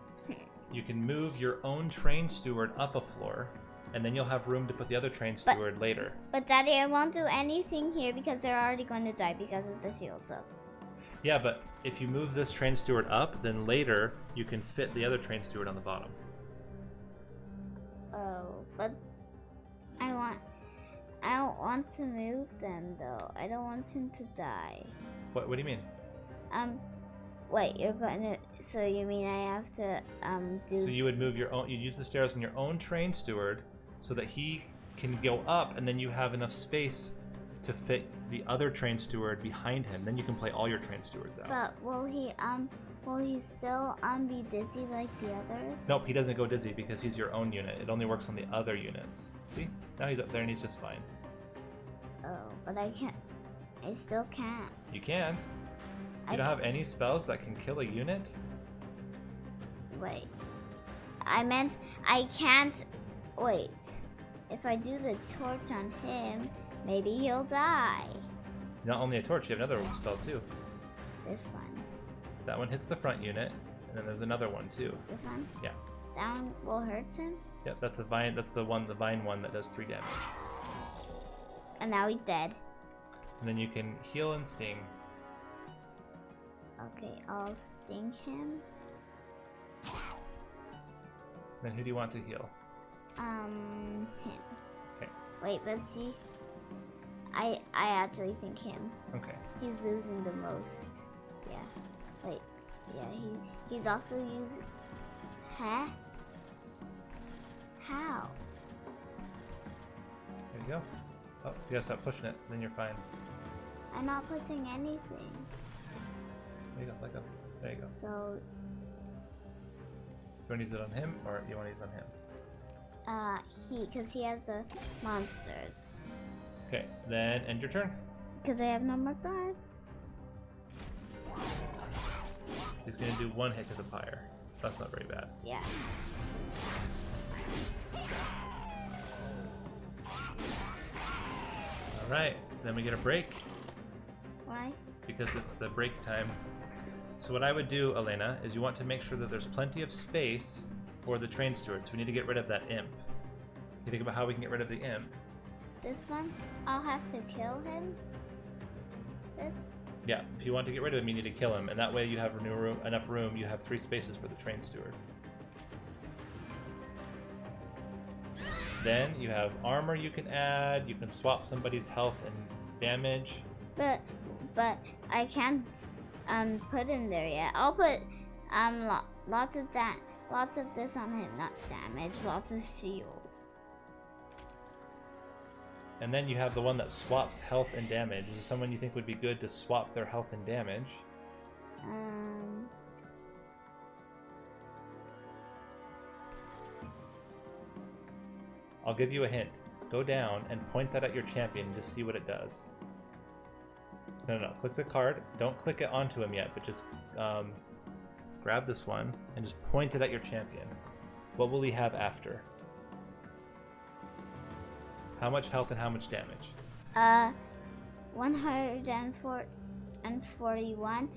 You can move your own train steward up a floor, and then you'll have room to put the other train steward later. But Daddy, I won't do anything here because they're already going to die because of the shields up. Yeah, but if you move this train steward up, then later you can fit the other train steward on the bottom. Oh, but I don't want to move them though. I don't want him to die. What do you mean? Wait, you're gonna. So you mean I have to do? So you would move your own. You'd use the stairs on your own train steward, so that he can go up, and then you have enough space to fit the other train steward behind him. Then you can play all your train stewards out. But will he still be dizzy like the others? Nope, he doesn't go dizzy because he's your own unit. It only works on the other units. See? Now he's up there and he's just fine. Oh, but I can't. I still can't. You can't. You don't have any spells that can kill a unit? Wait. I meant I can't. Wait. If I do the torch on him, maybe he'll die. Not only a torch, you have another spell too. This one. That one hits the front unit, and then there's another one too. This one? Yeah. That one will hurt him? Yep, that's the vine. That's the vine one that does 3 damage. And now he's dead. And then you can heal and sting. Okay, I'll sting him. Then who do you want to heal? Him. Okay. Wait, let's see. I actually think him. Okay. He's losing the most. Yeah. Wait. Yeah, he's also using. Huh? How? There you go. Oh, you gotta stop pushing it, then you're fine. I'm not pushing anything. There you go, let go. There you go. So, You want to use it on him, or you want to use it on him? because he has the monsters. Okay, then end your turn. Because I have no more cards. He's gonna do 1 hit to the pyre. That's not very bad. Yeah. Alright, then we get a break. Why? Because it's the break time. So what I would do, Elena, is you want to make sure that there's plenty of space for the train steward. So we need to get rid of that imp. You think about how we can get rid of the imp. This one? I'll have to kill him? This? Yeah, if you want to get rid of him, you need to kill him. And that way you have enough room, you have 3 spaces for the train steward. Then you have armor you can add, you can swap somebody's health and damage. But I can't put him there yet. I'll put lots of this on him, not damage, lots of shield. And then you have the one that swaps health and damage. Is there someone you think would be good to swap their health and damage? I'll give you a hint. Go down and point that at your champion to see what it does. No. Click the card. Don't click it onto him yet, but just grab this one and just point it at your champion. What will he have after? How much health and how much damage? 141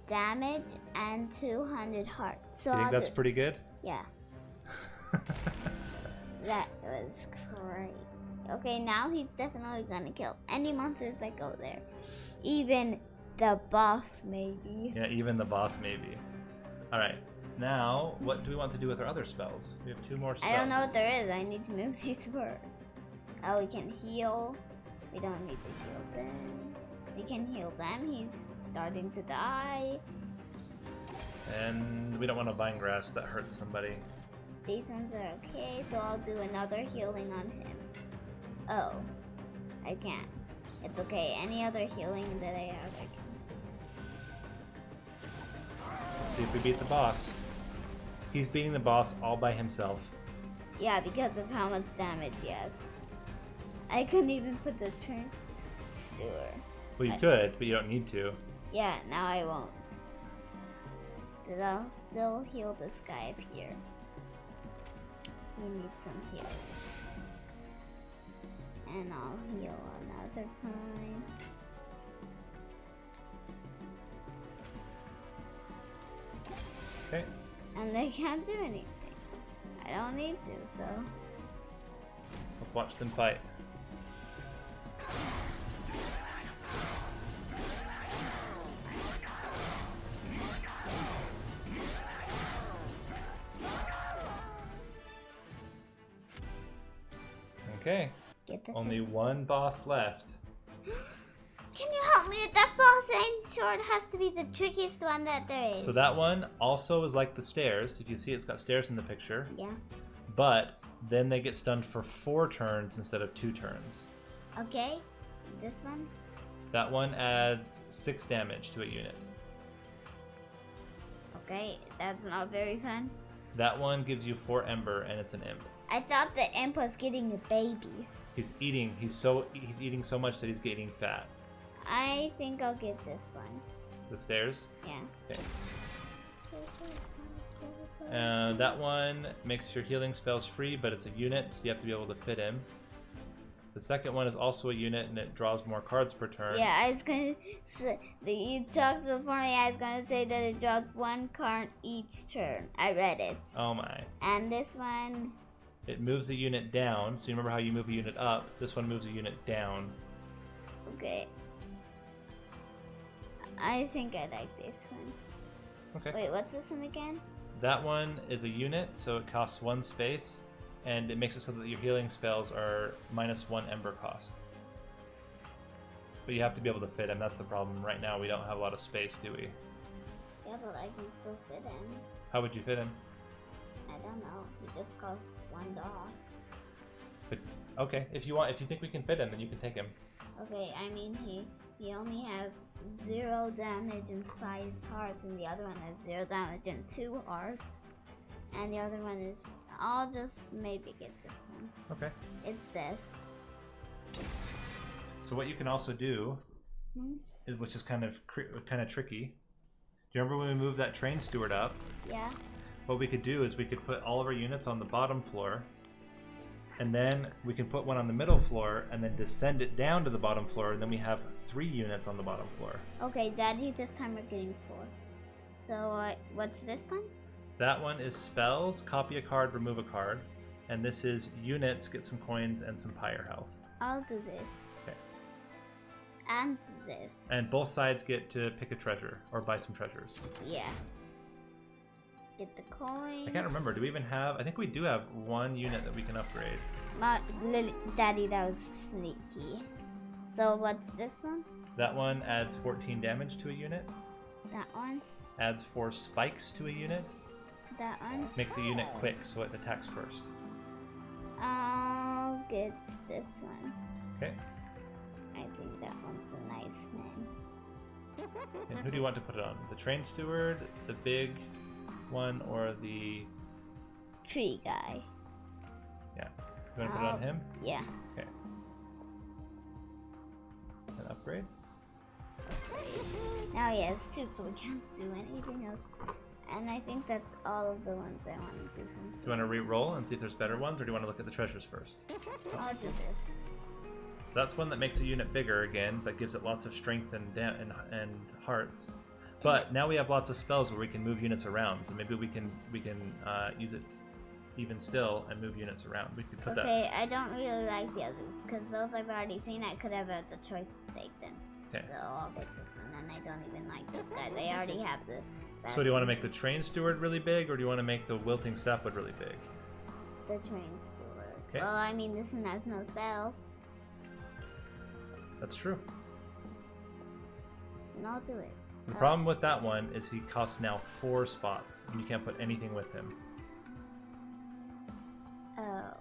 damage and 200 hearts. So You think that's pretty good? Yeah. That was great. Okay, now he's definitely gonna kill any monsters that go there. Even the boss, maybe. Yeah, even the boss, maybe. Alright, now, what do we want to do with our other spells? We have 2 more spells. I don't know what there is. I need to move these words. Oh, we can heal. We don't need to heal them. We can heal them. He's starting to die. And we don't want to vine grass, that hurts somebody. These ones are okay, so I'll do another healing on him. Oh, I can't. It's okay. Any other healing that I have, I can. Let's see if we beat the boss. He's beating the boss all by himself. Yeah, because of how much damage he has. I couldn't even put the train steward. Well, you could, but you don't need to. Yeah, now I won't. still heal this guy up here. We need some healing. And I'll heal another time. Okay. And they can't do anything. I don't need to, so. Let's watch them fight. Okay. Get the Only fist. one boss left. Can you help me with that boss? I'm sure it has to be the trickiest one that there is. So that one also is like the stairs. If you see, it's got stairs in the picture. Yeah. But then they get stunned for 4 turns instead of 2 turns. Okay. This one? That one adds 6 damage to a unit. Okay, that's not very fun. That one gives you 4 ember, and it's an imp. I thought the imp was getting a baby. He's eating. He's eating so much that he's getting fat. I think I'll get this one. The stairs. Yeah. Okay. That one makes your healing spells free, but it's a unit, so you have to be able to fit him. The second one is also a unit, and it draws more cards per turn. Yeah, I was gonna say that you talked before me. I was gonna say that it draws 1 card each turn. I read it. Oh my. And this one. It moves the unit down, so you remember how you move a unit up? This one moves a unit down. Okay. I think I like this one. Okay. Wait, what's this one again? That one is a unit, so it costs 1 space, and it makes it so that your healing spells are -1 ember cost. But you have to be able to fit him. That's the problem. Right now, we don't have a lot of space, do we? Yeah, but I can still fit in. How would you fit him? I don't know. He just costs 1 dot. But okay, if you think we can fit him, then you can take him. Okay, I mean he only has 0 damage and 5 hearts, and the other one has 0 damage and 2 hearts. And the other one is. I'll just maybe get this one. Okay. It's best. So what you can also do, which is kind of tricky. Do you remember when we moved that train steward up? Yeah. What we could do is we could put all of our units on the bottom floor, and then we can put one on the middle floor, and then descend it down to the bottom floor, and then we have 3 units on the bottom floor. Okay, Daddy, this time we're getting 4. So, what's this one? That one is spells, copy a card, remove a card. And this is units, get some coins and some pyre health. I'll do this. Okay. And this. And both sides get to pick a treasure, or buy some treasures. Yeah. Get the coins. I can't remember, do we even have, I think we do have 1 unit that we can upgrade. Daddy, that was sneaky. So what's this one? That one adds 14 damage to a unit. That one? Adds 4 spikes to a unit. That one? Makes a unit quick, so it attacks first. I'll get this one. Okay. I think that one's a nice man. And who do you want to put it on? The train steward, the big one, or the... Tree guy. Yeah. You want to put it on him? Yeah. Okay. And upgrade? Now he has 2, so we can't do anything else. And I think that's all of the ones I want to do. Do you want to re-roll and see if there's better ones, or do you want to look at the treasures first? I'll do this. So that's one that makes a unit bigger again, but gives it lots of strength and hearts. But now we have lots of spells where we can move units around, so maybe we can use it even still and move units around. We could put Okay, I don't really like the others, because those I've already seen. I could have had the choice to take them. Okay. So I'll take this one, and I don't even like this guy. They already have the... So do you want to make the train steward really big, or do you want to make the wilting sapwood really big? The train steward. Okay. Well, I mean, this one has no spells. That's true. And I'll do it. The problem with that one is he costs now 4 spots, and you can't put anything with him. Oh.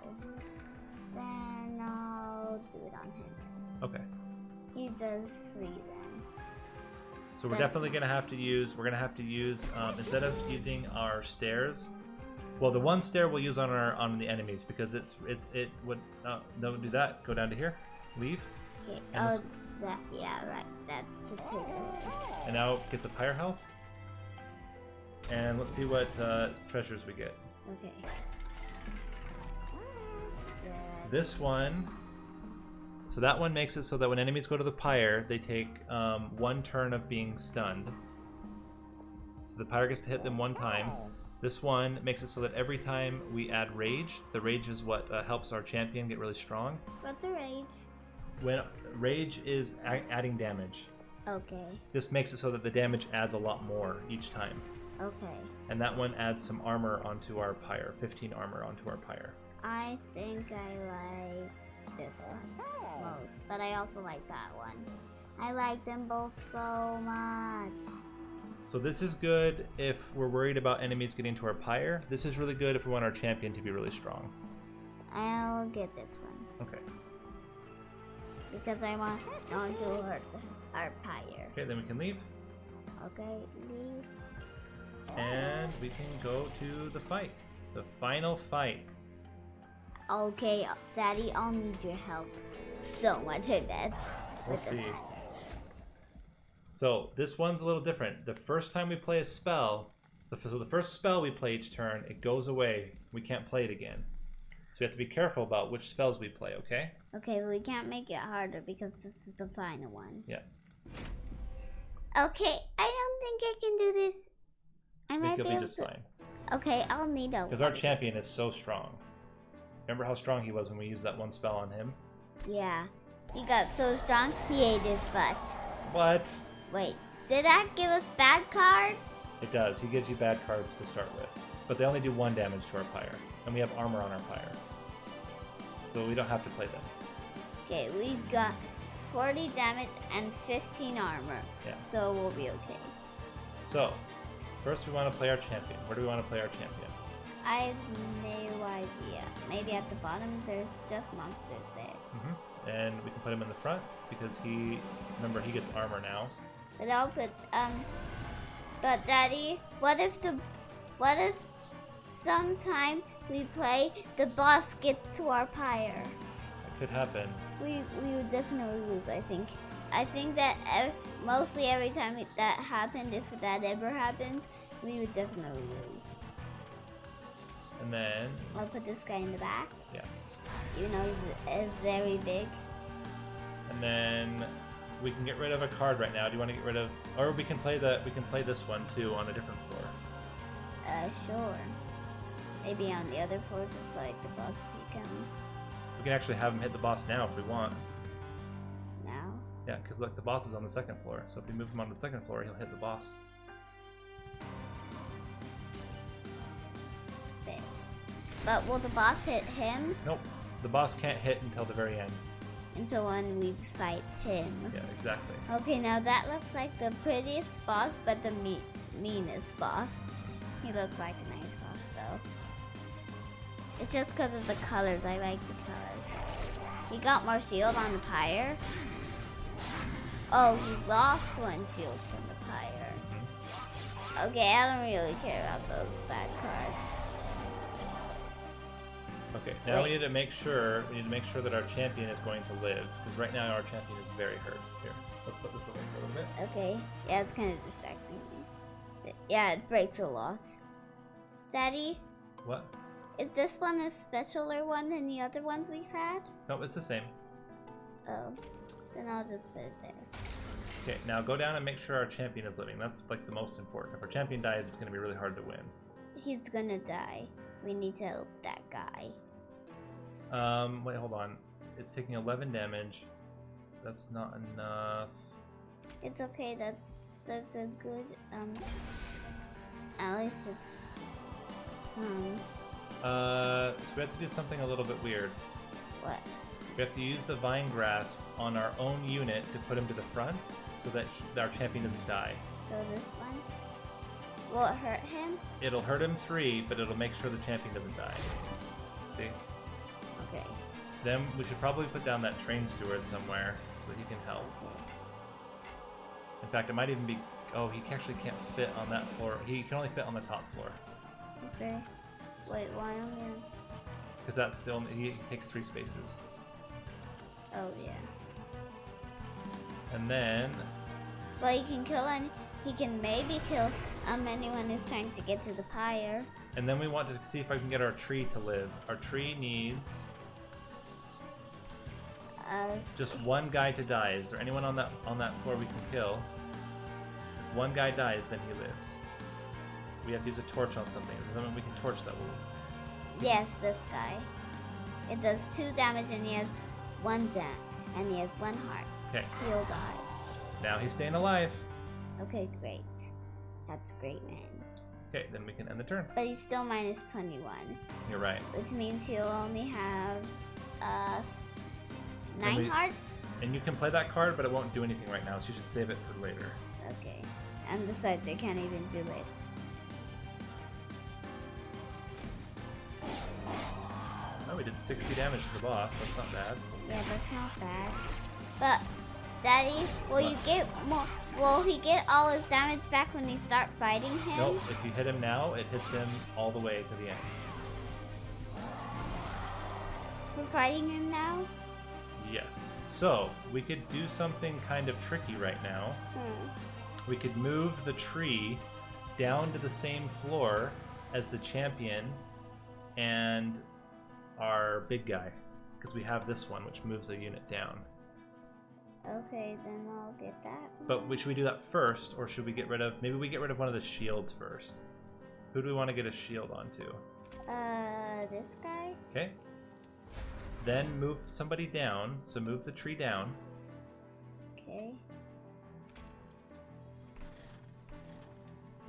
Then I'll do it on him. Okay. He does 3 then. So we're definitely going to have to use, instead of using our stairs, well, the one stair we'll use on the enemies, because it would, don't do that, go down to here, leave. Okay, And that, yeah, right, that's to take away. And now get the pyre health. And let's see what treasures we get. Okay. This one, so that one makes it so that when enemies go to the pyre, they take 1 turn of being stunned. So the pyre gets to hit them 1 time. This one makes it so that every time we add rage, the rage is what helps our champion get really strong. What's a rage? When rage is adding damage. Okay. This makes it so that the damage adds a lot more each time. Okay. And that one adds some armor onto our pyre, 15 armor onto our pyre. I think I like this one most, but I also like that one. I like them both so much. So this is good if we're worried about enemies getting to our pyre. This is really good if we want our champion to be really strong. I'll get this one. Okay. Because I want not to hurt our pyre. Okay, then we can leave. Okay, leave. And we can go to the fight. The final fight. Okay, Daddy, I'll need your help so much, I bet. We'll see. So this one's a little different. The first time we play a spell, so the first spell we play each turn, it goes away. We can't play it again. So we have to be careful about which spells we play, okay? Okay, well, we can't make it harder because this is the final one. Yeah. Okay, I don't think I can do this. I I might think you'll be be able just to. fine. Okay, I'll need a. Because our champion is so strong. Remember how strong he was when we used that one spell on him? Yeah, he got so strong he ate his butt. What? Wait, did that give us bad cards? It does. He gives you bad cards to start with. But they only do 1 damage to our pyre. And we have armor on our pyre. So we don't have to play them. Okay, we got 40 damage and 15 armor. Yeah. So we'll be okay. So, first we want to play our champion. Where do we want to play our champion? I have no idea. Maybe at the bottom there's just monsters there. And we can put him in the front because remember, he gets armor now. But I'll put but Daddy, what if sometime we play the boss gets to our pyre? It could happen. We would definitely lose, I think. I think that mostly every time that happened, if that ever happens, we would definitely lose. And then, I'll put this guy in the back. yeah. You know, he's very big. And then we can get rid of a card right now. Do you want to get rid of, or we can play this one too on a different floor. Sure. Maybe on the other floors if like the boss becomes. We can actually have him hit the boss now if we want. Now? Yeah, because look, the boss is on the 2nd floor. So if we move him on to the 2nd floor, he'll hit the boss. There. But will the boss hit him? Nope. The boss can't hit until the very end. Until when we fight him. Yeah, exactly. Okay, now that looks like the prettiest boss, but the meanest boss. He looks like a nice boss, though. It's just because of the colors. I like the colors. He got more shield on the pyre. Oh, he lost 1 shield from the pyre. Okay, I don't really care about those bad cards. Okay, now Wait. we need to make sure that our champion is going to live, because right now our champion is very hurt. Here, let's put this away for a little bit. Okay, yeah, it's kind of distracting me. Yeah, it breaks a lot. Daddy, What? is this one a specialer one than the other ones we've had? No, it's the same. Oh, then I'll just put it there. Okay, now go down and make sure our champion is living. That's like the most important. If our champion dies, it's going to be really hard to win. He's gonna die. We need to help that guy. Wait, hold on. It's taking 11 damage. That's not enough. It's okay. That's a good. At least it's some. So we have to do something a little bit weird. What? We have to use the vine grasp on our own unit to put him to the front, so that our champion doesn't die. So this one. Will it hurt him? It'll hurt him 3, but it'll make sure the champion doesn't die. See? Okay. Then we should probably put down that train steward somewhere so that he can help. Okay. In fact, it might even be... Oh, he actually can't fit on that floor. He can only fit on the top floor. Okay. Wait, why am I? Because that's the only... He takes 3 spaces. Oh yeah. And then... Well, he can kill any. He can maybe kill anyone who's trying to get to the pyre. And then we want to see if I can get our tree to live. Our tree needs just one guy to die. Is there anyone on that floor we can kill? If one guy dies, then he lives. We have to use a torch on something. Is there something we can torch that will? Yes, this guy. It does 2 damage and he has 1 and he has 1 heart. Okay. He'll die. Now he's staying alive. Okay, great. That's great, man. Okay, then we can end the turn. But he's still minus 21. You're right. Which means he'll only have 9 hearts. And you can play that card, but it won't do anything right now, so you should save it for later. Okay. And besides, I can't even do it. Oh, we did 60 damage to the boss. That's not bad. Yeah, that's not bad. But, Daddy, will he get all his damage back when you start fighting him? Nope. If you hit him now, it hits him all the way to the end. We're fighting him now? Yes. So, we could do something kind of tricky right now. We could move the tree down to the same floor as the champion and our big guy. Because we have this one, which moves the unit down. Okay, then I'll get that. But should we do that first, or should we get rid of... Maybe we get rid of one of the shields first. Who do we want to get a shield onto? This guy? Okay. Then move somebody down. So move the tree down. Okay.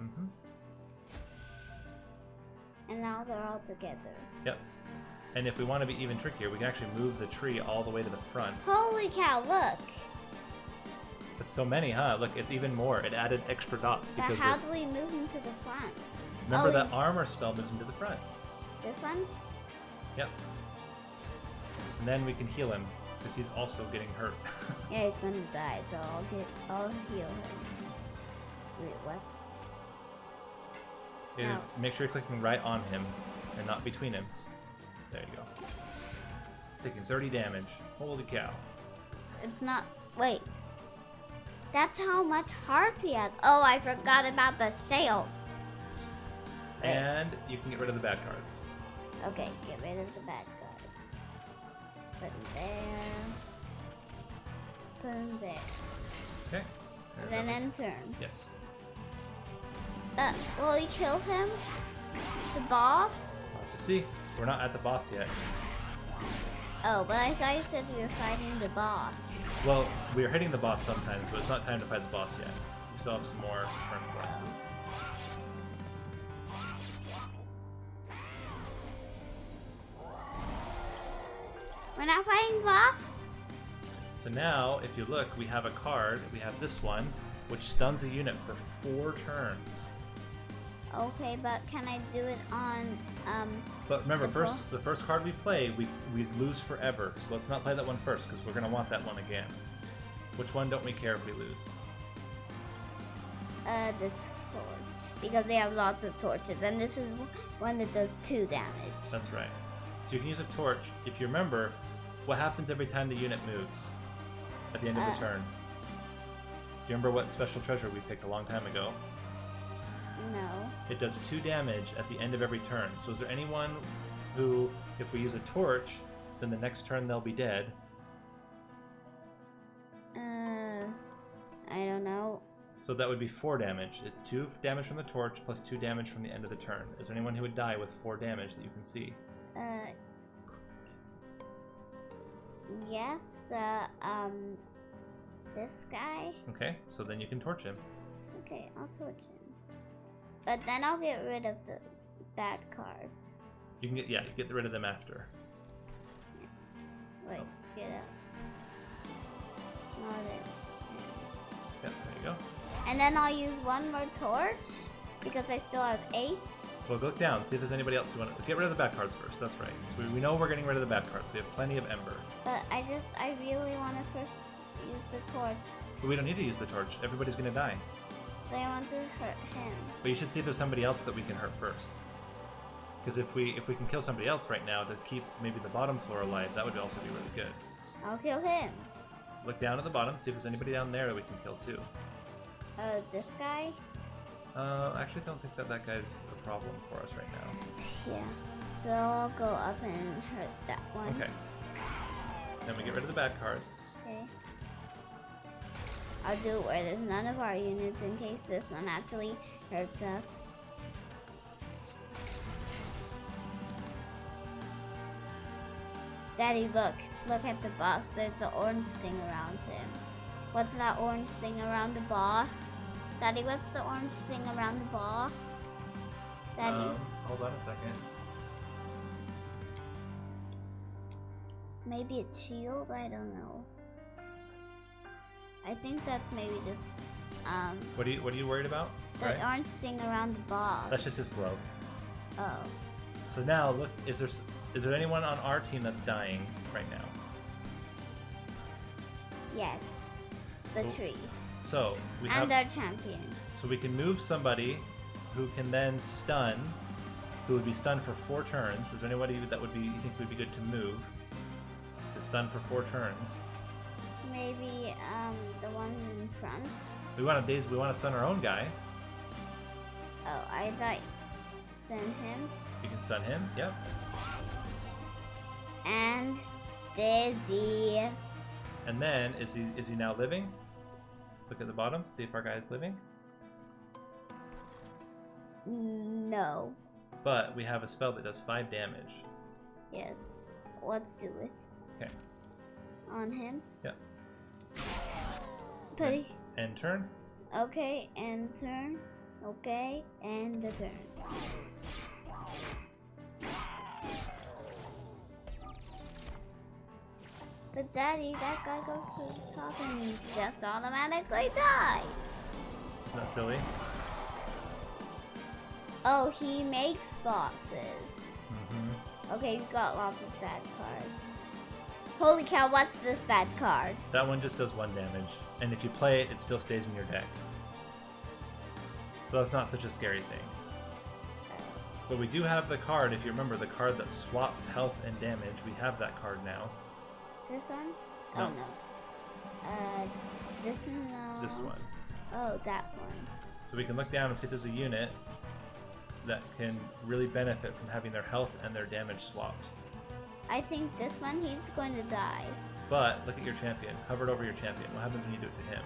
Mm-hmm. And now they're all together. Yep. And if we want to be even trickier, we can actually move the tree all the way to the front. Holy cow, look! That's so many, huh? Look, it's even more. It added extra dots. But Because how do we move him to the front? remember that armor spell moves him to the front. This one? Yep. And then we can heal him, because he's also getting hurt. Yeah, he's gonna die, so I'll heal him. Wait, what? Yeah, make sure you're clicking right on him, and not between him. There you go. Taking 30 damage. Holy cow. It's not... Wait. That's how much hearts he has. Oh, I forgot about the shield. Wait. And you can get rid of the bad cards. Okay, get rid of the bad cards. Put him there. Put him there. Okay. And then end turn. Yes. Will he kill him? The boss? We'll have to see. We're not at the boss yet. Oh, but I thought you said we were fighting the boss. Well, we're hitting the boss sometimes, but it's not time to fight the boss yet. We still have some more turns left. We're not fighting the boss? So now, if you look, we have a card. We have this one, which stuns a unit for 4 turns. Okay, but can I do it on, But remember, the first card we play, we lose forever. So let's not play that one first, because we're going to want that one again. Which one don't we care if we lose? the torch. Because they have lots of torches, and this is one that does 2 damage. That's right. So you can use a torch. If you remember, what happens every time the unit moves at the end of the turn? Do you remember what special treasure we picked a long time ago? No. It does 2 damage at the end of every turn. So is there anyone who, if we use a torch, then the next turn they'll be dead? I don't know. So that would be 4 damage. It's 2 damage from the torch plus 2 damage from the end of the turn. Is there anyone who would die with 4 damage that you can see? Yes, this guy. Okay, so then you can torch him. Okay, I'll torch him. But then I'll get rid of the bad cards. You can get rid of them after. Wait, get up. Oh, there. Yeah, there you go. And then I'll use one more torch because I still have 8. Well, go down, see if there's anybody else who want to get rid of the bad cards first. That's right. So we know we're getting rid of the bad cards. We have plenty of ember. But I really want to first use the torch. But we don't need to use the torch. Everybody's going to die. But I want to hurt him. But you should see if there's somebody else that we can hurt first. Because if we can kill somebody else right now to keep maybe the bottom floor alive, that would also be really good. I'll kill him. Look down at the bottom, see if there's anybody down there that we can kill too. This guy? I actually don't think that guy's a problem for us right now. Yeah. So I'll go up and hurt that one. Okay. Then we get rid of the bad cards. Okay. I'll do it where there's none of our units in case this one actually hurts us. Daddy, look. Look at the boss. There's the orange thing around him. What's that orange thing around the boss? Daddy, what's the orange thing around the boss? Daddy? Hold on a second. Maybe a shield? I don't know. I think that's maybe just, What are you worried about? the orange thing around the boss. That's just his glove. Oh. So now, look, is there anyone on our team that's dying right now? Yes. The So- tree. So we And have. our champion. So we can move somebody who can then stun, who would be stunned for 4 turns. Is there anybody that you think would be good to move to stun for 4 turns? Maybe, the one in front. We want to stun our own guy. Oh, I thought then him. You can stun him. Yep. And Dizzy. And then is he now living? Look at the bottom. See if our guy is living. No. But we have a spell that does 5 damage. Yes. Let's do it. Okay. On him. Yep. Putty. End turn. Okay, and turn. Okay, and the turn. But Daddy, that guy goes to the top and just automatically dies. Isn't that silly? Oh, he makes bosses. Mm-hmm. Okay, you got lots of bad cards. Holy cow, what's this bad card? That one just does 1 damage, and if you play it, it still stays in your deck. So that's not such a scary thing. But we do have the card, if you remember, the card that swaps health and damage. We have that card now. This one? No. Oh no. This one? No. This one. Oh, that one. So we can look down and see if there's a unit that can really benefit from having their health and their damage swapped. I think this one, he's going to die. But look at your champion. Hover it over your champion. What happens when you do it to him?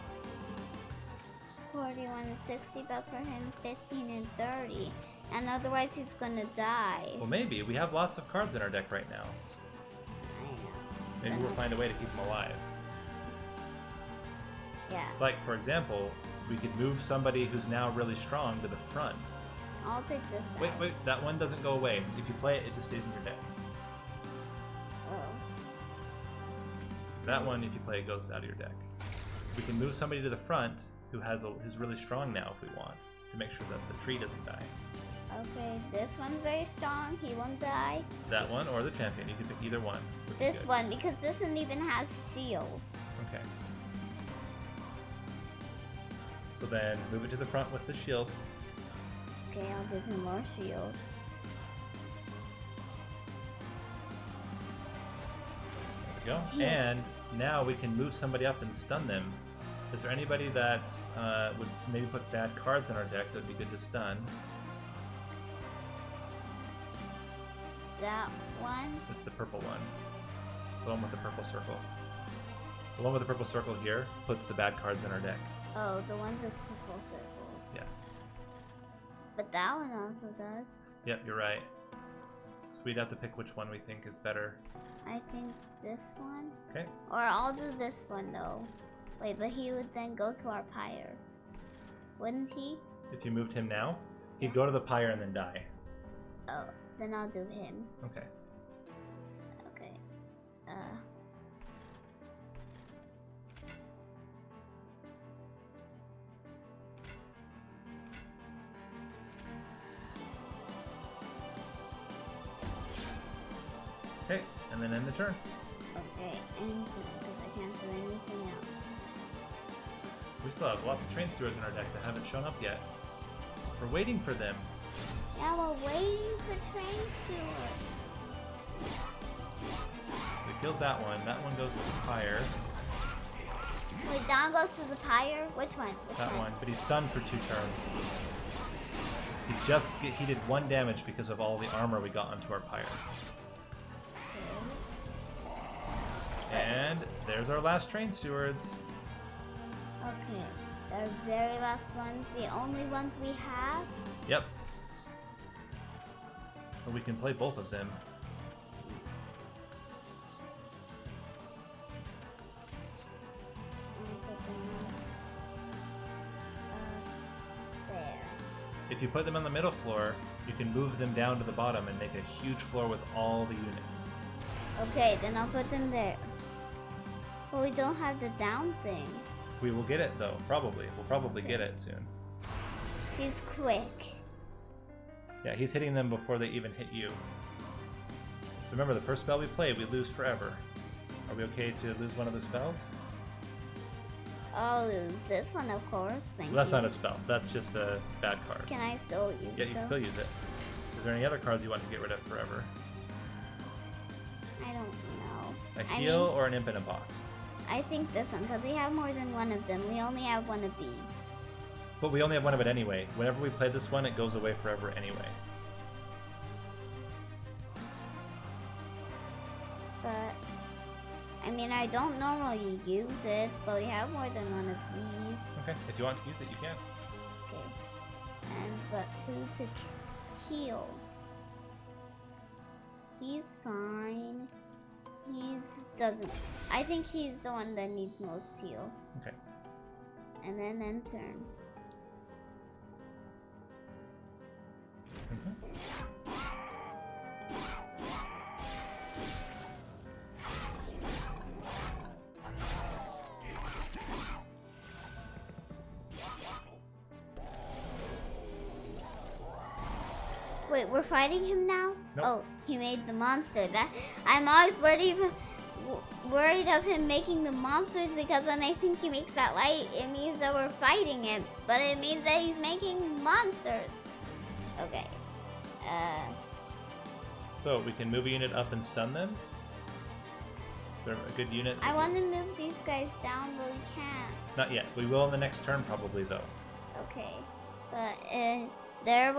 41 and 60, but for him, 15 and 30. And otherwise, he's going to die. Well, maybe. We have lots of cards in our deck right now. I know. Maybe we'll find a way to keep them alive. Yeah. Like, for example, we could move somebody who's now really strong to the front. I'll take this Wait, out. wait, that one doesn't go away. If you play it, it just stays in your deck. Oh. That one, if you play it, goes out of your deck. We can move somebody to the front who's really strong now if we want, to make sure that the tree doesn't die. Okay, this one's very strong. He won't die. That one or the champion. You can pick either one. Would be This good. one, because this one even has shield. Okay. So then move it to the front with the shield. Okay, I'll give him more shield. There we go. Yes. And now we can move somebody up and stun them. Is there anybody that would maybe put bad cards in our deck that would be good to stun? That one. It's the purple one. The one with the purple circle. The one with the purple circle here puts the bad cards in our deck. Oh, the ones with purple circles. Yeah. But that one also does. Yep, you're right. So we'd have to pick which one we think is better. I think this one. Okay. Or I'll do this one though. Wait, but he would then go to our pyre. Wouldn't he? If you moved him now, he'd go to the pyre and then die. Oh, then I'll do him. Okay. Okay. Okay, and then end the turn. Okay, and because I can't do anything else. We still have lots of train stewards in our deck that haven't shown up yet. We're waiting for them. Yeah, we're waiting for train stewards. If it kills that one goes to the pyre. Wait, Don goes to the pyre? Which one? Which That one, but he's stunned for 2 turns. He did 1 damage because of all the armor we got onto our pyre. And there's our last train stewards. Okay, the very last ones, the only ones we have. Yep. But we can play both of them. There. If you put them on the middle floor, you can move them down to the bottom and make a huge floor with all the units. Okay, then I'll put them there. But we don't have the down thing. We will get it though, probably. We'll probably get it soon. He's quick. Yeah, he's hitting them before they even hit you. So remember, the first spell we play, we lose forever. Are we okay to lose one of the spells? I'll lose this one, of course. Thank Well, that's you. not a spell. That's just a bad card. Can I still use it? Yeah, you can still use it. Is there any other cards you want to get rid of forever? I don't know. A heal or an imp in a box? I think this one, because we have more than one of them. We only have one of these. But we only have one of it anyway. Whenever we play this one, it goes away forever anyway. But, I mean, I don't normally use it, but we have more than one of these. Okay, if you want to use it, you can. Okay. But who to heal? He's fine. Doesn't. I think he's the one that needs most heal. Okay. And then end turn. Wait, we're fighting him now? Nope. Oh, he made the monster. I'm always worried of him making the monsters, because when I think he makes that light, it means that we're fighting him. But it means that he's making monsters. Okay. So we can move a unit up and stun them. Is there a good unit? I want to move these guys down, but we can't. Not yet. We will in the next turn probably though. Okay. But they're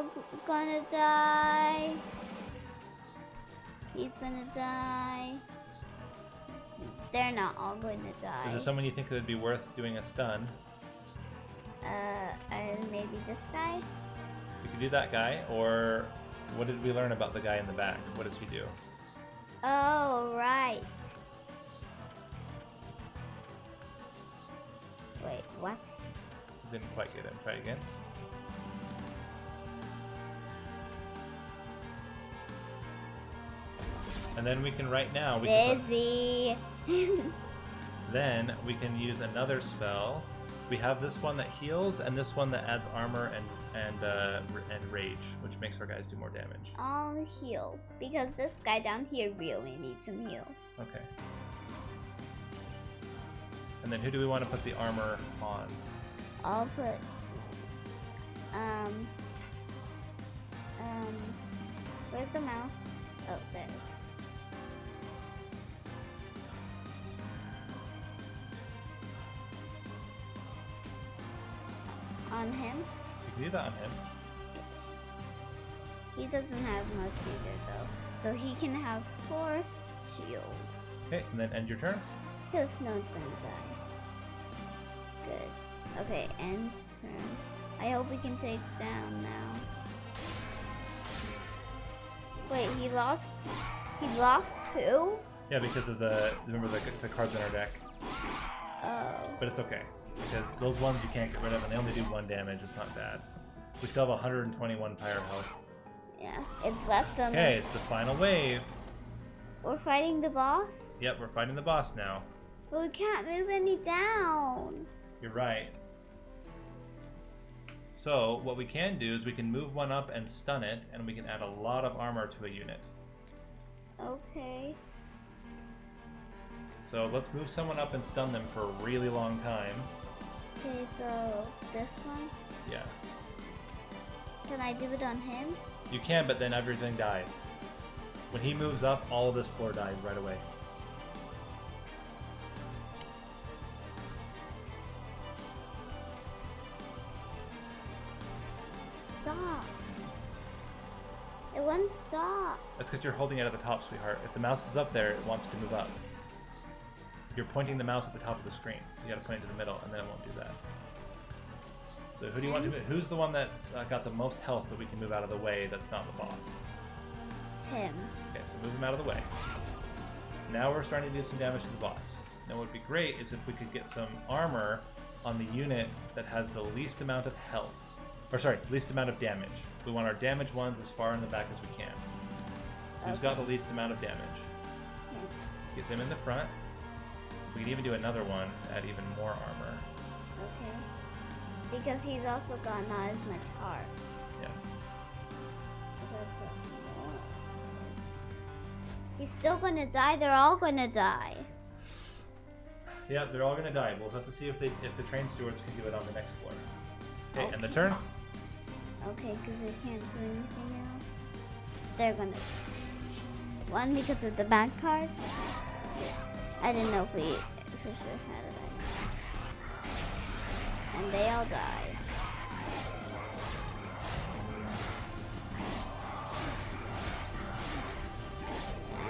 gonna die. He's gonna die. They're not all going to die. Is there someone you think that would be worth doing a stun? Maybe this guy? We could do that guy, or what did we learn about the guy in the back? What does he do? Oh, right. Wait, what? Didn't quite get it. Try again. And then we can right now. Busy. Then we can use another spell. We have this one that heals and this one that adds armor and rage, which makes our guys do more damage. I'll heal, because this guy down here really needs some heal. Okay. And then who do we want to put the armor on? I'll put where's the mouse? Oh, there. On him? You can do that on him. He doesn't have much either, though. So he can have 4 shield. Okay, and then end your turn. If no one's gonna die. Good. Okay, end turn. I hope we can take down now. Wait, he lost 2? Yeah, because of remember the cards in our deck. Oh. But it's okay, because those ones you can't get rid of, and they only do 1 damage. It's not bad. We still have 121 pyre health. Yeah, it's less than. Okay, it's the final wave. We're fighting the boss? Yep, we're fighting the boss now. But we can't move any down. You're right. So what we can do is we can move one up and stun it, and we can add a lot of armor to a unit. Okay. So let's move someone up and stun them for a really long time. Okay, so this one? Yeah. Can I do it on him? You can, but then everything dies. When he moves up, all of this floor dies right away. Stop. stop. That's because you're holding it at the top, sweetheart. If the mouse is up there, it wants to move up. You're pointing the mouse at the top of the screen. You gotta point it to the middle, and then it won't do that. So who do you want to move? Who's the one that's got the most health that we can move out of the way that's not the boss? Him. Okay, so move him out of the way. Now we're starting to do some damage to the boss. Now what would be great is if we could get some armor on the unit that has the least amount of health. Or sorry, least amount of damage. We want our damage ones as far in the back as we can. So who's got the least amount of damage? Get them in the front. We can even do another one to add even more armor. Okay. Because he's also got not as much hearts. Yes. He's still gonna die. They're all gonna die. Yeah, they're all gonna die. We'll have to see if the train stewards can do it on the next floor. Okay, and the turn? Okay, because they can't do anything else. They're gonna. One because of the bad card. I didn't know if we for sure had it. And they all die.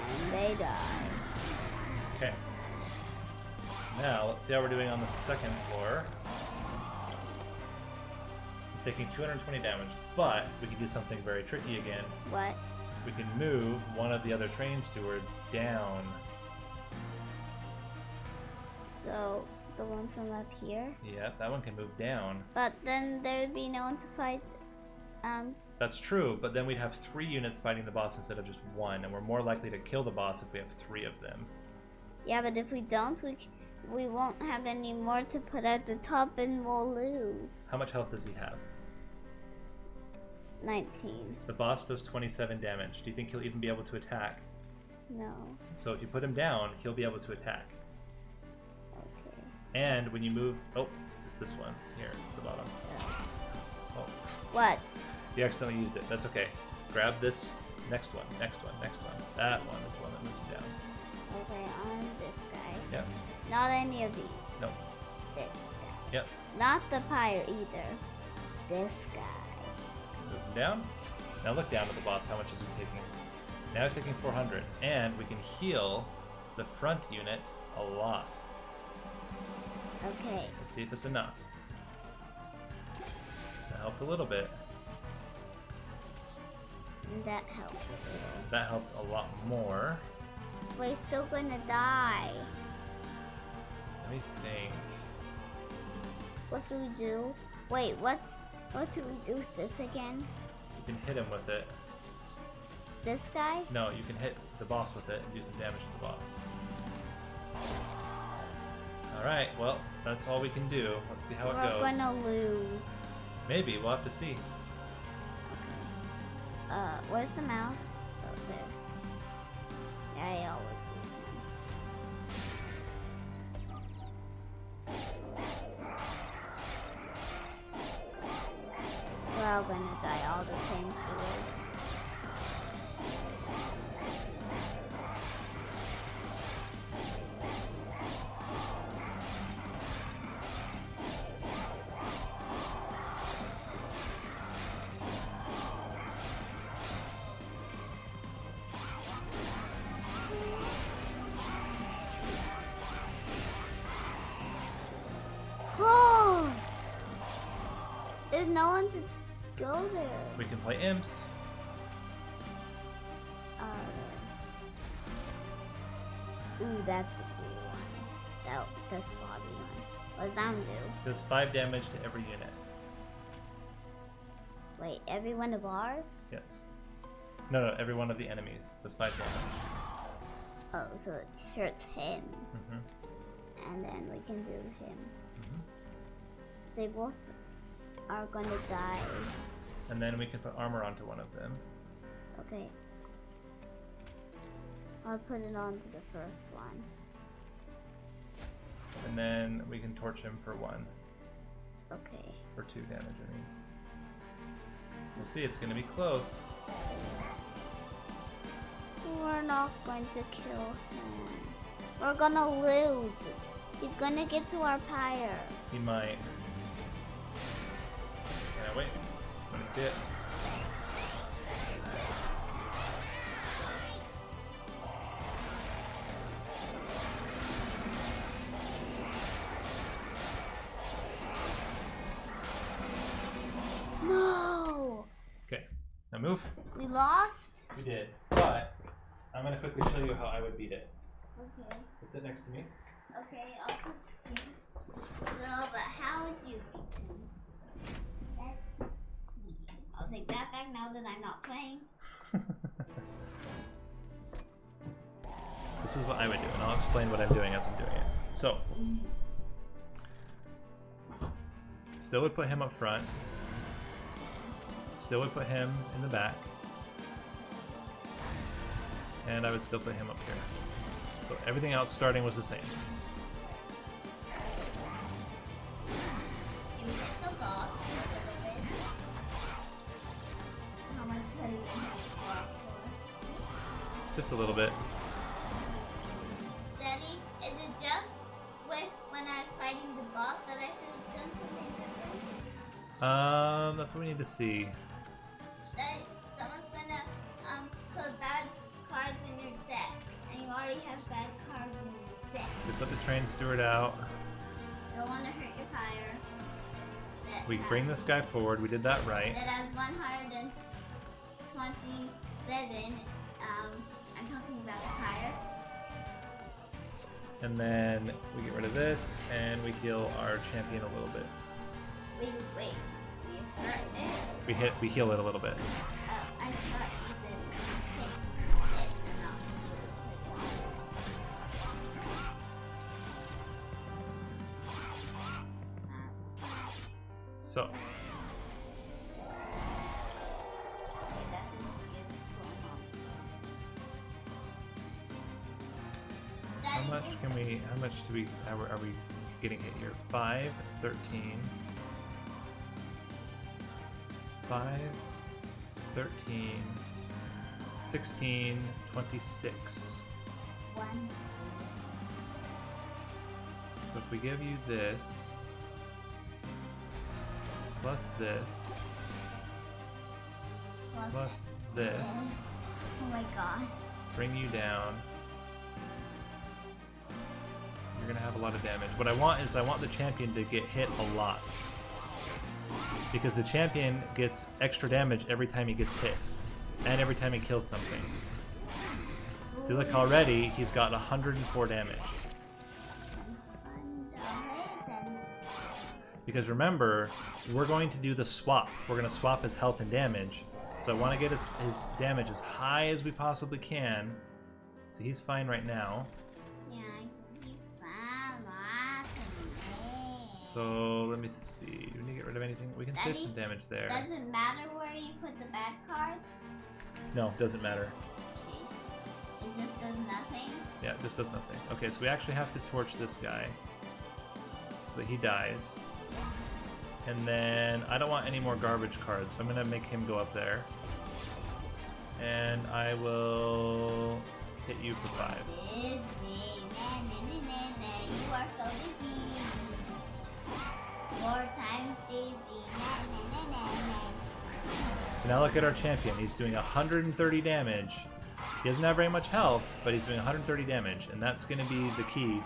And they die. Okay. Now, let's see how we're doing on the second floor. He's taking 220 damage, but we can do something very tricky again. What? We can move one of the other train stewards down. So, the one from up here? Yeah, that one can move down. But then there would be no one to fight. That's true, but then we'd have 3 units fighting the boss instead of just 1, and we're more likely to kill the boss if we have 3 of them. Yeah, but if we don't, we won't have any more to put at the top and we'll lose. How much health does he have? 19. The boss does 27 damage. Do you think he'll even be able to attack? No. So if you put him down, he'll be able to attack. Okay. And when you move... Oh, it's this one. Here, at the bottom. Oh. What? You accidentally used it. That's okay. Grab this next one, next one, next one. That one is the one that moves you down. Okay, on this guy. Yep. Not any of these. Nope. This guy. Yep. Not the pyre either. This guy. Move him down. Now look down at the boss. How much is he taking? Now he's taking 400. And we can heal the front unit a lot. Okay. Let's see if it's enough. That helped a little bit. That helped a little. That helped a lot more. We're still gonna die. Let me think. What do we do? Wait, what do we do with this again? You can hit him with it. This guy? No, you can hit the boss with it and do some damage to the boss. Alright, well, that's all we can do. Let's see how it goes. We're gonna lose. Maybe, we'll have to see. Where's the mouse? Oh, there. I always lose him. We're all gonna die, all the train stewards. Oh! There's no one to go there. We can play imps. Ooh, that's a cool one. That's Bobby one. What does that one do? Does 5 damage to every unit. Wait, every one of ours? Yes. No, every one of the enemies does 5 damage. Oh, so it hurts him. Mm-hmm. And then we can do him. Mm-hmm. They both are gonna die. And then we can put armor onto one of them. Okay. I'll put it onto the first one. And then we can torch him for 1. Okay. For 2 damage, I mean. We'll see, it's gonna be close. We're not going to kill him. We're gonna lose. He's gonna get to our pyre. He might. Can I wait? Let me see it. lost? We did, but I'm gonna quickly show you how I would beat it. Okay. So sit next to me. Okay, I'll sit here. So, but how would you beat him? Let's see. I'll take that back now that I'm not playing. This is what I would do, and I'll explain what I'm doing as I'm doing it. So, still would put him up front. Still would put him in the back. And I would still put him up here. So everything else starting was the same. You get the boss a little bit. How much have you been having the boss for? Just a little bit. Daddy, is it just with when I was fighting the boss that I should have done something different? That's what we need to see. That someone's gonna put bad cards in your deck, and you already have bad cards in your deck. We put the train steward out. Don't want to hurt your fire. We bring this guy forward. We did that right. That has 127. I'm talking about the fire. And then we get rid of this, and we heal our champion a little bit. Wait. We hurt it? We heal it a little bit. Oh, I thought you said hit it and not So, okay, that's just gives how much do we, are we getting hit here? 5, 13. 5, 13, 16, 26. 1. So if we give you this, plus this, plus this, Oh my god. bring you down, you're gonna have a lot of damage. What I want is I want the champion to get hit a lot. Because the champion gets extra damage every time he gets hit. And every time he kills something. See, look, already he's got 104 damage. Because remember, we're going to do the swap. We're going to swap his health and damage. So I want to get his damage as high as we possibly can. So he's fine right now. Yeah, he's fine. So let me see. Do we need to get rid of anything? We can save some damage there. Does it matter where you put the bad cards? No, doesn't matter. Okay. It just does nothing? Yeah, it just does nothing. Okay, so we actually have to torch this guy so that he dies. And then I don't want any more garbage cards, so I'm gonna make him go up there. And I will hit you for 5. Busy. You are so busy. 4 times busy. So now look at our champion. He's doing 130 damage. He doesn't have very much health, but he's doing 130 damage, and that's going to be the key.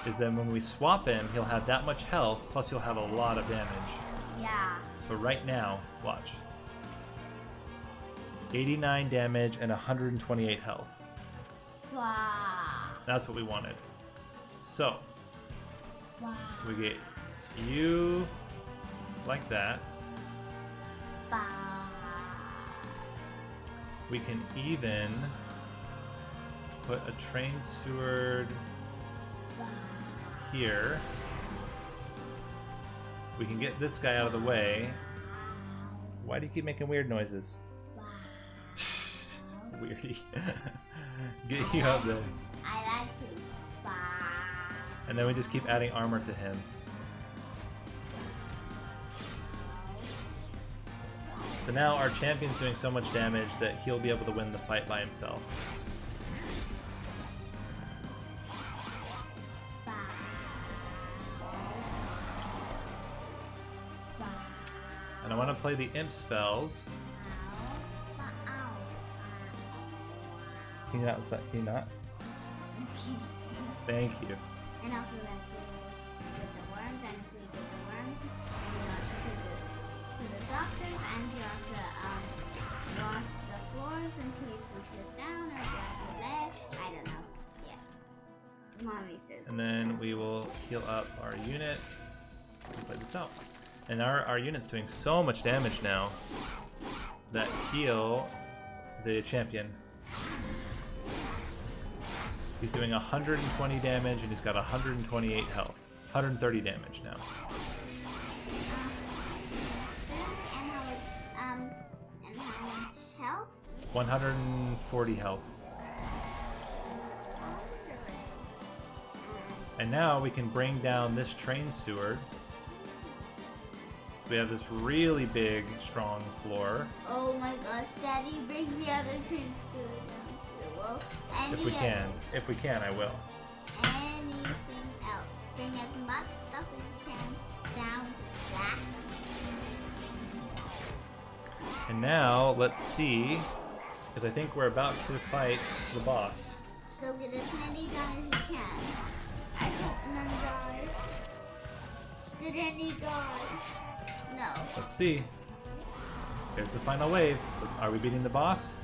Is that when we swap him, he'll have that much health, plus he'll have a lot of damage. Yeah. So right now, watch. 89 damage and 128 health. Wow. That's what we wanted. So, Wow. we get you like that. Wow. We can even put a train steward here. We can get this guy out of the way. Why do you keep making weird noises? Weirdy. Get you out there. I like to. Wow. And then we just keep adding armor to him. So now our champion's doing so much damage that he'll be able to win the fight by himself. And I want to play the imp spells. Can you not? Can you not? Thank you. And also that's with the worms, and if we get the worms, you have to take this to the doctors, and you have to wash the floor doors in case we sit down or blah blah blah. I don't know. Yeah. Mommy says. And then we will heal up our unit and play this out. And our unit's doing so much damage now that heal the champion. He's doing 120 damage and he's got 128 health. 130 damage now. And how much health? 140 health. And now we can bring down this train steward. So we have this really big, strong floor. Oh my gosh, Daddy, bring the other train steward down too. Well, If we can, I will. Anything else? Bring as much stuff as you can down that. And now, let's see, because I think we're about to fight the boss. So get as many done as you can. I don't want to die. Did any die? No. Let's see. There's the final wave. Are we beating the boss?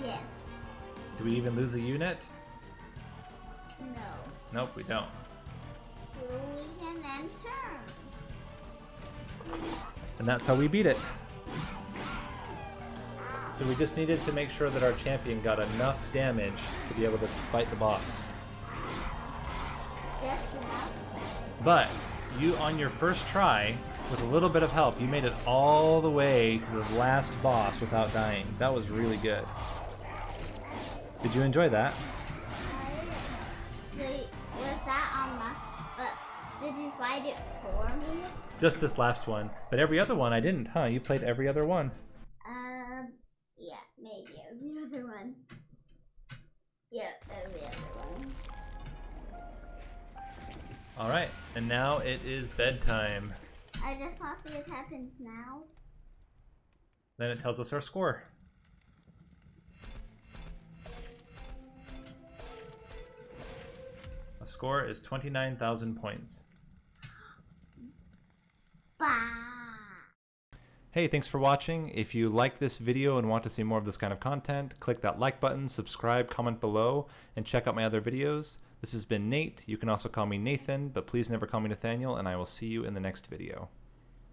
Yes. Do we even lose a unit? No. Nope, we don't. We can then turn. And that's how we beat it. So we just needed to make sure that our champion got enough damage to be able to fight the boss. Just enough. But you, on your first try, with a little bit of help, you made it all the way to the last boss without dying. That was really good. Did you enjoy that? Was that on my... But did you fight it for me? Just this last one. But every other one I didn't, huh? You played every other one. Yeah, maybe every other one. Yeah, every other one. Alright, and now it is bedtime. I just want to see what happens now. Then it tells us our score. Our score is 29,000 points. Bah! Hey, thanks for watching. If you like this video and want to see more of this kind of content, click that like button, subscribe, comment below, and check out my other videos. This has been Nate. You can also call me Nathan, but please never call me Nathaniel, and I will see you in the next video.